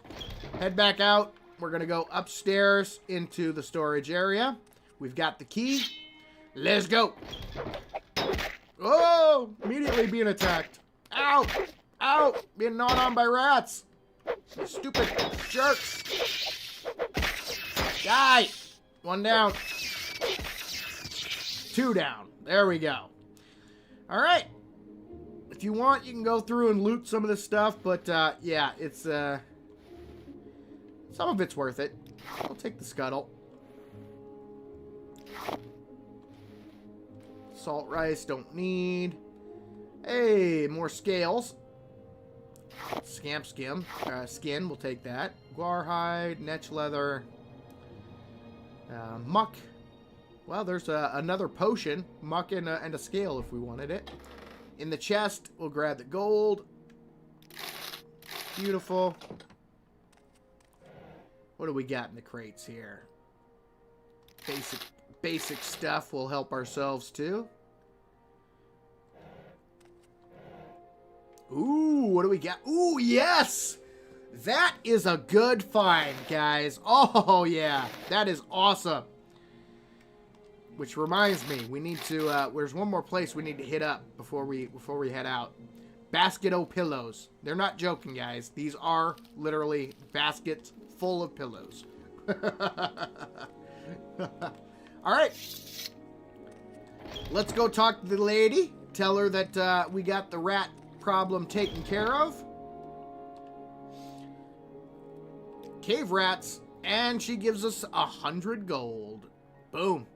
Head back out. We're going to go upstairs into the storage area. We've got the key. Let's go. Oh! Immediately being attacked. Ow! Ow! Being gnawed on by rats. You stupid jerks. Die! One down. Two down. There we go. Alright. If you want, you can go through and loot some of this stuff, but yeah, it's some of it's worth it. I'll take the scuttle. Salt rice, don't need. Hey, more scales. Scamp skin, we'll take that. Guar hide, netch leather. Muck. Well, there's another potion. Muck and a scale if we wanted it. In the chest, we'll grab the gold. Beautiful. What do we got in the crates here? Basic stuff will help ourselves too. Ooh, what do we got? Ooh, yes! That is a good find, guys. Oh, yeah. That is awesome. Which reminds me, we need to, there's one more place we need to hit up before we head out. Basket o' pillows. They're not joking, guys. These are literally baskets full of pillows. Alright. Let's go talk to the lady. Tell her that we got the rat problem taken care of. Cave rats. And she gives us 100 gold. Boom.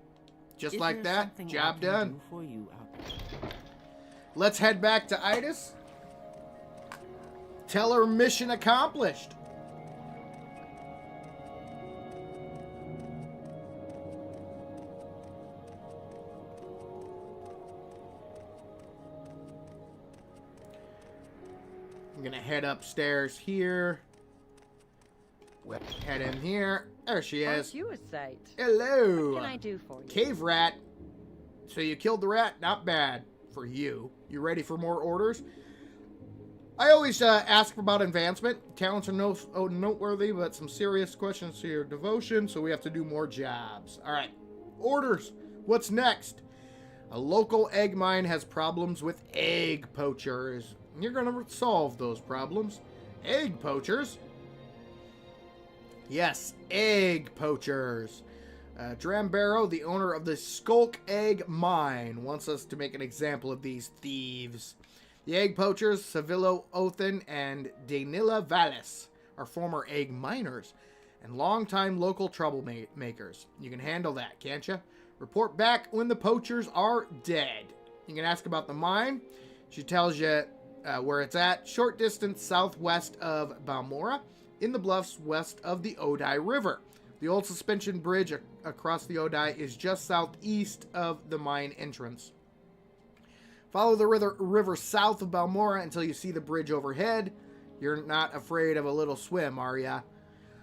Just like that. Job done. Let's head back to Itis. Tell her mission accomplished. I'm gonna head upstairs here. Head in here. There she is. You a sight. Hello. What can I do for you? Cave rat. So you killed the rat? Not bad for you. You ready for more orders? I always ask about advancement. Talents are noteworthy, but some serious questions to your devotion, so we have to do more jobs. All right. Orders. What's next? A local egg mine has problems with egg poachers. You're going to solve those problems. Egg poachers? Yes, egg poachers. Drambaro, the owner of the Skulk Egg Mine, wants us to make an example of these thieves. The egg poachers, Savillo Othen and Danila Vallis, are former egg miners and longtime local troublemakers. You can handle that, can't you? Report back when the poachers are dead. You can ask about the mine. She tells you where it's at. Short distance southwest of Balmora, in the bluffs west of the Odai River. The old suspension bridge across the Odai is just southeast of the mine entrance. Follow the river south of Balmora until you see the bridge overhead. You're not afraid of a little swim, are ya?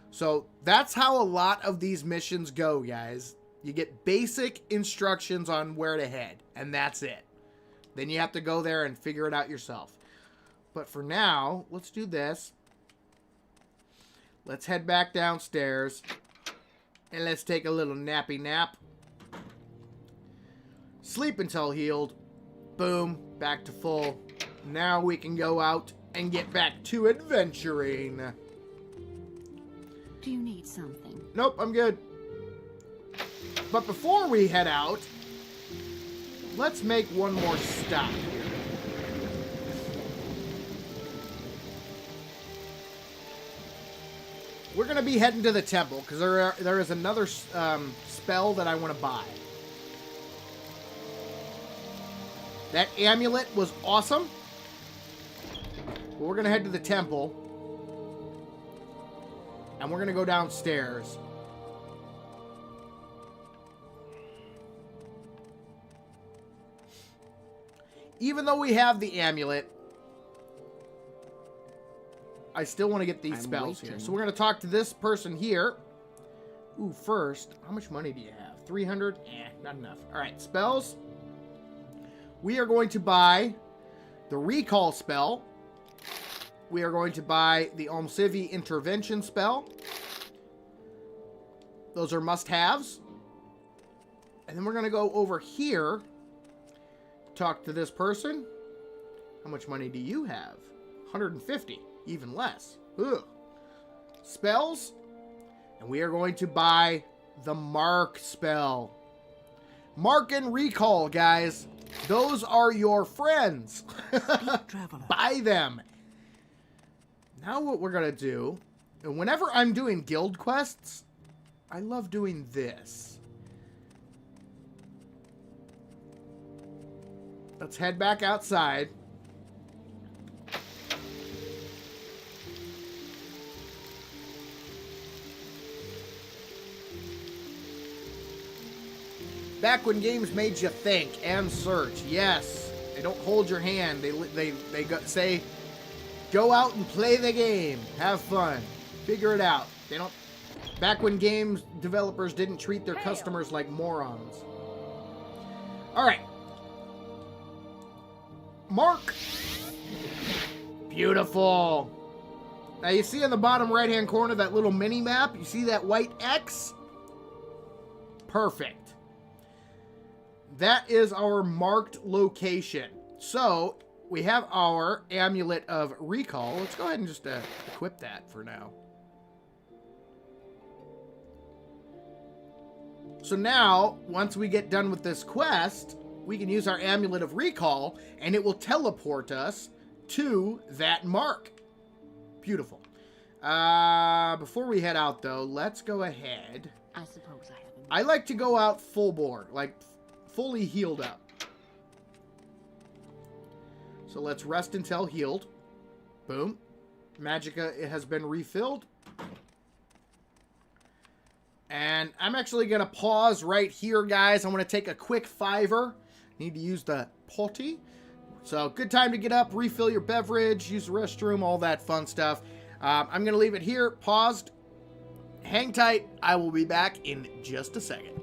So that's how a lot of these missions go, guys. You get basic instructions on where to head, and that's it. Then you have to go there and figure it out yourself. But for now, let's do this. Let's head back downstairs. And let's take a little nappy nap. Sleep until healed. Boom. Back to full. Now we can go out and get back to adventuring. Do you need something? Nope, I'm good. But before we head out, let's make one more stop here. We're going to be heading to the temple because there is another spell that I want to buy. That amulet was awesome. But we're going to head to the temple. And we're going to go downstairs. Even though we have the amulet, I still want to get these spells here. So we're going to talk to this person here. Ooh, first, how much money do you have? 300? Not enough. All right, spells. We are going to buy the recall spell. We are going to buy the Almsivi intervention spell. Those are must-haves. And then we're going to go over here. Talk to this person. How much money do you have? 150. Even less. Ugh. Spells. And we are going to buy the Mark spell. Mark and recall, guys. Those are your friends. Buy them. Now what we're going to do, and whenever I'm doing guild quests, I love doing this. Let's head back outside. Back when games made you think and search. Yes. They don't hold your hand. They say, go out and play the game. Have fun. Figure it out. They don't. Back when games developers didn't treat their customers like morons. All right. Mark. Beautiful. Now you see in the bottom right-hand corner that little mini map? You see that white X? Perfect. That is our marked location. So, we have our amulet of recall. Let's go ahead and just equip that for now. So now, once we get done with this quest, we can use our amulet of recall, and it will teleport us to that mark. Beautiful. Before we head out, though, let's go ahead. I suppose I have. I like to go out full bore, like fully healed up. So let's rest until healed. Boom. Magicka has been refilled. And I'm actually going to pause right here, guys. I'm going to take a quick $5. Need to use the potty. So good time to get up, refill your beverage, use the restroom, all that fun stuff. I'm going to leave it here, paused. Hang tight. I will be back in just a second.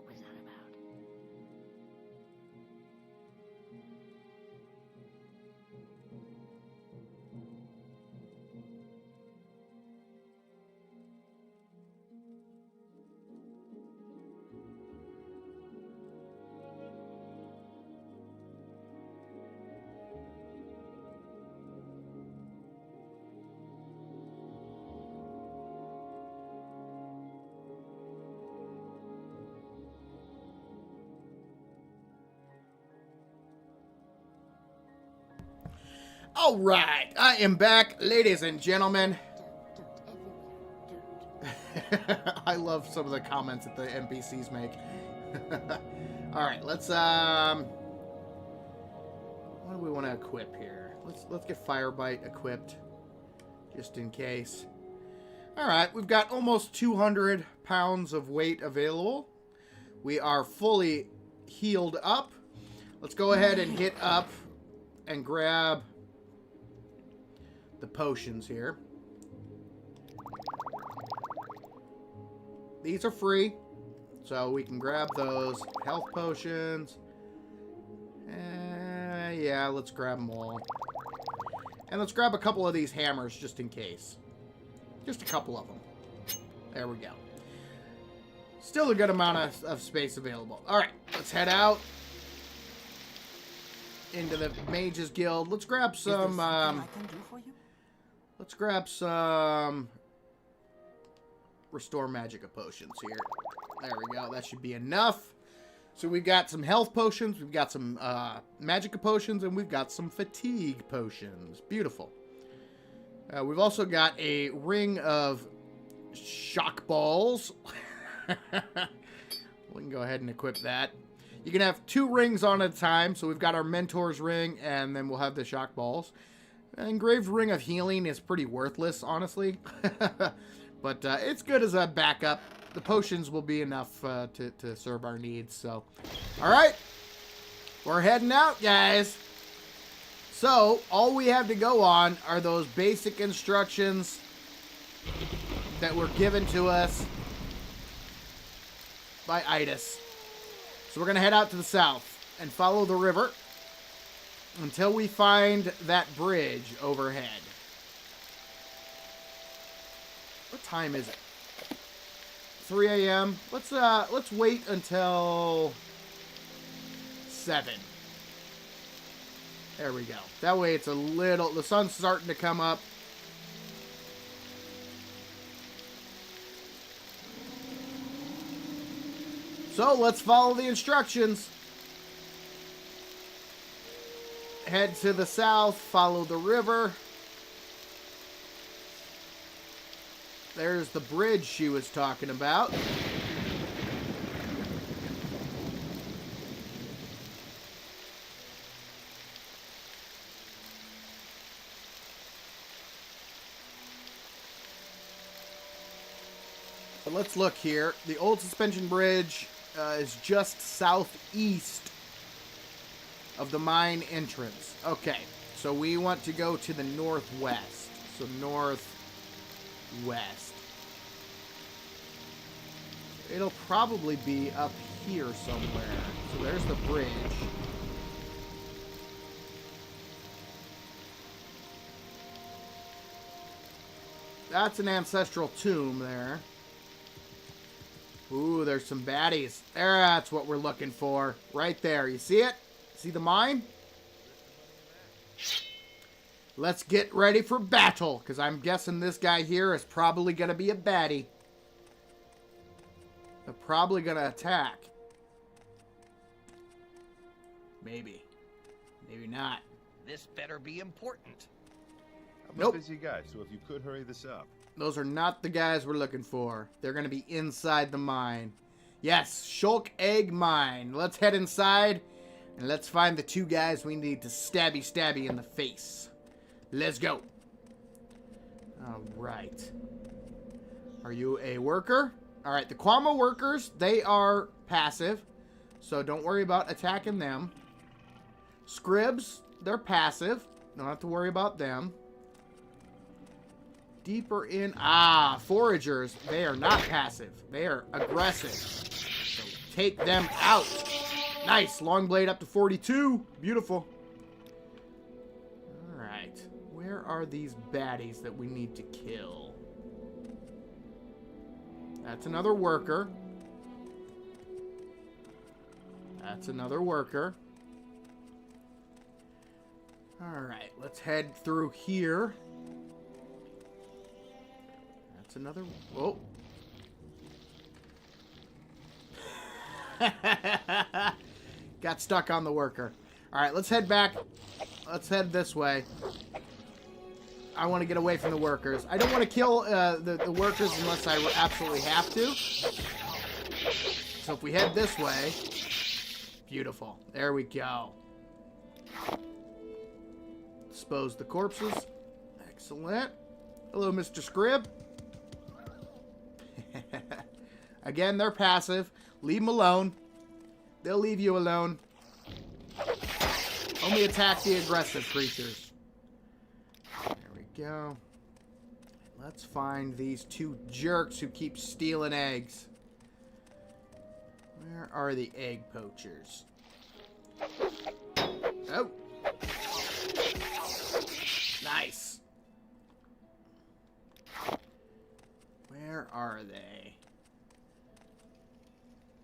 What was that about? All right, I am back, ladies and gentlemen. I love some of the comments that the NPCs make. All right, let's what do we want to equip here? Let's get Firebite equipped, just in case. All right, we've got almost 200 pounds of weight available. We are fully healed up. Let's go ahead and hit up and grab the potions here. These are free, so we can grab those health potions. Yeah, let's grab them all. And let's grab a couple of these hammers just in case. Just a couple of them. There we go. Still a good amount of space available. All right, let's head out into the Mages Guild. Let's grab some. I can do for you? Let's grab some Restore Magicka potions here. There we go. That should be enough. So we've got some health potions, we've got some Magicka potions, and we've got some fatigue potions. Beautiful. We've also got a ring of shock balls. We can go ahead and equip that. You can have 2 rings on at a time. So we've got our Mentor's ring, and then we'll have the shock balls. An engraved ring of healing is pretty worthless, honestly. But it's good as a backup. The potions will be enough to serve our needs. So, all right. We're heading out, guys. So, all we have to go on are those basic instructions that were given to us by Itis. So we're going to head out to the south and follow the river until we find that bridge overhead. What time is it? 3 a.m. Let's wait until 7. There we go. That way it's a little, the sun's starting to come up. So let's follow the instructions. Head to the south, follow the river. There's the bridge she was talking about. But let's look here. The old suspension bridge is just southeast of the mine entrance. Okay, so we want to go to the northwest. So northwest. It'll probably be up here somewhere. So there's the bridge. That's an ancestral tomb there. Ooh, there's some baddies. That's what we're looking for. Right there. You see it? See the mine? Let's get ready for battle, because I'm guessing this guy here is probably going to be a baddie. They're probably going to attack. Maybe. Maybe not. This better be important. I'm Nope. a busy guy, so if you could hurry this up. Those are not the guys we're looking for. They're going to be inside the mine. Yes, Shulk Egg Mine. Let's head inside, and let's find the 2 guys we need to stabby in the face. Let's go. All right. Are you a worker? All right, the Kwama workers, they are passive, so don't worry about attacking them. Scribs, they're passive. Don't have to worry about them. Deeper in... foragers, they are not passive. They are aggressive. So Take them out. Nice. Long blade up to 42. Beautiful. All right. Where are these baddies that we need to kill? That's another worker. That's another worker. Alright, let's head through here. That's another... Whoa. Got stuck on the worker. Alright, let's head back. Let's head this way. I want to get away from the workers. I don't want to kill the workers unless I absolutely have to. So if we head this way... Beautiful. There we go. Dispose the corpses. Excellent. Hello, Mr. Scribb. Again, they're passive. Leave them alone. They'll leave you alone. Only attack the aggressive creatures. There we go. Let's find these two jerks who keep stealing eggs. Where are the egg poachers? Oh. Nice. Where are they?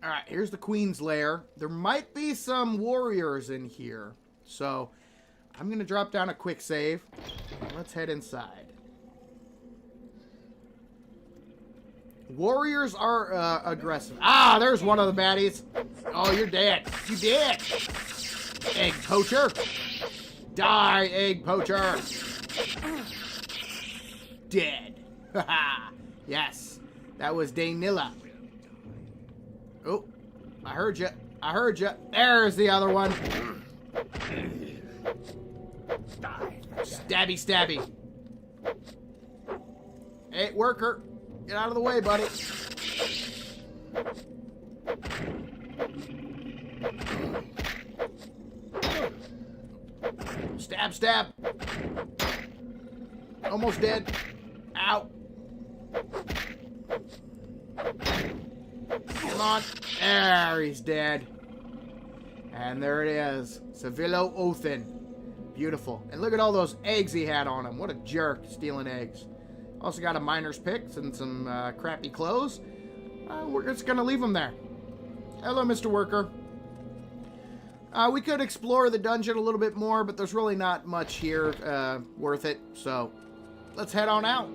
Alright, here's the Queen's Lair. There might be some warriors in here. So, I'm going to drop down a quick save. Let's head inside. Warriors are aggressive. Ah, there's one of the baddies. Oh, you're dead. You dead. Egg poacher. Die, egg poacher. Dead. Haha. Yes. That was Daynilla. Oh, I heard you. I heard you. There's the other one. Stabby, stabby. Hey, worker. Get out of the way, buddy. Stab, stab. Almost dead. Ow. Come on. There, he's dead. And there it is. Sevilo Othin. Beautiful. And look at all those eggs he had on him. What a jerk, stealing eggs. Also got a miner's pick and some crappy clothes. We're just going to leave him there. Hello, Mr. Worker. We could explore the dungeon a little bit more, but there's really not much here worth it. So, let's head on out.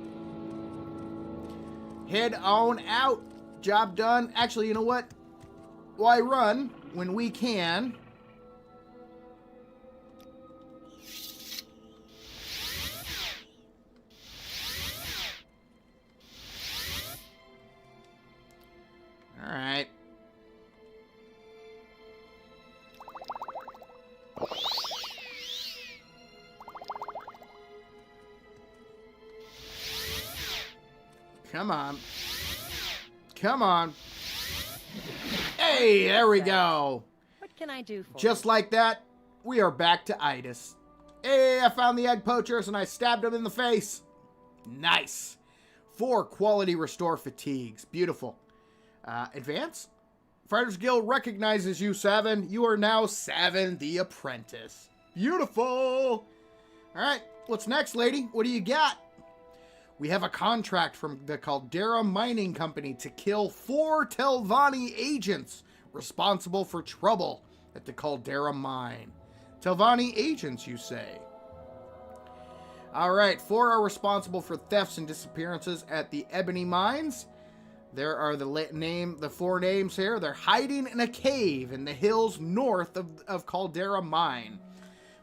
Head on out. Job done. Actually, you know what? Why run when we can? All right. Come on. Come on. Hey, there we go. What can I do for Just like that, we are back to Idis. Hey, I found the egg poachers and I stabbed them in the face. Nice. 4 quality restore fatigues. Beautiful. Advance? Fighters Guild recognizes you, Savin. You are now Savin the Apprentice. Beautiful. Alright, what's next, lady? What do you got? We have a contract from the Caldera Mining Company to kill 4 Telvanni agents responsible for trouble at the Caldera Mine. Telvanni agents, you say? Alright, 4 are responsible for thefts and disappearances at the Ebony Mines. There are the 4 names here. They're hiding in a cave in the hills north of Caldera Mine.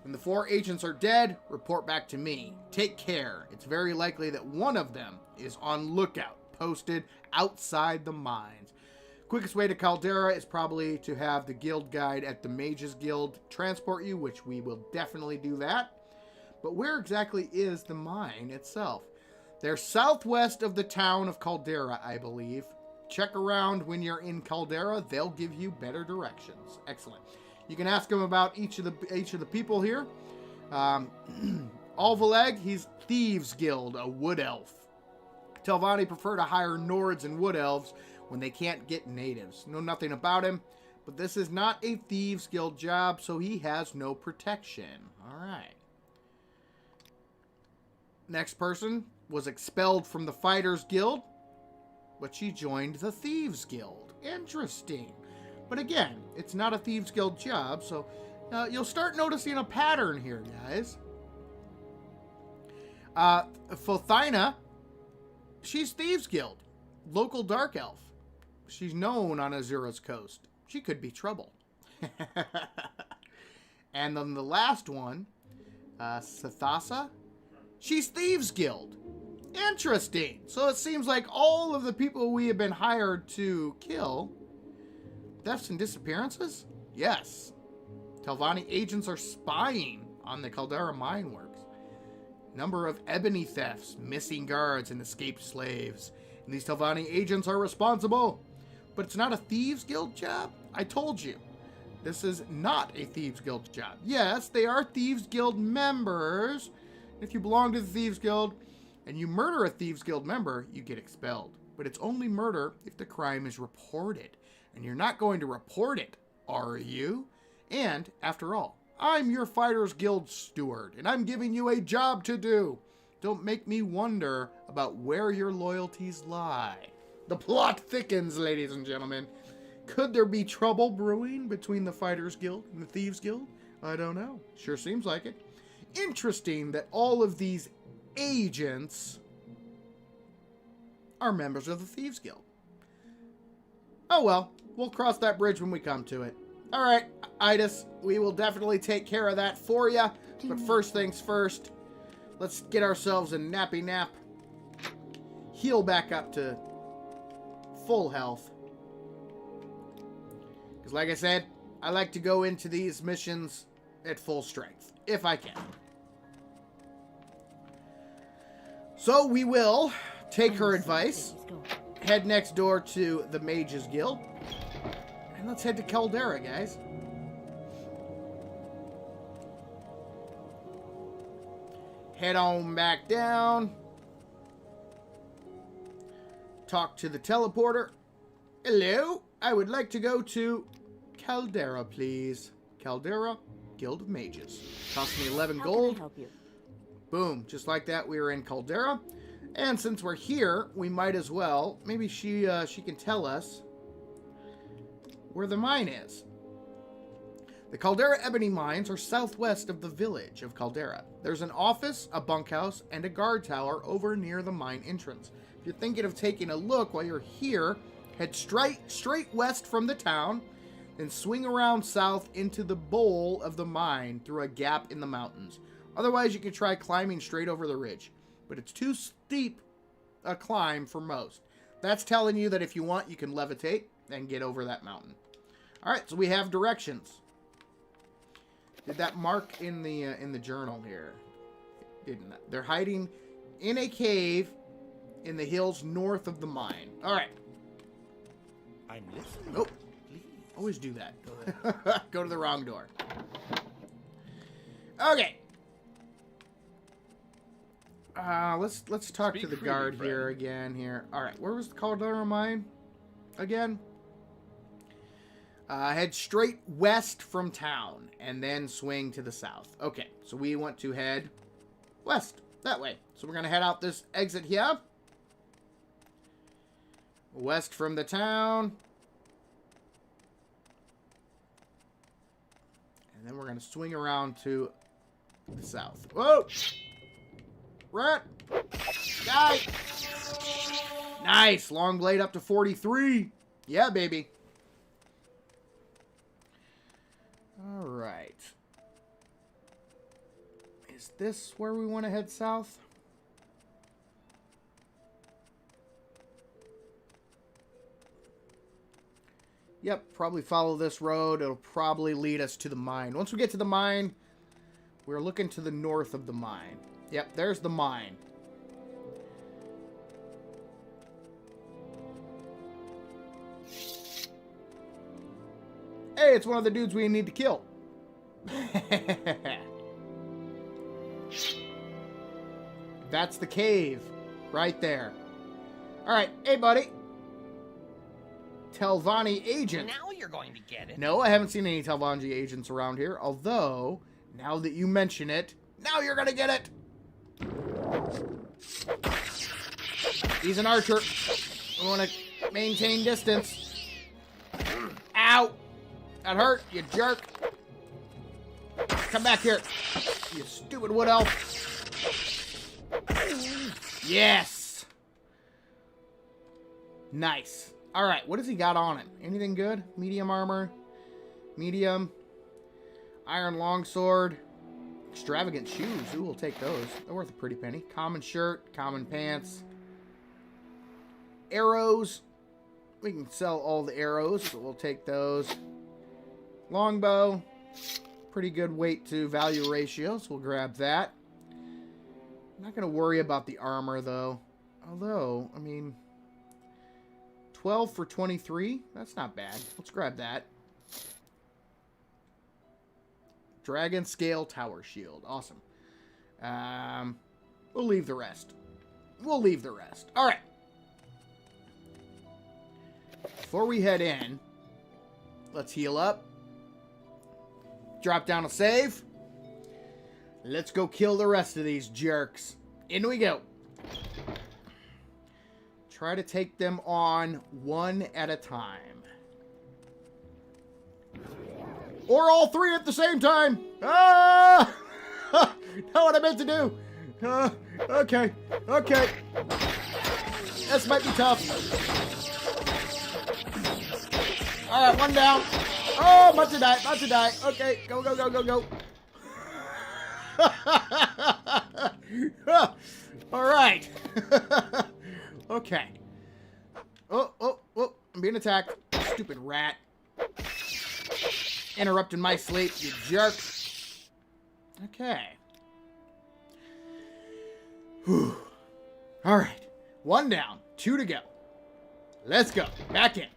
When the 4 agents are dead, report back to me. Take care. It's very likely that one of them is on lookout, posted outside the mines. Quickest way to Caldera is probably to have the guild guide at the Mages Guild transport you, which we will definitely do that. But where exactly is the mine itself? They're southwest of the town of Caldera, I believe. Check around when you're in Caldera. They'll give you better directions. Excellent. You can ask them about each of the people here. Alvaleg, he's Thieves Guild, a wood elf. Telvanni prefer to hire Nords and wood elves, when they can't get natives. Know nothing about him, but this is not a Thieves Guild job, so he has no protection. Alright. Next person was expelled from the Fighters Guild, but she joined the Thieves Guild. Interesting. But again, it's not a Thieves Guild job, so you'll start noticing a pattern here, guys. Fothina, she's Thieves Guild, local dark elf. She's known on Azura's coast. She could be trouble. And then the last one, Sathasa, she's Thieves Guild. Interesting. So it seems like all of the people we have been hired to kill, thefts and disappearances? Yes. Telvanni agents are spying on the Caldera mine works. Number of ebony thefts, missing guards, and escaped slaves. And these Telvanni agents are responsible. But it's not a Thieves Guild job? I told you. This is not a Thieves Guild job. Yes, they are Thieves Guild members. If you belong to the Thieves Guild and you murder a Thieves Guild member, you get expelled. But it's only murder if the crime is reported. And you're not going to report it, are you? And, after all, I'm your Fighters Guild steward, and I'm giving you a job to do. Don't make me wonder about where your loyalties lie. The plot thickens, ladies and gentlemen. Could there be trouble brewing between the Fighters Guild and the Thieves Guild? I don't know. Sure seems like it. Interesting that all of these agents are members of the Thieves Guild. Oh well, we'll cross that bridge when we come to it. Alright, Idis, we will definitely take care of that for you. But first things first, let's get ourselves a nappy nap. Heal back up to full health. Because like I said, I like to go into these missions at full strength, if I can. So we will take her advice, head next door to the Mages Guild, and let's head to Caldera, guys. Head on back down. Talk to the teleporter. Hello, I would like to go to Caldera, please. Caldera, Guild of Mages. Cost me 11 How gold. can I help you? Boom, just like that, we were in Caldera. And since we're here, we might as well, maybe she can tell us where the mine is. The Caldera Ebony Mines are southwest of the village of Caldera. There's an office, a bunkhouse, and a guard tower over near the mine entrance. If you're thinking of taking a look while you're here, head straight west from the town, then swing around south into the bowl of the mine through a gap in the mountains. Otherwise, you could try climbing straight over the ridge, but it's too steep a climb for most. That's telling you that if you want, you can levitate and get over that mountain. All right, so we have directions. Did that mark in the journal here? Didn't it? They're hiding in a cave in the hills north of the mine. All right. I'm listening. Nope. Please. Always do that. Go to the wrong door. Okay. Let's talk to the guard here again here. All right, where was the Caldera mine again? Head straight west from town and then swing to the south. Okay, so we want to head west that way. So we're gonna head out this exit here, west from the town, and then we're gonna swing around to the south. Whoa! Rat! Die! Nice! Long blade up to 43. Yeah, baby. Alright. Is this where we want to head south? Yep, probably follow this road. It'll probably lead us to the mine. Once we get to the mine, we're looking to the north of the mine. Yep, there's the mine. Hey, it's one of the dudes we need to kill. That's the cave right there. All right, hey, buddy. Telvanni agent. Now you're going to get it. No, I haven't seen any Telvanni agents around here. Although, now that you mention it, now you're gonna get it. He's an archer. We want to maintain distance. Ow! That hurt, you jerk. Come back here, you stupid wood elf. Yes! Nice. Alright, what has he got on it? Anything good? Medium armor? Medium. Iron longsword. Extravagant shoes. Ooh, we'll take those. They're worth a pretty penny. Common shirt. Common pants. Arrows. We can sell all the arrows, so we'll take those. Longbow. Pretty good weight to value ratio, so we'll grab that. I'm not going to worry about the armor, though. Although, I mean, 12 for 23? That's not bad. Let's grab that. Dragon Scale Tower Shield. Awesome. We'll leave the rest. We'll leave the rest. All right. Before we head in, let's heal up. Drop down a save. Let's go kill the rest of these jerks. In we go. Try to take them on one at a time. Or all three at the same time. Ah! Not what I meant to do. Okay. Okay. This might be tough. Alright, one down. Oh, about to die. About to die. Okay. Go, go, go, go, go. Alright. Okay. Oh. I'm being attacked. Stupid rat. Interrupting my sleep, you jerk. Okay. Whew. Alright. One down. 2 to go. Let's go. Back in.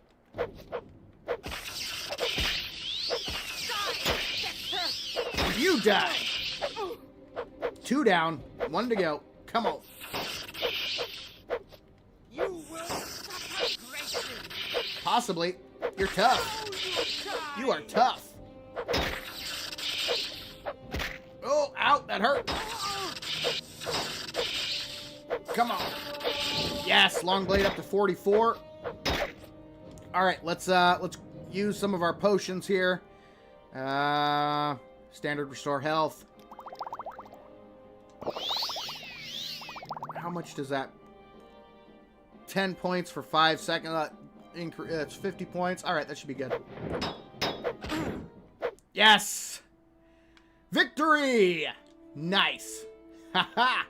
You die. 2 down. 1 to go. Come on. You will suffer greatly. Possibly. You're tough. You are tough. Oh, ow, that hurt. Come on. Yes, long blade up to 44. All right, let's use some of our potions here. Standard restore health. How much does that? 10 points for 5 seconds. That's 50 points. All right, that should be good. Yes! Victory! Nice. Haha.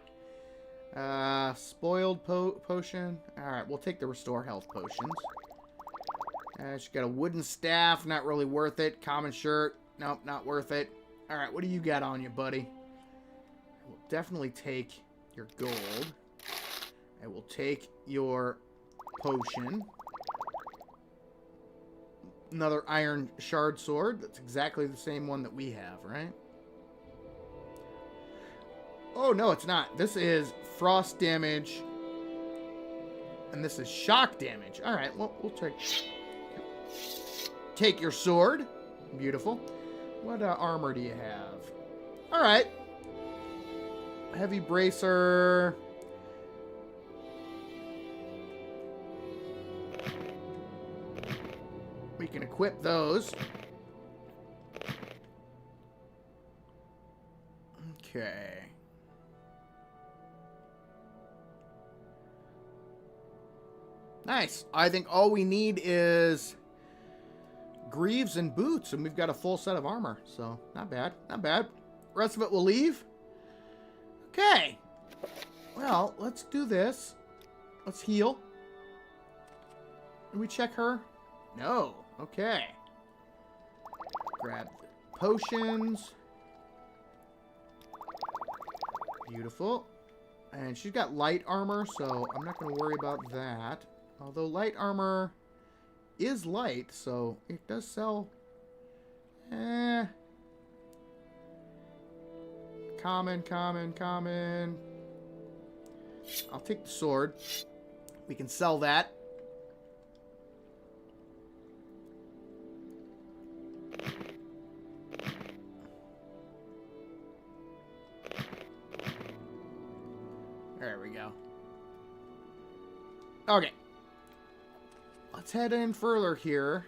Spoiled potion. All right, we'll take the restore health potions. She's got a wooden staff. Not really worth it. Common shirt. Nope, not worth it. All right, what do you got on you, buddy? I will definitely take your gold. I will take your potion. Another iron shard sword. That's exactly the same one that we have, right? Oh, no, it's not. This is frost damage. And this is shock damage. All right, well, we'll take your sword. Beautiful. What armor do you have? All right. Heavy bracer. We can equip those. Okay. Nice. I think all we need is greaves and boots, and we've got a full set of armor. So, not bad. Not bad. Rest of it we'll leave. Okay. Well, let's do this. Let's heal. Did we check her? No. Okay. Grab the potions. Beautiful. And she's got light armor, so I'm not going to worry about that. Although light armor is light, so it does sell. Common. I'll take the sword. We can sell that. let's head in further here.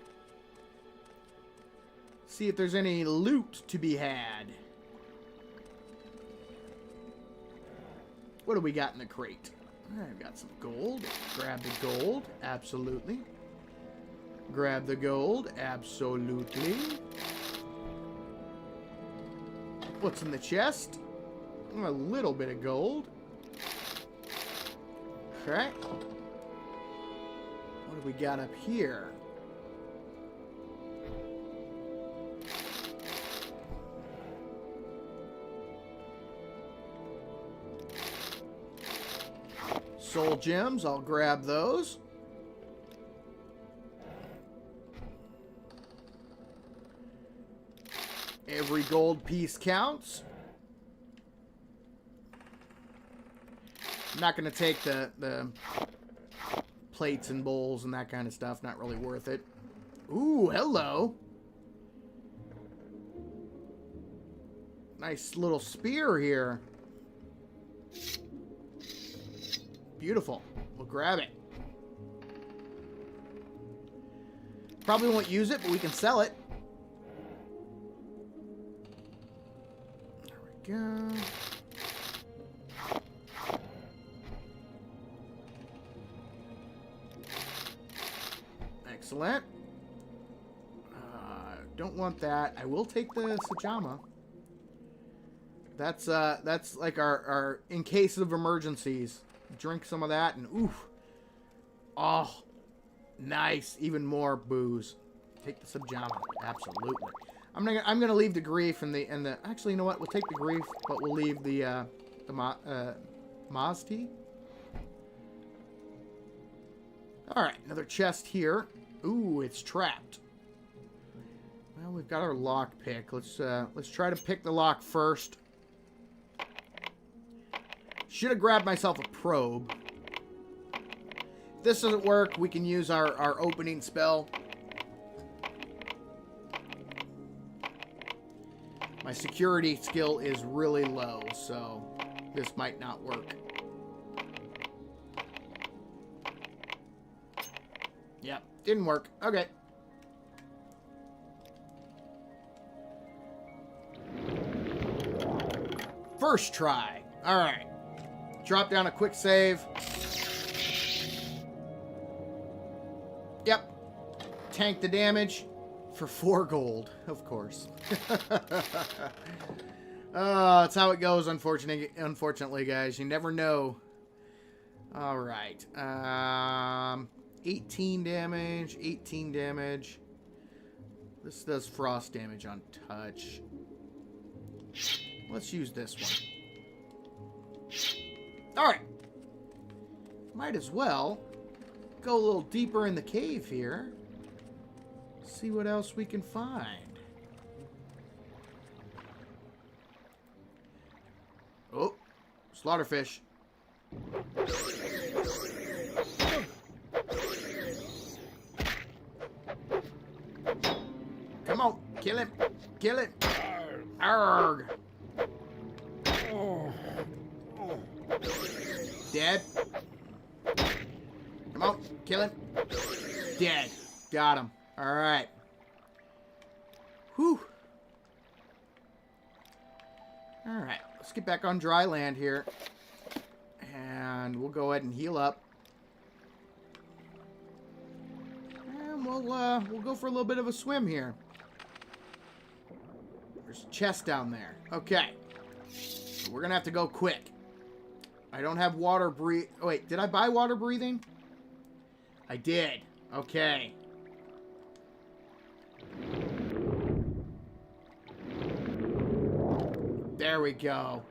See if there's any loot to be had. What do we got in the crate? I've got some gold. Grab the gold. Absolutely. Grab the gold. Absolutely. What's in the chest? A little bit of gold. Okay. What do we got up here? Soul gems, I'll grab those. Every gold piece counts. I'm not going to take the plates and bowls and that kind of stuff. Not really worth it. Ooh, hello. Nice little spear here. Beautiful. We'll grab it. Probably won't use it, but we can sell it. There we go. Excellent. Don't want that. I will take the Sajama. That's like our in case of emergencies. Drink some of that and oof. Oh, nice. Even more booze. Take the Sajama. Absolutely. I'm gonna leave the grief and the actually, you know what? We'll take the grief, but we'll leave the Maz tea. All right, another chest here. Ooh, it's trapped. Well, we've got our lock pick. Let's try to pick the lock first. Should have grabbed myself a probe. If this doesn't work, we can use our opening spell. My security skill is really low, so this might not work. Yep, didn't work. Okay. First try. All right. Drop down a quick save. Yep. Tank the damage for 4 gold, of course. That's how it goes, unfortunately, guys. You never know. All right. 18 damage, 18 damage. This does frost damage on touch. Let's use this one. Alright. Might as well go a little deeper in the cave here. See what else we can find. Oh, slaughterfish. Come on, kill him. Kill it. Arrgh. Dead. Come on, kill him. Dead. Got him. Alright. Whew. Alright, let's get back on dry land here. And we'll go ahead and heal up. And we'll go for a little bit of a swim here. There's a chest down there. Okay. So we're gonna have to go quick. I don't have water breath. Oh, wait, did I buy water breathing? I did. Okay. There we go.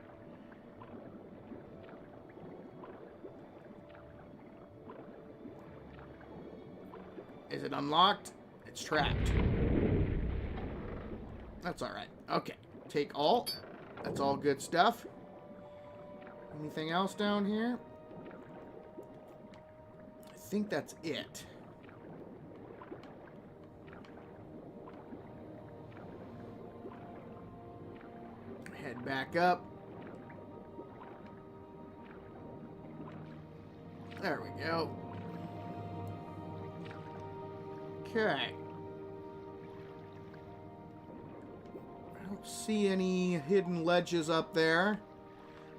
Is it unlocked? It's trapped. That's alright. Okay. Take all. That's all good stuff. Anything else down here? I think that's it. Head back up. There we go. Okay. I don't see any hidden ledges up there.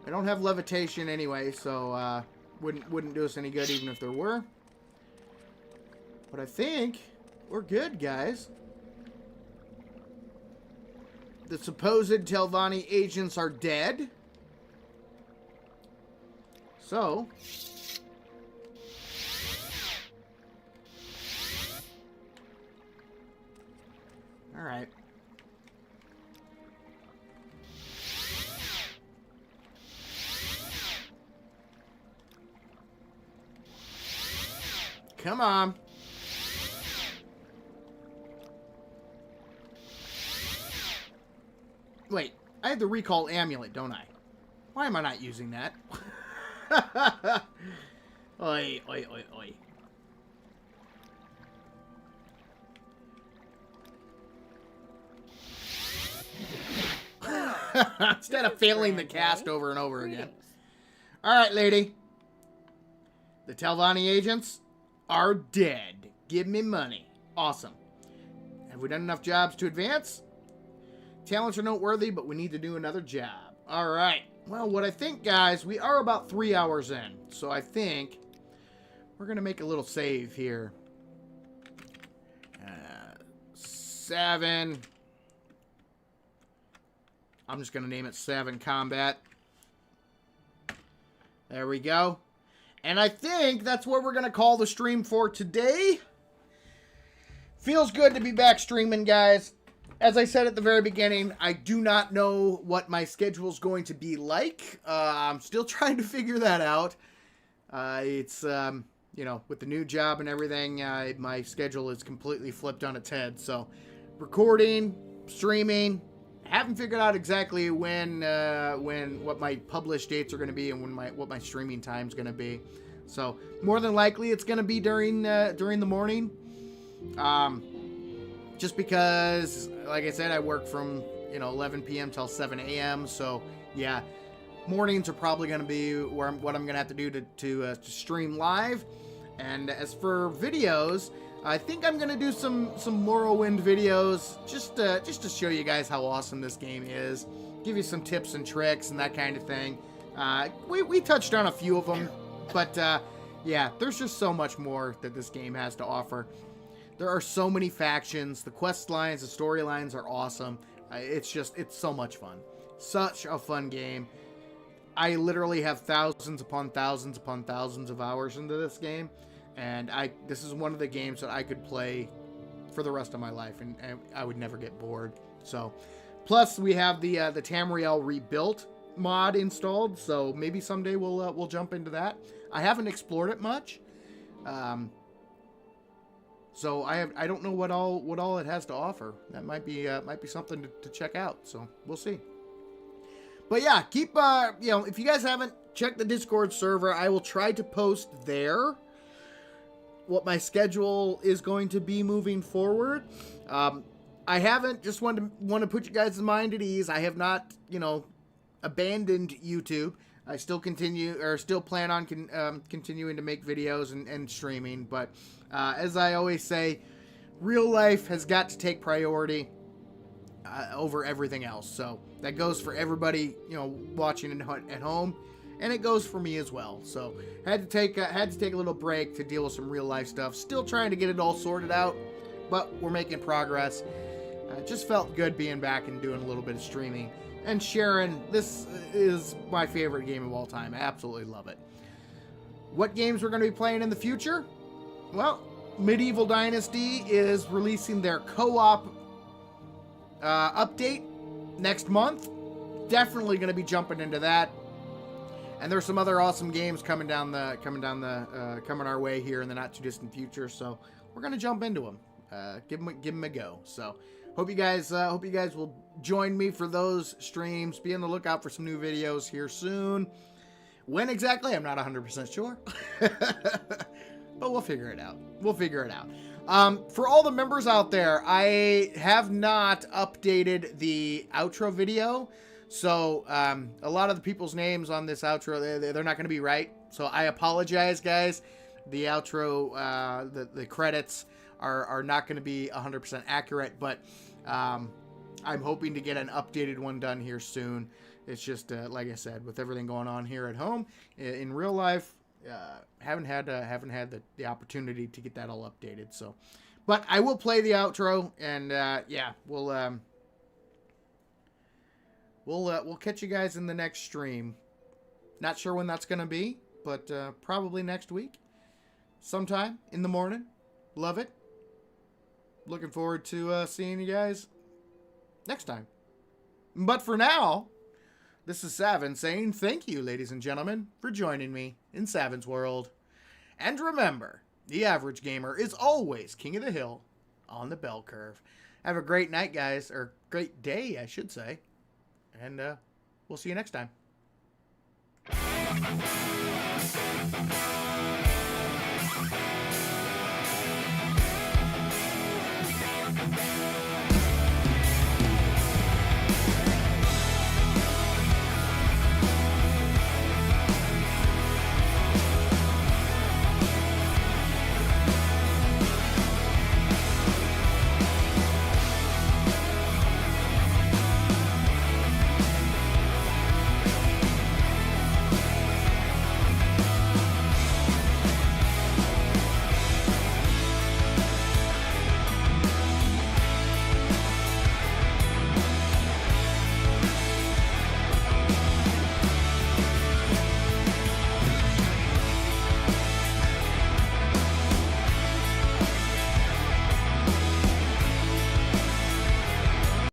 I don't have levitation anyway, so wouldn't do us any good even if there were. But I think we're good, guys. The supposed Telvanni agents are dead. So, all right. Come on. Wait, I have the recall amulet, don't I? Why am I not using that? Oi, oi, oi, oi. Instead of failing the cast over and over again. Alright, lady. The Telvanni agents are dead. Give me money. Awesome. Have we done enough jobs to advance? Talents are noteworthy, but we need to do another job. Alright. Well, what I think, guys, we are about 3 hours in. So I think we're going to make a little save here. 7. I'm just going to name it 7 Combat. There we go. And I think that's what we're going to call the stream for today. Feels good to be back streaming, guys. As I said at the very beginning, I do not know what my schedule is going to be like. I'm still trying to figure that out. It's, you know, with the new job and everything, my schedule is completely flipped on its head. So, recording, streaming, haven't figured out exactly what my published dates are going to be and what my streaming time is going to be. So, more than likely, it's going to be during the morning. Just because, like I said, I work from 11 p.m. till 7 a.m. So yeah, mornings are probably going to be what I'm going to have to do to stream live. And as for videos, I think I'm going to do some Morrowind videos just to show you guys how awesome this game is, give you some tips and tricks and that kind of thing. We touched on a few of them, but yeah, there's just so much more that this game has to offer. There are so many factions. The quest lines, the storylines are awesome. It's so much fun. Such a fun game. I literally have thousands upon thousands upon thousands of hours into this game. And this is one of the games that I could play for the rest of my life. And I would never get bored. So, plus we have the Tamriel Rebuilt mod installed. So maybe someday we'll jump into that. I haven't explored it much. So I don't know what all it has to offer. That might be something to check out. So we'll see. But yeah, keep if you guys haven't checked the Discord server, I will try to post there what my schedule is going to be moving forward. I haven't just want to put you guys' mind at ease. I have not abandoned YouTube. I still plan on continuing to make videos and streaming, but as I always say, real life has got to take priority over everything else. So that goes for everybody, watching at home, and it goes for me as well. So had to take a little break to deal with some real life stuff. Still trying to get it all sorted out, but we're making progress. Just felt good being back and doing a little bit of streaming and sharing. This is my favorite game of all time. I absolutely love it. What games we're going to be playing in the future? Well, Medieval Dynasty is releasing their co-op update next month. Definitely going to be jumping into that. And there's some other awesome games coming our way here in the not too distant future. So we're going to jump into them. Give them a go. So hope you guys will join me for those streams. Be on the lookout for some new videos here soon. When exactly, I'm not 100% sure. But we'll figure it out. For all the members out there, I have not updated the outro video. So a lot of the people's names on this outro, they're not going to be right. So I apologize, guys. the outro, the credits are not going to be 100% accurate, but I'm hoping to get an updated one done here soon. It's just like I said, with everything going on here at home, in real life, haven't had the opportunity to get that all updated. So, but I will play the outro, and yeah, we'll catch you guys in the next stream. Not sure when that's gonna be, but probably next week, sometime in the morning. Love it. Looking forward to seeing you guys next time. But for now, this is Savin saying thank you, ladies and gentlemen, for joining me in Savin's World. And remember, the average gamer is always king of the hill on the bell curve. Have a great night, guys, or great day, I should say. And we'll see you next time.